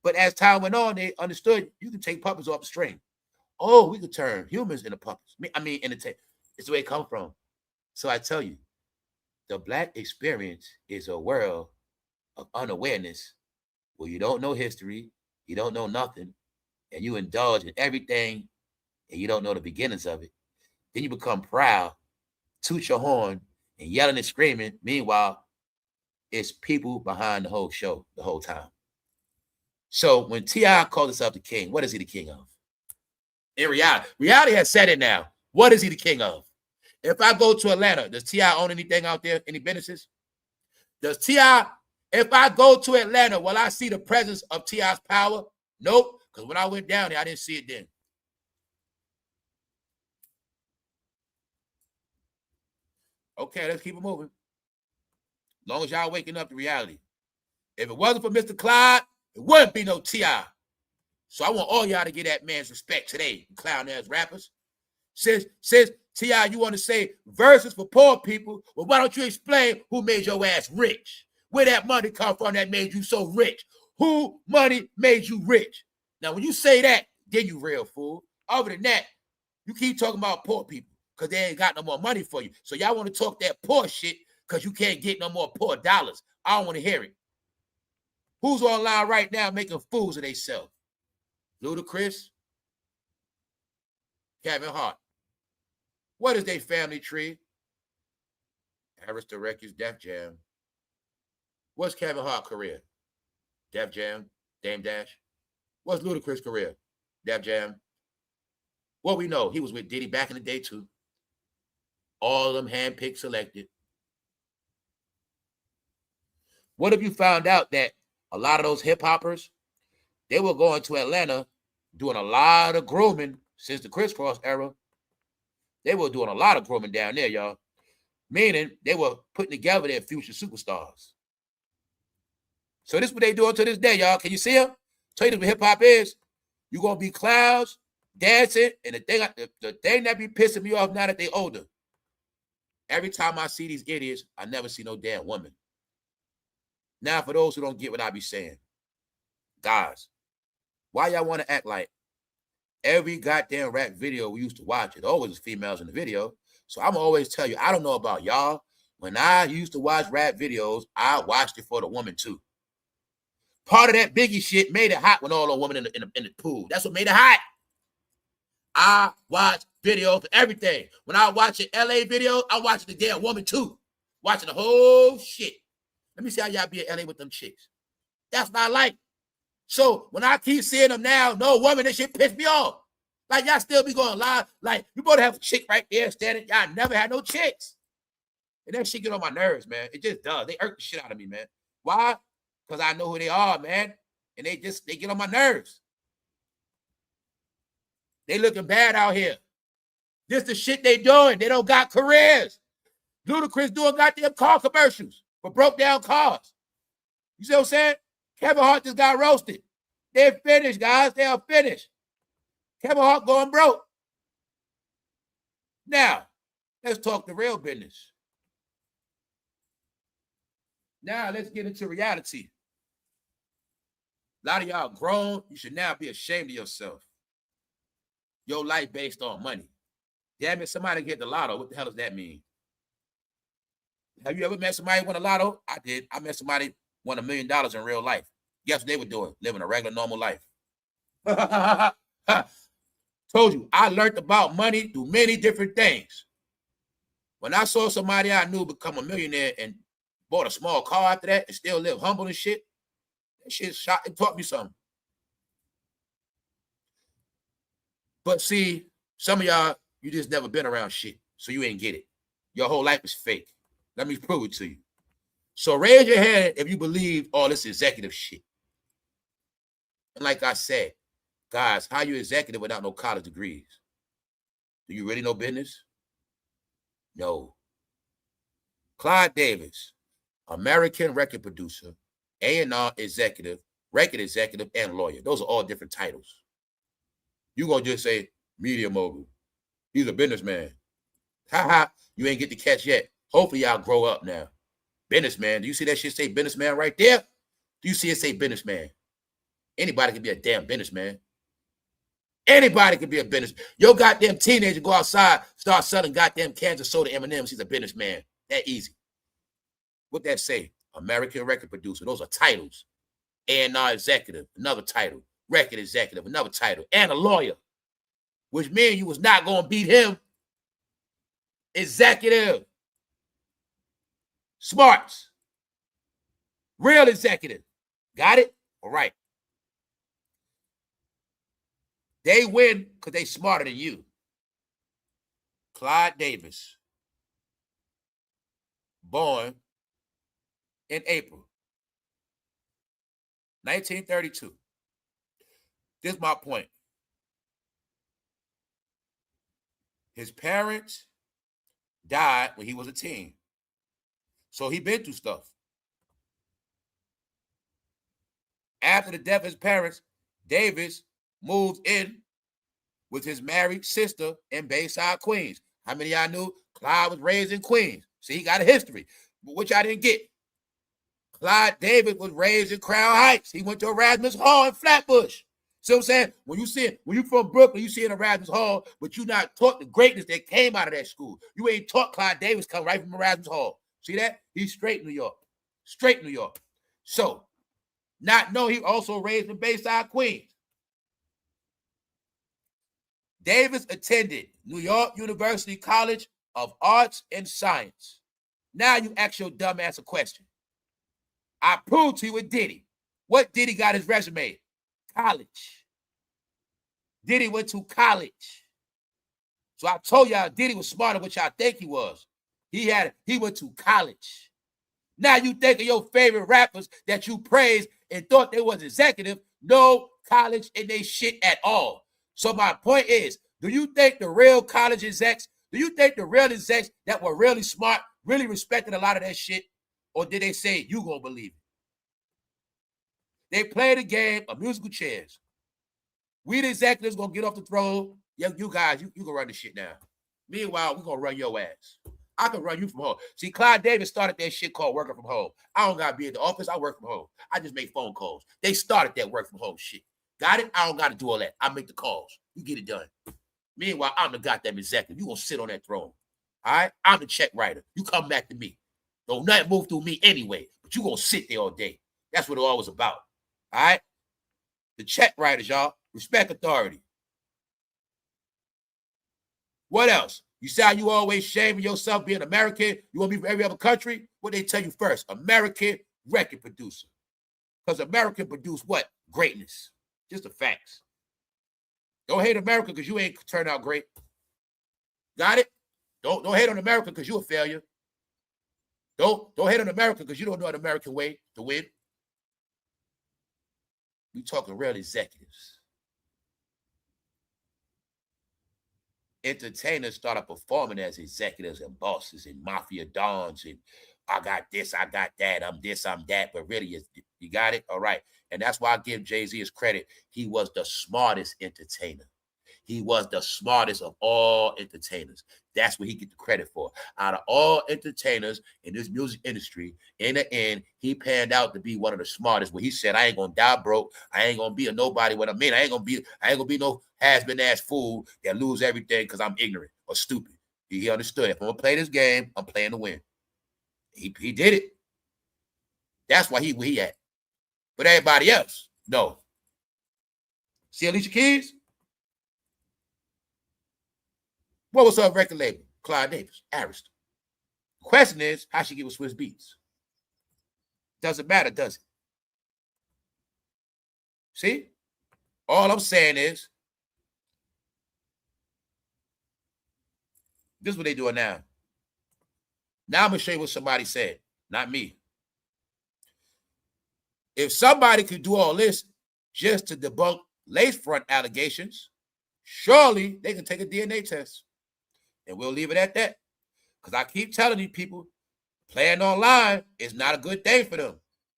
But as time went on, they understood you can take puppets off the string. Oh, we could turn humans into puppets. I mean, entertain. It's the way it comes from. So I tell you, the black experience is a world of unawareness where you don't know history, you don't know nothing, and you indulge in everything, and you don't know the beginnings of it. Then you become proud, toot your horn, and yelling and screaming. Meanwhile, it's people behind the whole show the whole time. So when T.I. calls himself the king, what is he the king of? In reality has said it now. What is he the king of? If I go to Atlanta, does T.I. own anything out there? Any businesses? Does T.I., if I go to Atlanta, will I see the presence of T.I.'s power? Nope. Because when I went down there, I didn't see it then. Okay, let's keep it moving. As long as y'all waking up to reality. If it wasn't for Mr. Clyde, it wouldn't be no T.I. So I want all y'all to get that man's respect today, clown-ass rappers. Since T.I., you want to say verses for poor people, well, why don't you explain who made your ass rich? Where that money come from that made you so rich? Who money made you rich? Now, when you say that, then you real fool. Other than that, you keep talking about poor people because they ain't got no more money for you. So y'all want to talk that poor shit because you can't get no more poor dollars. I don't want to hear it. Who's online right now making fools of themselves? Ludacris, Kevin Hart. What is their family tree? Harris the Records, Def Jam. What's Kevin Hart's career? Def Jam, damedash. What's Ludacris' career? Def Jam. What we know, he was with Diddy back in the day too. All of them handpicked, selected. What if you found out that a lot of those hip hoppers, they were going to Atlanta doing a lot of grooming since the crisscross era. They were doing a lot of grooming down there, y'all. Meaning they were putting together their future superstars. So this is what they doing to this day, y'all. Can you see them? Tell you what hip hop is. You're gonna be clowns, dancing, and the thing that be pissing me off now that they older. Every time I see these idiots, I never see no damn woman. Now, for those who don't get what I be saying, guys, why y'all want to act like every goddamn rap video we used to watch, it always was females in the video. So I'm always tell you, I don't know about y'all. When I used to watch rap videos, I watched it for the woman too. Part of that Biggie shit made it hot when all the women in the pool. That's what made it hot. I watch videos for everything. When I watch an LA video, I watch the damn woman too. Watching the whole shit. Let me see how y'all be in LA with them chicks. That's what I like. So when I keep seeing them now, no woman, this shit piss me off. Like y'all still be going live. Like you better have a chick right there standing. Y'all never had no chicks. And that shit get on my nerves, man. It just does. They irk the shit out of me, man. Why? Because I know who they are, man. And they get on my nerves. They looking bad out here. This the shit they doing. They don't got careers. Ludacris doing goddamn car commercials for broke down cars. You see what I'm saying? Kevin Hart just got roasted. They're finished, guys. They are finished. Kevin Hart going broke. Now, let's talk the real business. Now, let's get into reality. A lot of y'all grown. You should now be ashamed of yourself. Your life based on money. Damn it, somebody get the lotto. What the hell does that mean? Have you ever met somebody who won a lotto? I did. I met somebody won $1 million in real life. Guess what they were doing? Living a regular, normal life. Told you, I learned about money through many different things. When I saw somebody I knew become a millionaire and bought a small car after that and still live humble and shit, that shit shot and taught me something. But see, some of y'all, you just never been around shit, so you ain't get it. Your whole life is fake. Let me prove it to you. So raise your hand if you believe all this executive shit. And like I said, guys, how you executive without no college degrees? Do you really know business? No. Clive Davis, American record producer, A&R executive, record executive, and lawyer. Those are all different titles. You gonna just say media mogul. He's a businessman. Ha ha, you ain't get the catch yet. Hopefully y'all grow up now. Businessman. Do you see that shit say businessman right there? Do you see it say businessman? Anybody can be a damn businessman. Anybody can be a business. Your goddamn teenager go outside, start selling goddamn cans of soda M&Ms. He's a businessman. That easy. What that say? American record producer. Those are titles. A&R executive, another title. Record executive, another title. And a lawyer. Which means you was not going to beat him. Executive. Smarts. Real executive. Got it? All right. They win because they smarter than you. Clive Davis. Born in April 1932. This is my point. His parents died when he was a teen. So he been through stuff. After the death of his parents, Davis moved in with his married sister in Bayside, Queens. How many of y'all knew Clive was raised in Queens? See, he got a history, which I didn't get. Clive Davis was raised in Crown Heights. He went to Erasmus Hall in Flatbush. See what I'm saying? When you from Brooklyn, you see in Erasmus Hall, but you not taught the greatness that came out of that school. You ain't taught Clive Davis come right from Erasmus Hall. See that? He's straight New York. Straight New York. So, not know he also raised in Bayside, Queens. Davis attended New York University College of Arts and Science. Now you ask your dumb ass a question. I proved to you with Diddy. What Diddy got his resume? College. Diddy went to college. So I told y'all Diddy was smarter than what y'all think he was. He went to college. Now you think of your favorite rappers that you praised and thought they was executive, no college in they shit at all. So my point is, do you think the real college execs, do you think the real execs that were really smart, really respected a lot of that shit? Or did they say, you gonna believe it? They played a game of musical chairs. We the executives gonna get off the throne. Yeah, you guys, you can run the shit now. Meanwhile, we're gonna run your ass. I can run you from home. See, Clive Davis started that shit called working from home. I don't gotta be in the office, I work from home. I just make phone calls. They started that work from home shit. Got it? I don't gotta do all that. I make the calls. You get it done. Meanwhile, I'm the goddamn executive. You gonna sit on that throne. All right? I'm the check writer. You come back to me. Don't nothing move through me anyway, but you gonna sit there all day. That's what it all was about. All right? The check writers, y'all. Respect authority. What else? You say how you always shaming yourself being American. You want to be from every other country? What they tell you first? American record producer. Because America produce what? Greatness. Just the facts. Don't hate America because you ain't turned out great. Got it? Don't hate on America because you're a failure. Don't hate on America because you don't know an American way to win. We talking real executives. Entertainers started performing as executives and bosses and mafia dons and I got this, I got that, I'm this, I'm that, but really, you got it? All right. And that's why I give Jay-Z his credit. He was the smartest entertainer. He was the smartest of all entertainers. That's what he get the credit for. Out of all entertainers in this music industry, in the end, he panned out to be one of the smartest. Where he said, I ain't gonna die broke. I ain't gonna be a nobody. What I mean, I ain't gonna be no has-been ass fool that lose everything because I'm ignorant or stupid. He understood. If I'm gonna play this game, I'm playing to win. He did it. That's why where he at. But everybody else, no. See Alicia Keys? What was her record label? Clive Davis, Arista. The question is, how she get with Swiss Beats? Doesn't matter, does it? See? All I'm saying is, this is what they doing now. Now I'm going to show you what somebody said, not me. If somebody could do all this just to debunk lace front allegations, surely they can take a DNA test. And we'll leave it at that. Because I keep telling these people, playing online is not a good thing for them.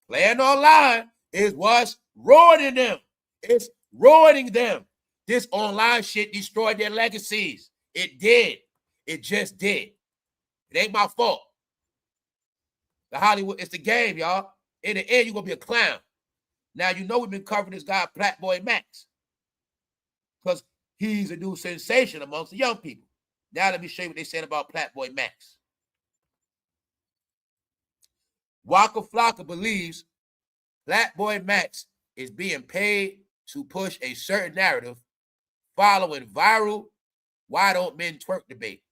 Playing online is what's ruining them. It's ruining them. This online shit destroyed their legacies. It did. It just did. It ain't my fault. The Hollywood, it's the game, y'all. In the end, you're going to be a clown. Now, you know we've been covering this guy, Flatboy Max. Because he's a new sensation amongst the young people. Now let me show you what they said about Flatboy Max. Waka Flocka believes Flatboy Max is being paid to push a certain narrative following viral "Why Don't Men Twerk" debate.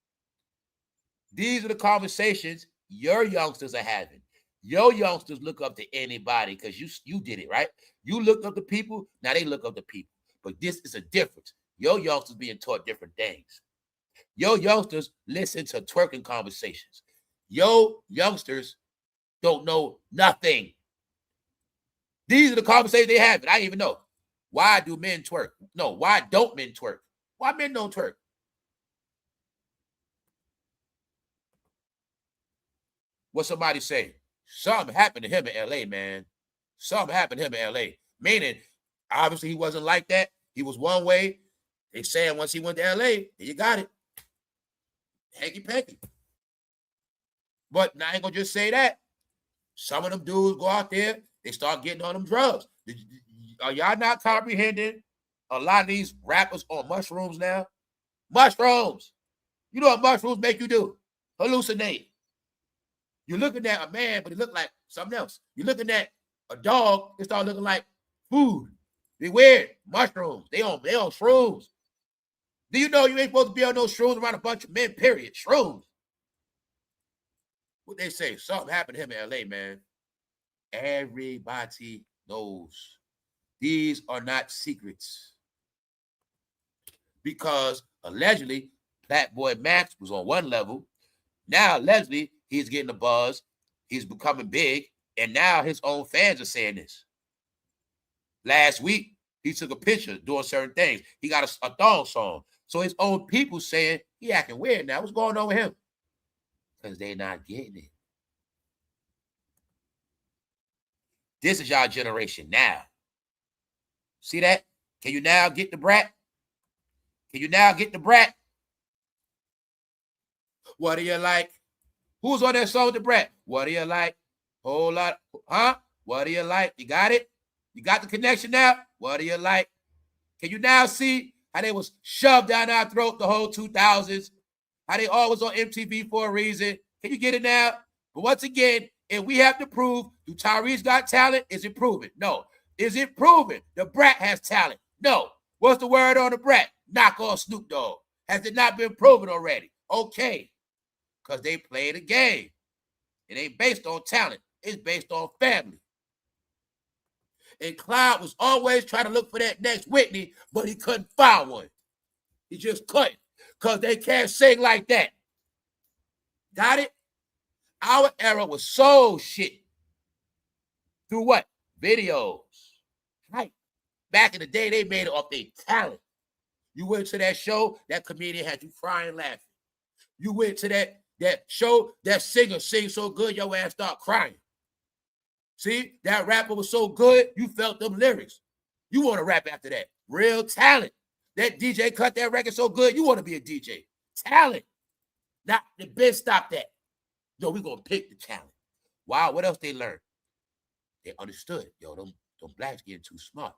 These are the conversations your youngsters are having. Your youngsters look up to anybody because you did it, right? You looked up to people, now they look up to people. But this is a difference. Your youngsters being taught different things. Your youngsters listen to twerking conversations. Your youngsters don't know nothing. These are the conversations they have. I didn't even know. Why do men twerk? No, why don't men twerk? Why men don't twerk? What somebody say? Something happened to him in LA, man. Something happened to him in LA. Meaning, obviously, he wasn't like that. He was one way. They saying once he went to LA, you got it. Hanky-panky. But now I ain't gonna just say that. Some of them dudes go out there, they start getting on them drugs. Are y'all not comprehending a lot of these rappers on mushrooms now? Mushrooms. You know what mushrooms make you do? Hallucinate. You're looking at a man, but it look like something else. You're looking at a dog, it start looking like food. They weird. Mushrooms. They on shrooms. Do you know you ain't supposed to be on those shrooms around a bunch of men, period? Shrooms. What they say? Something happened to him in LA, man. Everybody knows. These are not secrets. Because allegedly, Flatboy Max was on one level. Now, allegedly, he's getting a buzz. He's becoming big. And now his own fans are saying this. Last week, he took a picture doing certain things. He got a thong song. So his own people saying, he acting weird now. What's going on with him? Because they're not getting it. This is y'all generation now. See that? Can you now get the brat? Can you now get the brat? What do you like? Who's on that song with the brat? What do you like? Whole lot. Huh? What do you like? You got it? You got the connection now? What do you like? Can you now see how they was shoved down our throat the whole 2000s? How they always on MTV for a reason? Can you get it now? But once again, if we have to prove, do Tyrese got talent? Is it proven? No. Is it proven the brat has talent? No. What's the word on the brat? Knock off Snoop Dogg. Has it not been proven already? Okay. Because they play the game. It ain't based on talent. It's based on family. And Clive was always trying to look for that next Whitney, but he couldn't find one. He just couldn't. Because they can't sing like that. Got it? Our era was so shit. Through what? Videos. Right. Back in the day, they made it off their talent. You went to that show, that comedian had you crying, laughing. You went to that show, that singer sings so good, your ass start crying. See, that rapper was so good, you felt them lyrics. You want to rap after that. Real talent. That DJ cut that record so good, you want to be a DJ. Talent. Not the biz stop that. No, we're going to pick the talent. Wow, what else they learned? They understood. Yo, them blacks getting too smart.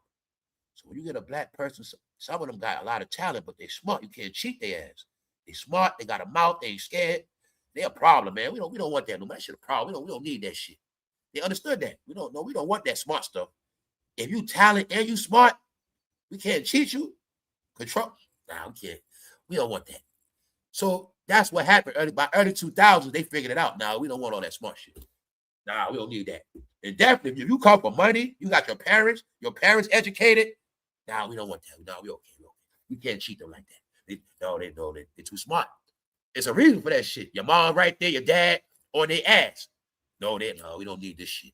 So when you get a black person, some of them got a lot of talent, but they smart. You can't cheat their ass. They smart. They got a mouth. They ain't scared. They a problem, man. We don't want that. No, that shit a problem. We don't need that shit. They understood that. We don't want that smart stuff. If you talent and you smart, we can't cheat you. Control. Nah, we can't. We don't want that. So that's what happened. By early 2000s, they figured it out. Nah, we don't want all that smart shit. Nah, we don't need that. And definitely, if you come for money, you got your parents educated. Nah, we don't want that. Nah, we okay. We can't cheat them like that. They're too smart. There's a reason for that shit. Your mom right there, your dad on their ass. No, we don't need this shit.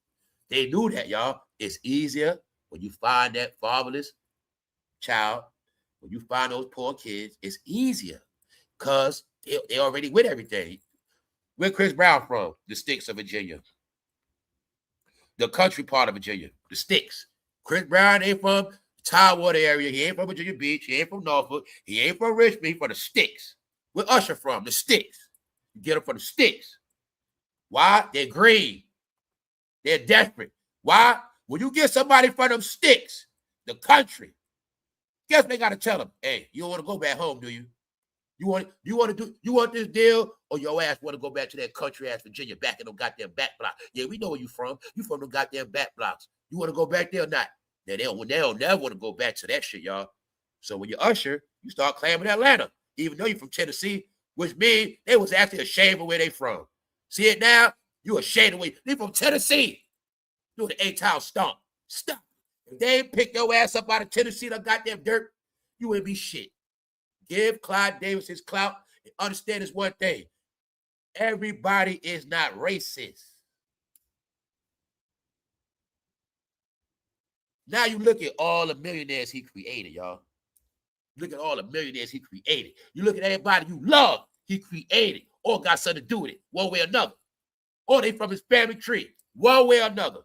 They knew that, y'all. It's easier when you find that fatherless child, when you find those poor kids, it's easier because they already with everything. Where Chris Brown from? The sticks of Virginia. The country part of Virginia, the sticks. Chris Brown ain't from the Tidewater area. He ain't from Virginia Beach. He ain't from Norfolk. He ain't from Richmond. He from the sticks. Where Usher from? The sticks. You get them from the sticks. Why? They're green. They're desperate. Why? When you get somebody from them sticks, the country, guess what they got to tell them? Hey, you don't want to go back home, do you? You want this deal, or your ass want to go back to that country ass Virginia, back in them goddamn back blocks? Yeah, we know where you from. You from them goddamn back blocks. You want to go back there or not? They don't never want to go back to that shit, y'all. So when you're Usher, you start claiming Atlanta, even though you're from Tennessee, which means they was actually ashamed of where they from. See it now? You ashamed of where they from Tennessee. Do the A-Town stomp. Stop. If they ain't pick your ass up out of Tennessee, that goddamn dirt, you wouldn't be shit. Give Clive Davis his clout and understand this one thing. Everybody is not racist. Now you look at all the millionaires he created, y'all. Look at all the millionaires he created. You look at everybody you love, he created, or got something to do with it, one way or another. Or they from his family tree, one way or another.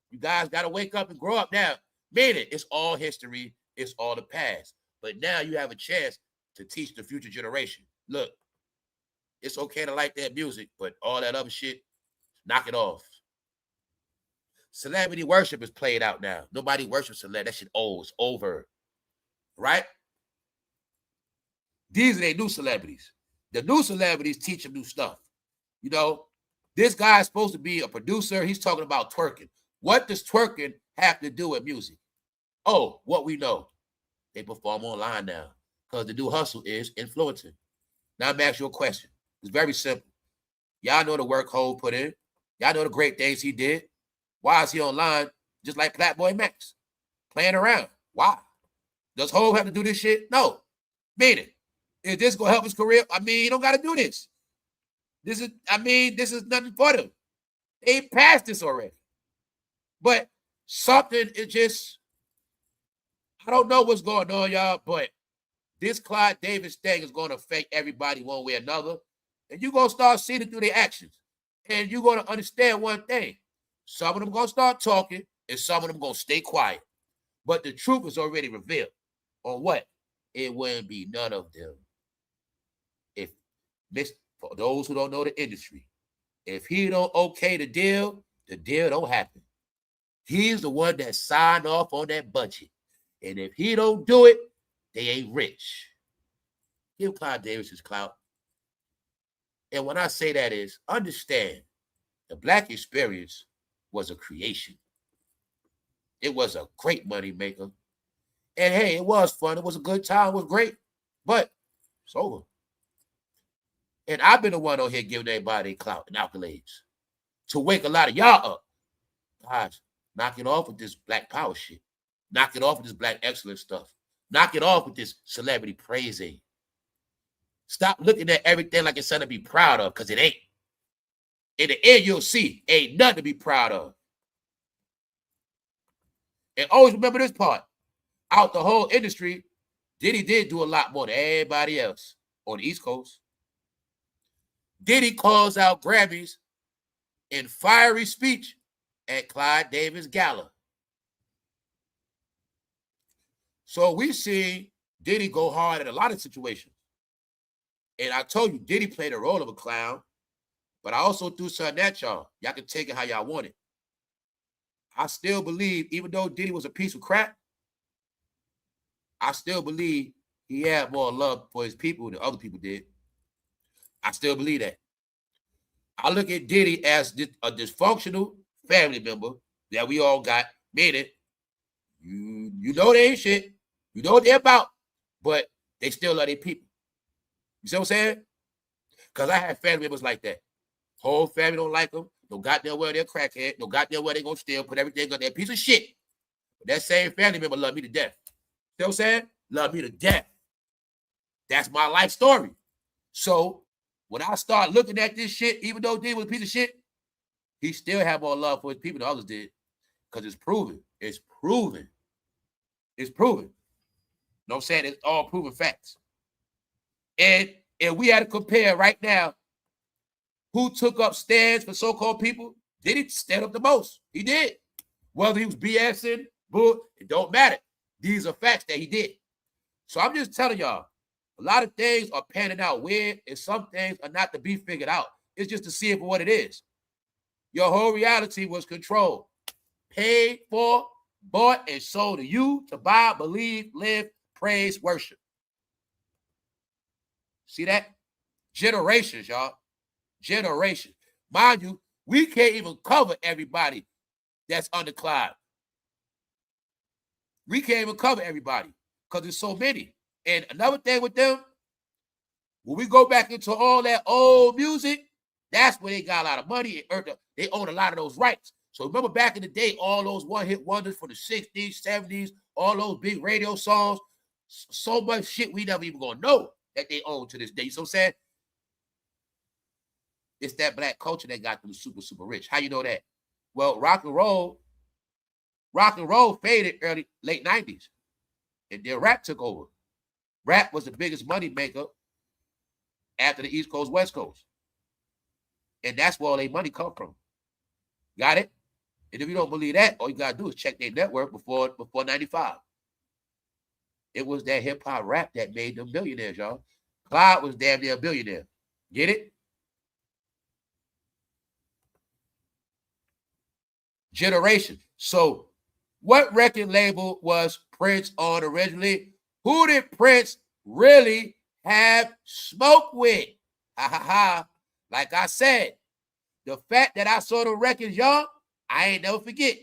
You guys got to wake up and grow up now. Meaning, it's all history. It's all the past. But now you have a chance to teach the future generation. Look, it's okay to like that music, but all that other shit, knock it off. Celebrity worship is played out now. Nobody worships celebrity. That shit old. It's over. Right? These are their new celebrities. The new celebrities teach them new stuff. You know, this guy is supposed to be a producer. He's talking about twerking. What does twerking have to do with music? Oh, what we know. They perform online now because the new hustle is influencing. Now I'm asking you a question. It's very simple. Y'all know the work Hov put in. Y'all know the great things he did. Why is he online just like Flatboy Max? Playing around. Why? Does Hov have to do this shit? No. Meaning, is this going to help his career? I mean, he don't got to do this. This is nothing for them. They passed this already. But something is just, I don't know what's going on, y'all, but this Clive Davis thing is going to affect everybody one way or another. And you're going to start seeing it through their actions. And you're going to understand one thing. Some of them going to start talking, and some of them going to stay quiet. But the truth is already revealed. On what? It wouldn't be none of them. For those who don't know the industry, if he don't okay the deal don't happen. He's the one that signed off on that budget. And if he don't do it, they ain't rich. Give Clive Davis his clout. And when I say that is, understand, the Black experience was a creation. It was a great money maker. And hey, it was fun. It was a good time. It was great. But it's over. And I've been the one on here giving everybody clout and accolades to wake a lot of y'all up. Guys, knock it off with this black power shit. Knock it off with this black excellence stuff. Knock it off with this celebrity praising. Stop looking at everything like it's something to be proud of, because it ain't. In the end, you'll see, ain't nothing to be proud of. And always remember this part. Out the whole industry, Diddy did do a lot more than everybody else on the East Coast. Diddy calls out Grammys in fiery speech at Clive Davis Gala. So we see Diddy go hard in a lot of situations. And I told you, Diddy played the role of a clown, but I also threw something at y'all. Y'all can take it how y'all want it. I still believe, even though Diddy was a piece of crap, I still believe he had more love for his people than other people did. I still believe that. I look at Diddy as a dysfunctional family member that we all got, meaning you know they ain't shit. You know what they're about, but they still love their people. You see what I'm saying? Because I have family members like that. Whole family don't like them. No goddamn well they're crackhead. No goddamn well they gonna steal, put everything on their piece of shit. But that same family member love me to death. You know what I'm saying? Love me to death. That's my life story. So when I start looking at this shit, even though Diddy was a piece of shit, he still had more love for his people than others did. Because it's proven. It's proven. It's proven. You know what I'm saying? It's all proven facts. And we had to compare right now who took up stands for so-called people. Diddy stand up the most. He did. Whether he was BSing, bull, it don't matter. These are facts that he did. So I'm just telling y'all, a lot of things are panning out weird, and some things are not to be figured out. It's just to see it for what it is. Your whole reality was controlled, paid for, bought, and sold to you to buy, believe, live, praise, worship. See that? Generations, y'all. Generations. Mind you, we can't even cover everybody that's under Clive. We can't even cover everybody because there's so many. And another thing with them, when we go back into all that old music, that's where they got a lot of money. They own a lot of those rights. So remember back in the day, all those one-hit wonders for the 60s, 70s, all those big radio songs, so much shit we never even gonna know that they own to this day. You know what I'm saying? It's that black culture that got them super, super rich. How you know that? Well, rock and roll faded late 90s. And then rap took over. Rap was the biggest money maker after the East Coast, West Coast. And that's where all their money come from. Got it? And if you don't believe that, all you got to do is check their network before 95. It was that hip-hop rap that made them billionaires, y'all. Clive was damn near a billionaire. Get it? Generation. So what record label was Prince on originally? Who did Prince really have smoke with? Ha ha ha. Like I said, the fact that I saw the records young, I ain't never forget.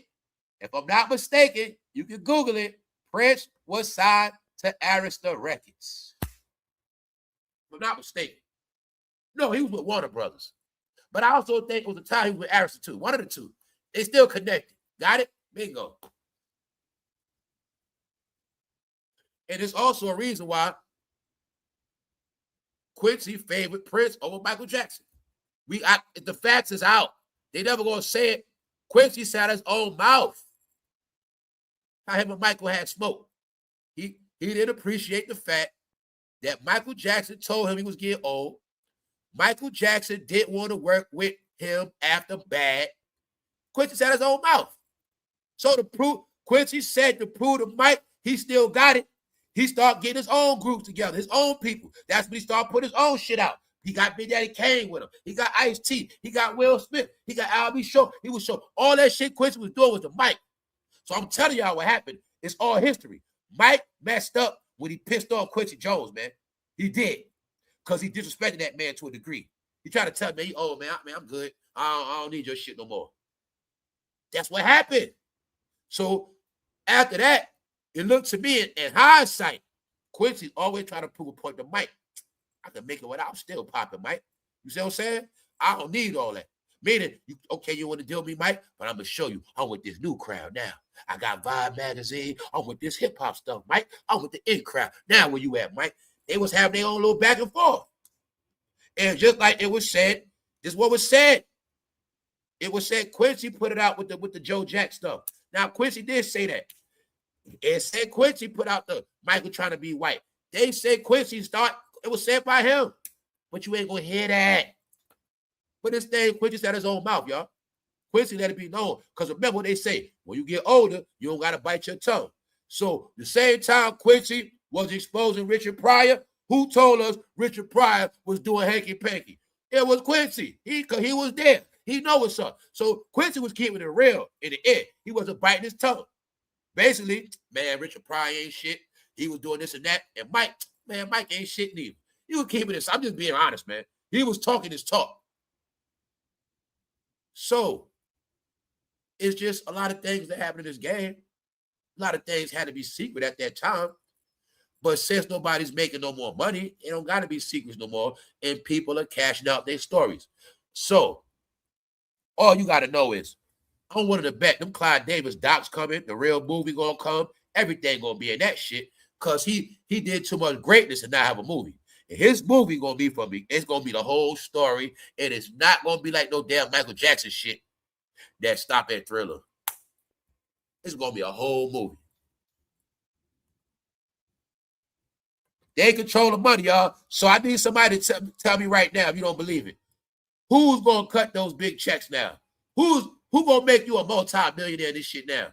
If I'm not mistaken, you can Google it. Prince was signed to Arista Records. If I'm not mistaken. No, he was with Warner Brothers. But I also think it was the time he was with Arista too. One of the two. They still connected. Got it? Bingo. And it's also a reason why Quincy favored Prince over Michael Jackson. The facts is out. They never gonna say it. Quincy said his own mouth how him and Michael had smoke. He didn't appreciate the fact that Michael Jackson told him he was getting old. Michael Jackson didn't want to work with him after Bad. Quincy said his own mouth. So Quincy said to prove to Mike he still got it, he started getting his own groups together, his own people. That's when he started putting his own shit out. He got Big Daddy Kane with him. He got Ice-T. He got Will Smith. He got Al Show. He was show. All that shit Quincy was doing was the Mike. So I'm telling y'all what happened. It's all history. Mike messed up when he pissed off Quincy Jones, man. He did. Because he disrespected that man to a degree. He tried to tell me, oh, man, I'm good. I don't need your shit no more. That's what happened. So After that, it looked to me in hindsight, Quincy always trying to prove a point to Mike. I can make it without still popping, Mike. You see what I'm saying? I don't need all that. Meaning, you want to deal with me, Mike? But I'm going to show you. I'm with this new crowd now. I got Vibe Magazine. I'm with this hip-hop stuff, Mike. I'm with the in crowd. Now where you at, Mike? They was having their own little back and forth. And just like it was said, this is what was said. It was said Quincy put it out with the Joe Jack stuff. Now, Quincy did say that. It said Quincy put out the Michael trying to be white. They said Quincy it was said by him. But you ain't going to hear that. But this thing, Quincy said his own mouth, y'all. Quincy let it be known. Because remember what they say, when you get older, you don't got to bite your tongue. So the same time Quincy was exposing Richard Pryor, who told us Richard Pryor was doing hanky-panky? It was Quincy. He was there. He know what's up. So Quincy was keeping it real in the end. He wasn't biting his tongue. Basically, man, Richard Pryor ain't shit. He was doing this and that. And Mike ain't shit neither. He was keeping this. I'm just being honest, man. He was talking his talk. So it's just a lot of things that happened in this game. A lot of things had to be secret at that time. But since nobody's making no more money, it don't got to be secrets no more. And people are cashing out their stories. So all you got to know is, I wanted to bet them Clive Davis docs coming, the real movie gonna come, everything gonna be in that shit, because he did too much greatness and not have a movie. And his movie gonna be for me. It's gonna be the whole story, and it's not gonna be like no damn Michael Jackson shit that stop at Thriller. It's gonna be a whole movie. They control the money, y'all. So I need somebody to tell me right now if you don't believe it. Who's gonna cut those big checks now? Who gonna make you a multi-millionaire in this shit now?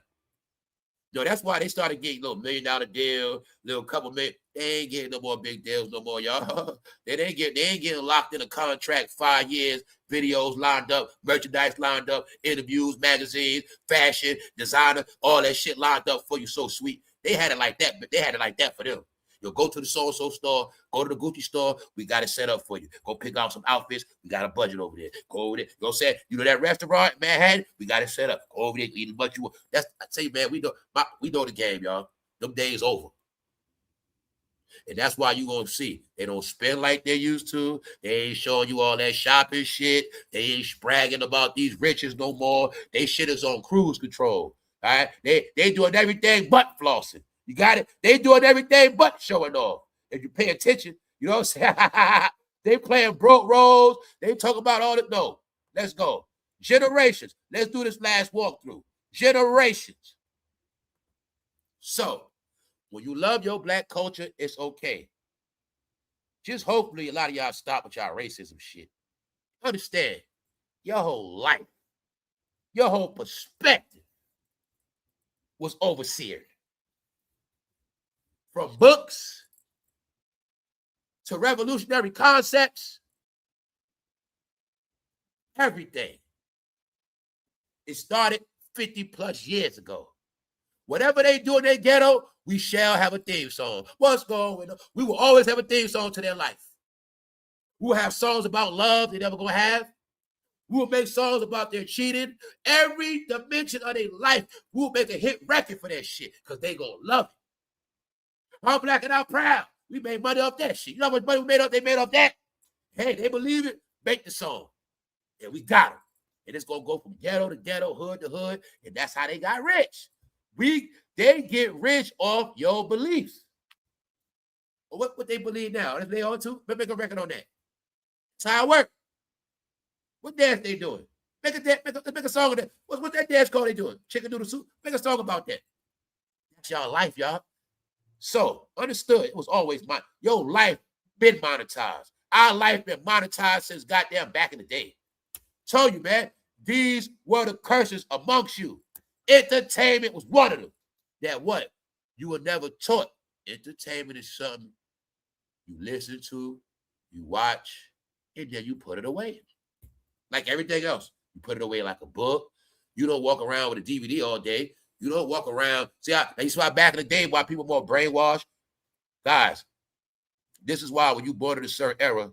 No, that's why they started getting little $1 million deal, little couple million. They ain't getting no more big deals no more, y'all. They ain't getting locked in a contract 5 years, videos lined up, merchandise lined up, interviews, magazines, fashion, designer, all that shit lined up for you. So sweet. They had it like that, but they had it like that for them. You'll go to the so-and-so store, go to the Gucci store, we got it set up for you. Go pick out some outfits, we got a budget over there. Go over there. Go say, you know that restaurant in Manhattan? We got it set up. Go over there, eat as much you want. I tell you, man, we know the game, y'all. Them days over. And that's why you gonna see they don't spend like they used to. They ain't showing you all that shopping shit. They ain't bragging about these riches no more. They shit is on cruise control. All right, they doing everything but flossing. You got it? They doing everything but showing off. If you pay attention, you know what I'm saying? They playing broke roles. They talk about all the no. Let's go. Generations. Let's do this last walkthrough. Generations. So, when you love your black culture, it's okay. Just hopefully a lot of y'all stop with y'all racism shit. Understand, your whole life, your whole perspective was overseered. From books to revolutionary concepts, everything. It started 50 plus years ago. Whatever they do in their ghetto, we shall have a theme song. What's going on? We will always have a theme song to their life. We'll have songs about love they never gonna have. We'll make songs about their cheating. Every dimension of their life, we'll make a hit record for that shit because they gonna love it. I'm black and I'm proud. We made money off that shit. You know how much money they made off that? Hey, they believe it, make the song. And we got them. And it's gonna go from ghetto to ghetto, hood to hood, and that's how they got rich. They get rich off your beliefs. Well, what they believe now? If they on to, let's make a record on that. That's how it works. What dance they doing? Let's make a song of that. What's that dance called they doing? Chicken noodle soup? Make a song about that. That's y'all life, y'all. So, understood, it was always your life been monetized. Our life been monetized since goddamn back in the day. Told you, man, these were the curses amongst you. Entertainment was one of them. That what? You were never taught. Entertainment is something you listen to, you watch, and then you put it away. Like everything else. You put it away like a book. You don't walk around with a DVD all day. You don't walk around. See, you saw back in the day why people more brainwashed. Guys, this is why when you born in a certain era,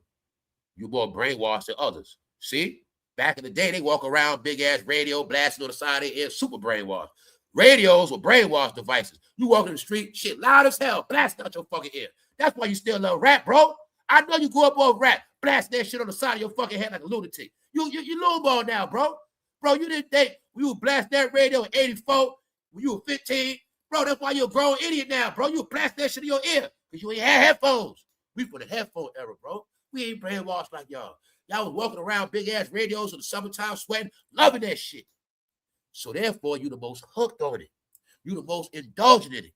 you're more brainwashed than others. See? Back in the day, they walk around big-ass radio blasting on the side of their ear, super brainwashed. Radios were brainwash devices. You walk in the street, shit loud as hell, blast out your fucking ear. That's why you still love rap, bro. I know you grew up on rap, blast that shit on the side of your fucking head like a lunatic. You lowball now, bro. Bro, you didn't think we would blast that radio in 84 when you were 15. Bro, that's why you're a grown idiot now, bro. You blast that shit in your ear because you ain't had headphones. We for the headphone era, bro. We ain't brainwashed like y'all. Y'all was walking around big-ass radios in the summertime sweating, loving that shit. So therefore, you the most hooked on it. You the most indulgent in it.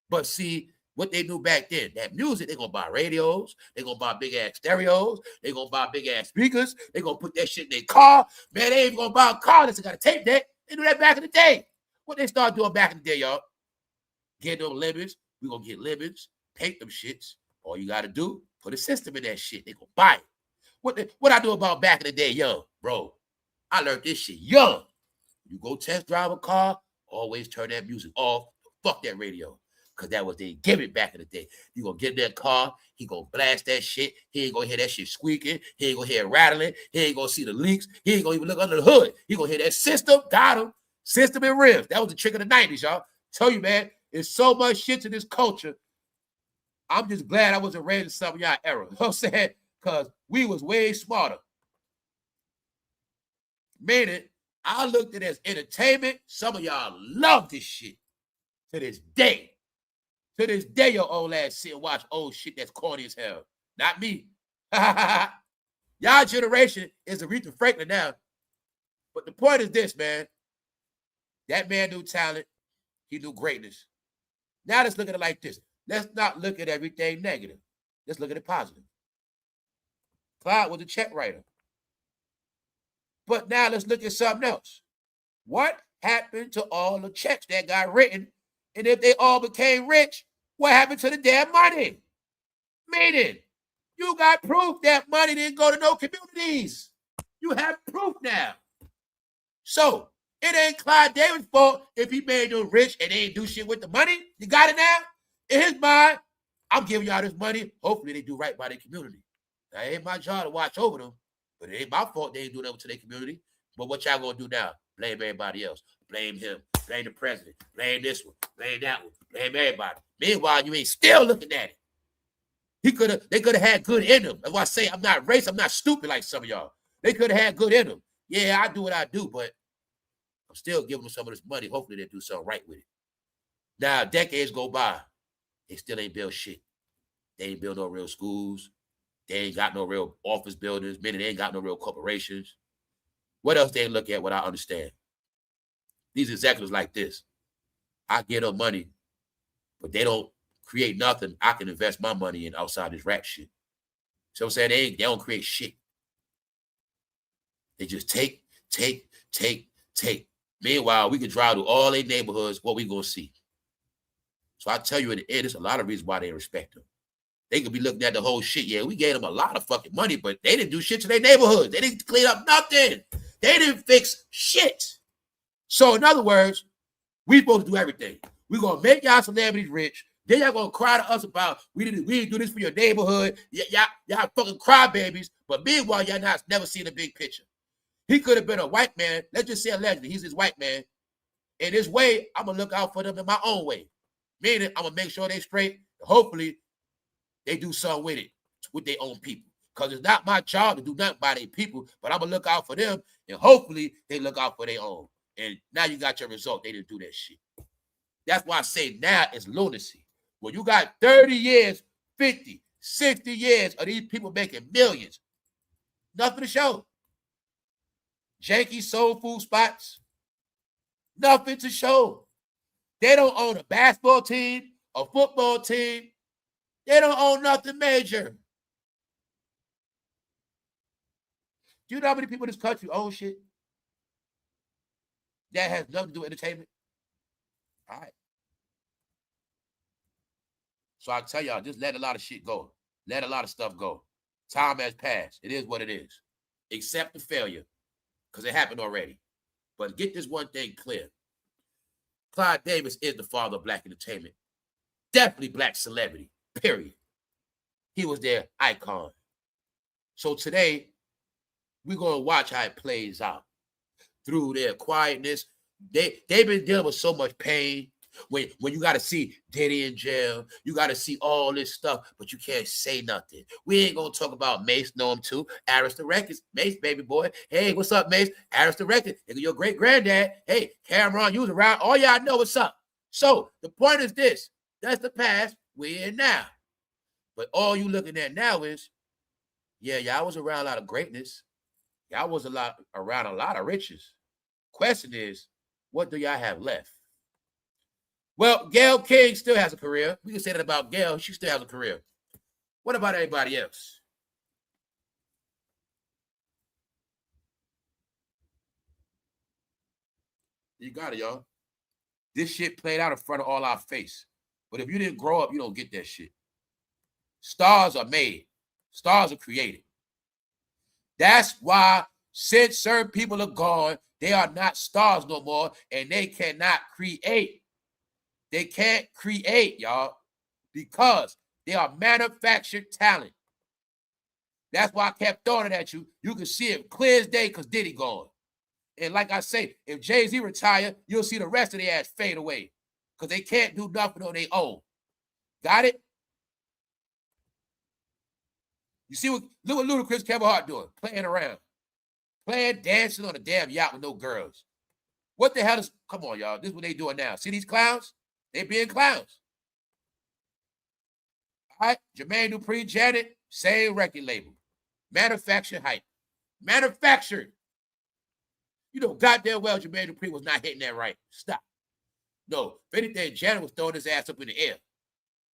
But see, what they do back then, that music, they gonna buy radios, they gonna buy big-ass stereos, they gonna buy big-ass speakers, they gonna put that shit in their car. Man, they ain't even gonna buy a car unless they got a tape deck. They do that back in the day. What they start doing back in the day, y'all? Get them lemons. We gonna get lemons, paint them shits. All you gotta do, put a system in that shit. They gonna buy it. What I do about back in the day, young, bro? I learned this shit young. You go test drive a car, always turn that music off. Fuck that radio. Because that was they give it back in the day. You gonna get in that car, he gonna blast that shit. He ain't gonna hear that shit squeaking. He ain't gonna hear it rattling. He ain't gonna see the leaks. He ain't gonna even look under the hood. He gonna hear that system, got him. System and rims. That was the trick of the 90s, y'all. Tell you, man, there's so much shit to this culture. I'm just glad I wasn't raised in some of y'all era. You know what I'm saying? Because we was way smarter. Meaning, I looked at it as entertainment. Some of y'all love this shit to this day. To this day, your old ass sit and watch old shit that's corny as hell. Not me. Y'all generation is Aretha Franklin now. But the point is this, man. That man knew talent. He knew greatness. Now let's look at it like this. Let's not look at everything negative. Let's look at it positive. Clive was a check writer. But now let's look at something else. What happened to all the checks that got written? And if they all became rich, what happened to the damn money? Meaning, you got proof that money didn't go to no communities. You have proof now. So, it ain't Clive Davis' fault if he made them rich and they ain't do shit with the money. You got it now? In his mind, I'm giving y'all this money. Hopefully, they do right by their community. Now, it ain't my job to watch over them, but it ain't my fault they ain't do nothing to their community. But what y'all gonna do now? Blame everybody else. Blame him. Blame the president. Blame this one. Blame that one. Blame everybody. Meanwhile, you ain't still looking at it. They could have had good in them. That's why I say I'm not racist. I'm not stupid like some of y'all. They could have had good in them. Yeah, I do what I do, but I'm still giving them some of this money. Hopefully, they do something right with it. Now, decades go by. They still ain't built shit. They ain't built no real schools. They ain't got no real office buildings. Meaning they ain't got no real corporations. What else they look at what I understand? These executives like this. I get them money, but they don't create nothing I can invest my money in outside this rap shit. So I'm saying they don't create shit. They just take. Meanwhile, we can drive through all their neighborhoods. What we gonna see? So I tell you, in the end, there's a lot of reasons why they respect them. They could be looking at the whole shit. Yeah, we gave them a lot of fucking money, but they didn't do shit to their neighborhoods. They didn't clean up nothing. They didn't fix shit. So in other words, we supposed to do everything. We're gonna make y'all celebrities rich. Then y'all gonna cry to us about we didn't do this for your neighborhood. Y'all fucking crybabies. But meanwhile, y'all not never seen the big picture. He could have been a white man. Let's just say allegedly, he's this white man. In this way, I'm gonna look out for them in my own way. Meaning, I'm gonna make sure they straight. Hopefully, they do something with it, with their own people. Because it's not my job to do nothing by their people, but I'm gonna look out for them, and hopefully they look out for their own. And now you got your result. They didn't do that shit. That's why I say now it's lunacy. When you got 30 years, 50, 60 years of these people making millions, nothing to show. Janky soul food spots, nothing to show. They don't own a basketball team, a football team. They don't own nothing major. Do you know how many people in this country own shit that has nothing to do with entertainment? All right. So I tell y'all, just let a lot of shit go. Let a lot of stuff go. Time has passed. It is what it is. Accept the failure, because it happened already. But get this one thing clear. Clive Davis is the father of black entertainment. Definitely black celebrity, period. He was their icon. So today, we're going to watch how it plays out. Through their quietness, They've been dealing with so much pain. When you got to see Diddy in jail, you got to see all this stuff, but you can't say nothing. We ain't gonna talk about Mace, know him too. Aris the Records, Mace, baby boy. Hey, what's up, Mace? Aris the Records, your great granddad. Hey, Cameron, you was around. All y'all know what's up. So the point is this: that's the past. We're in now. But all you looking at now is, yeah, y'all was around a lot of greatness. Y'all was around a lot of riches. Question is, what do y'all have left? Well, Gayle King still has a career. We can say that about Gayle. She still has a career. What about everybody else? You got it, y'all. This shit played out in front of all our face. But if you didn't grow up, you don't get that shit. Stars are made. Stars are created. That's why since certain people are gone, they are not stars no more, and they cannot create. They can't create, y'all, because they are manufactured talent. That's why I kept throwing it at you. You can see it clear as day because Diddy gone. And like I say, if Jay-Z retire, you'll see the rest of the ass fade away because they can't do nothing on their own. Got it? You see look what Ludacris Kevin Hart doing, playing around. Playing, dancing on a damn yacht with no girls. What the hell is, come on, y'all. This is what they doing now. See these clowns? They being clowns. All right, Jermaine Dupri, Janet, same record label. Manufactured hype. Manufactured. You know goddamn well Jermaine Dupri was not hitting that right. Stop. No, if anything, Janet was throwing his ass up in the air.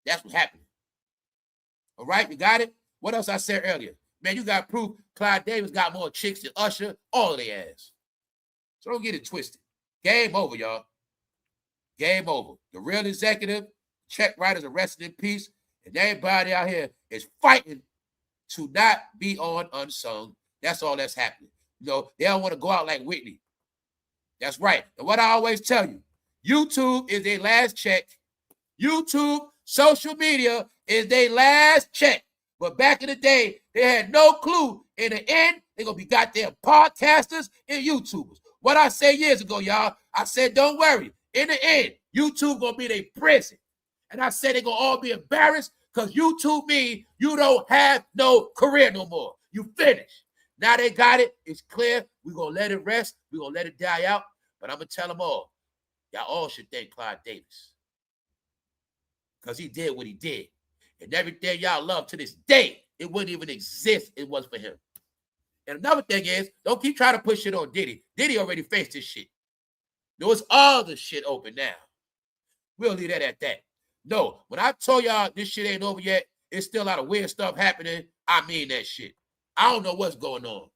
That's what happened. All right, you got it? What else I said earlier? Man, you got proof Clive Davis got more chicks than Usher, all of their ass. So don't get it twisted. Game over, y'all. Game over. The real executive, check writers are resting in peace, and everybody out here is fighting to not be on unsung. That's all that's happening. You know, they don't want to go out like Whitney. That's right. And what I always tell you, YouTube is their last check. YouTube, social media is their last check. But back in the day, they had no clue. In the end, they're going to be goddamn podcasters and YouTubers. What I said years ago, y'all, I said, don't worry. In the end, YouTube going to be their prison. And I said they're going to all be embarrassed because YouTube means you don't have no career no more. You finished. Now they got it. It's clear. We're going to let it rest. We're going to let it die out. But I'm going to tell them all, y'all all should thank Clive Davis because he did what he did. And everything y'all love to this day, it wouldn't even exist if it was for him. And another thing is, don't keep trying to push shit on Diddy. Diddy already faced this shit. There was other shit open now. We'll leave that at that. No, when I told y'all this shit ain't over yet, it's still a lot of weird stuff happening. I mean that shit. I don't know what's going on.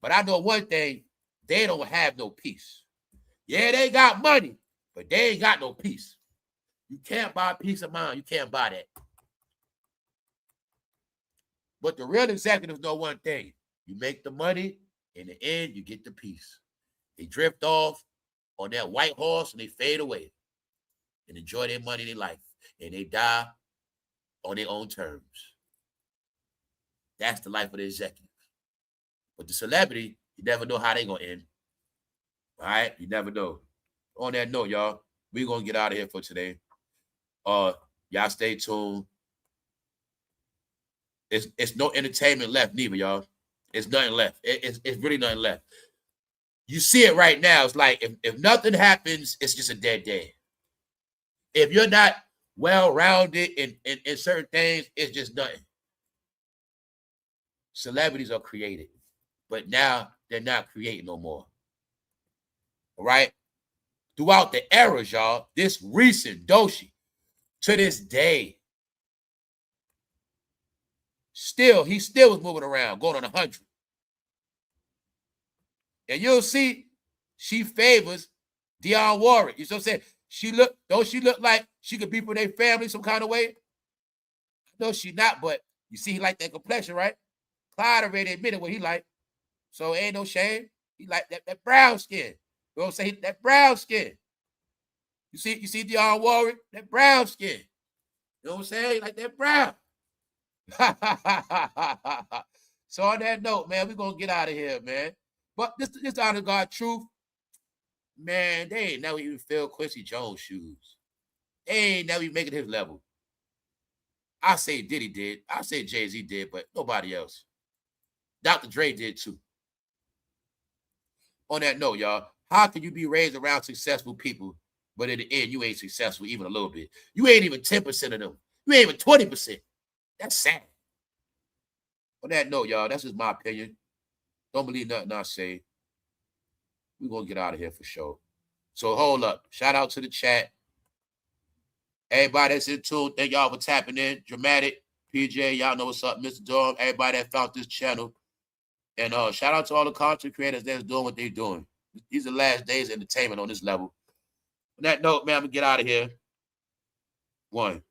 But I know one thing, they don't have no peace. Yeah, they got money, but they ain't got no peace. You can't buy peace of mind. You can't buy that. But the real executives know one thing. You make the money, in the end, you get the peace. They drift off on that white horse and they fade away and enjoy their money, their life. And they die on their own terms. That's the life of the executive. But the celebrity, you never know how they're going to end. All right? You never know. On that note, y'all, we're going to get out of here for today. Y'all stay tuned. It's no entertainment left neither, y'all. It's nothing left. It's really nothing left. You see it right now. It's like if nothing happens, it's just a dead day. If you're not well-rounded in certain things, it's just nothing. Celebrities are created, but now they're not creating no more. All right? Throughout the eras, y'all, this recent Doshi, to this day, he still was moving around, going on 100. And you'll see she favors Dionne Warwick. You know what I'm saying? Don't she look like she could be for their family some kind of way? No, she not, but you see he like that complexion, right? Clyde already admitted what he like. So ain't no shame. He like that brown skin. You know what I'm saying? That brown skin. You see Dionne Warwick? That brown skin. You know what I'm saying? He like that brown. So on that note, man, we're going to get out of here, man. But this honest God truth. Man, they ain't never even filled Quincy Jones' shoes. They ain't never even making his level. I say Diddy did. I say Jay-Z did, but nobody else. Dr. Dre did too. On that note, y'all, how can you be raised around successful people, but in the end, you ain't successful even a little bit? You ain't even 10% of them. You ain't even 20%. That's sad. On that note, y'all, that's just my opinion. Don't believe nothing I say. We're going to get out of here for sure. So hold up. Shout out to the chat. Everybody that's in tune, thank y'all for tapping in. Dramatic, PJ, y'all know what's up. Mr. Durham, everybody that found this channel. And shout out to all the content creators that's doing what they're doing. These are the last days of entertainment on this level. On that note, man, I'm going to get out of here. 1.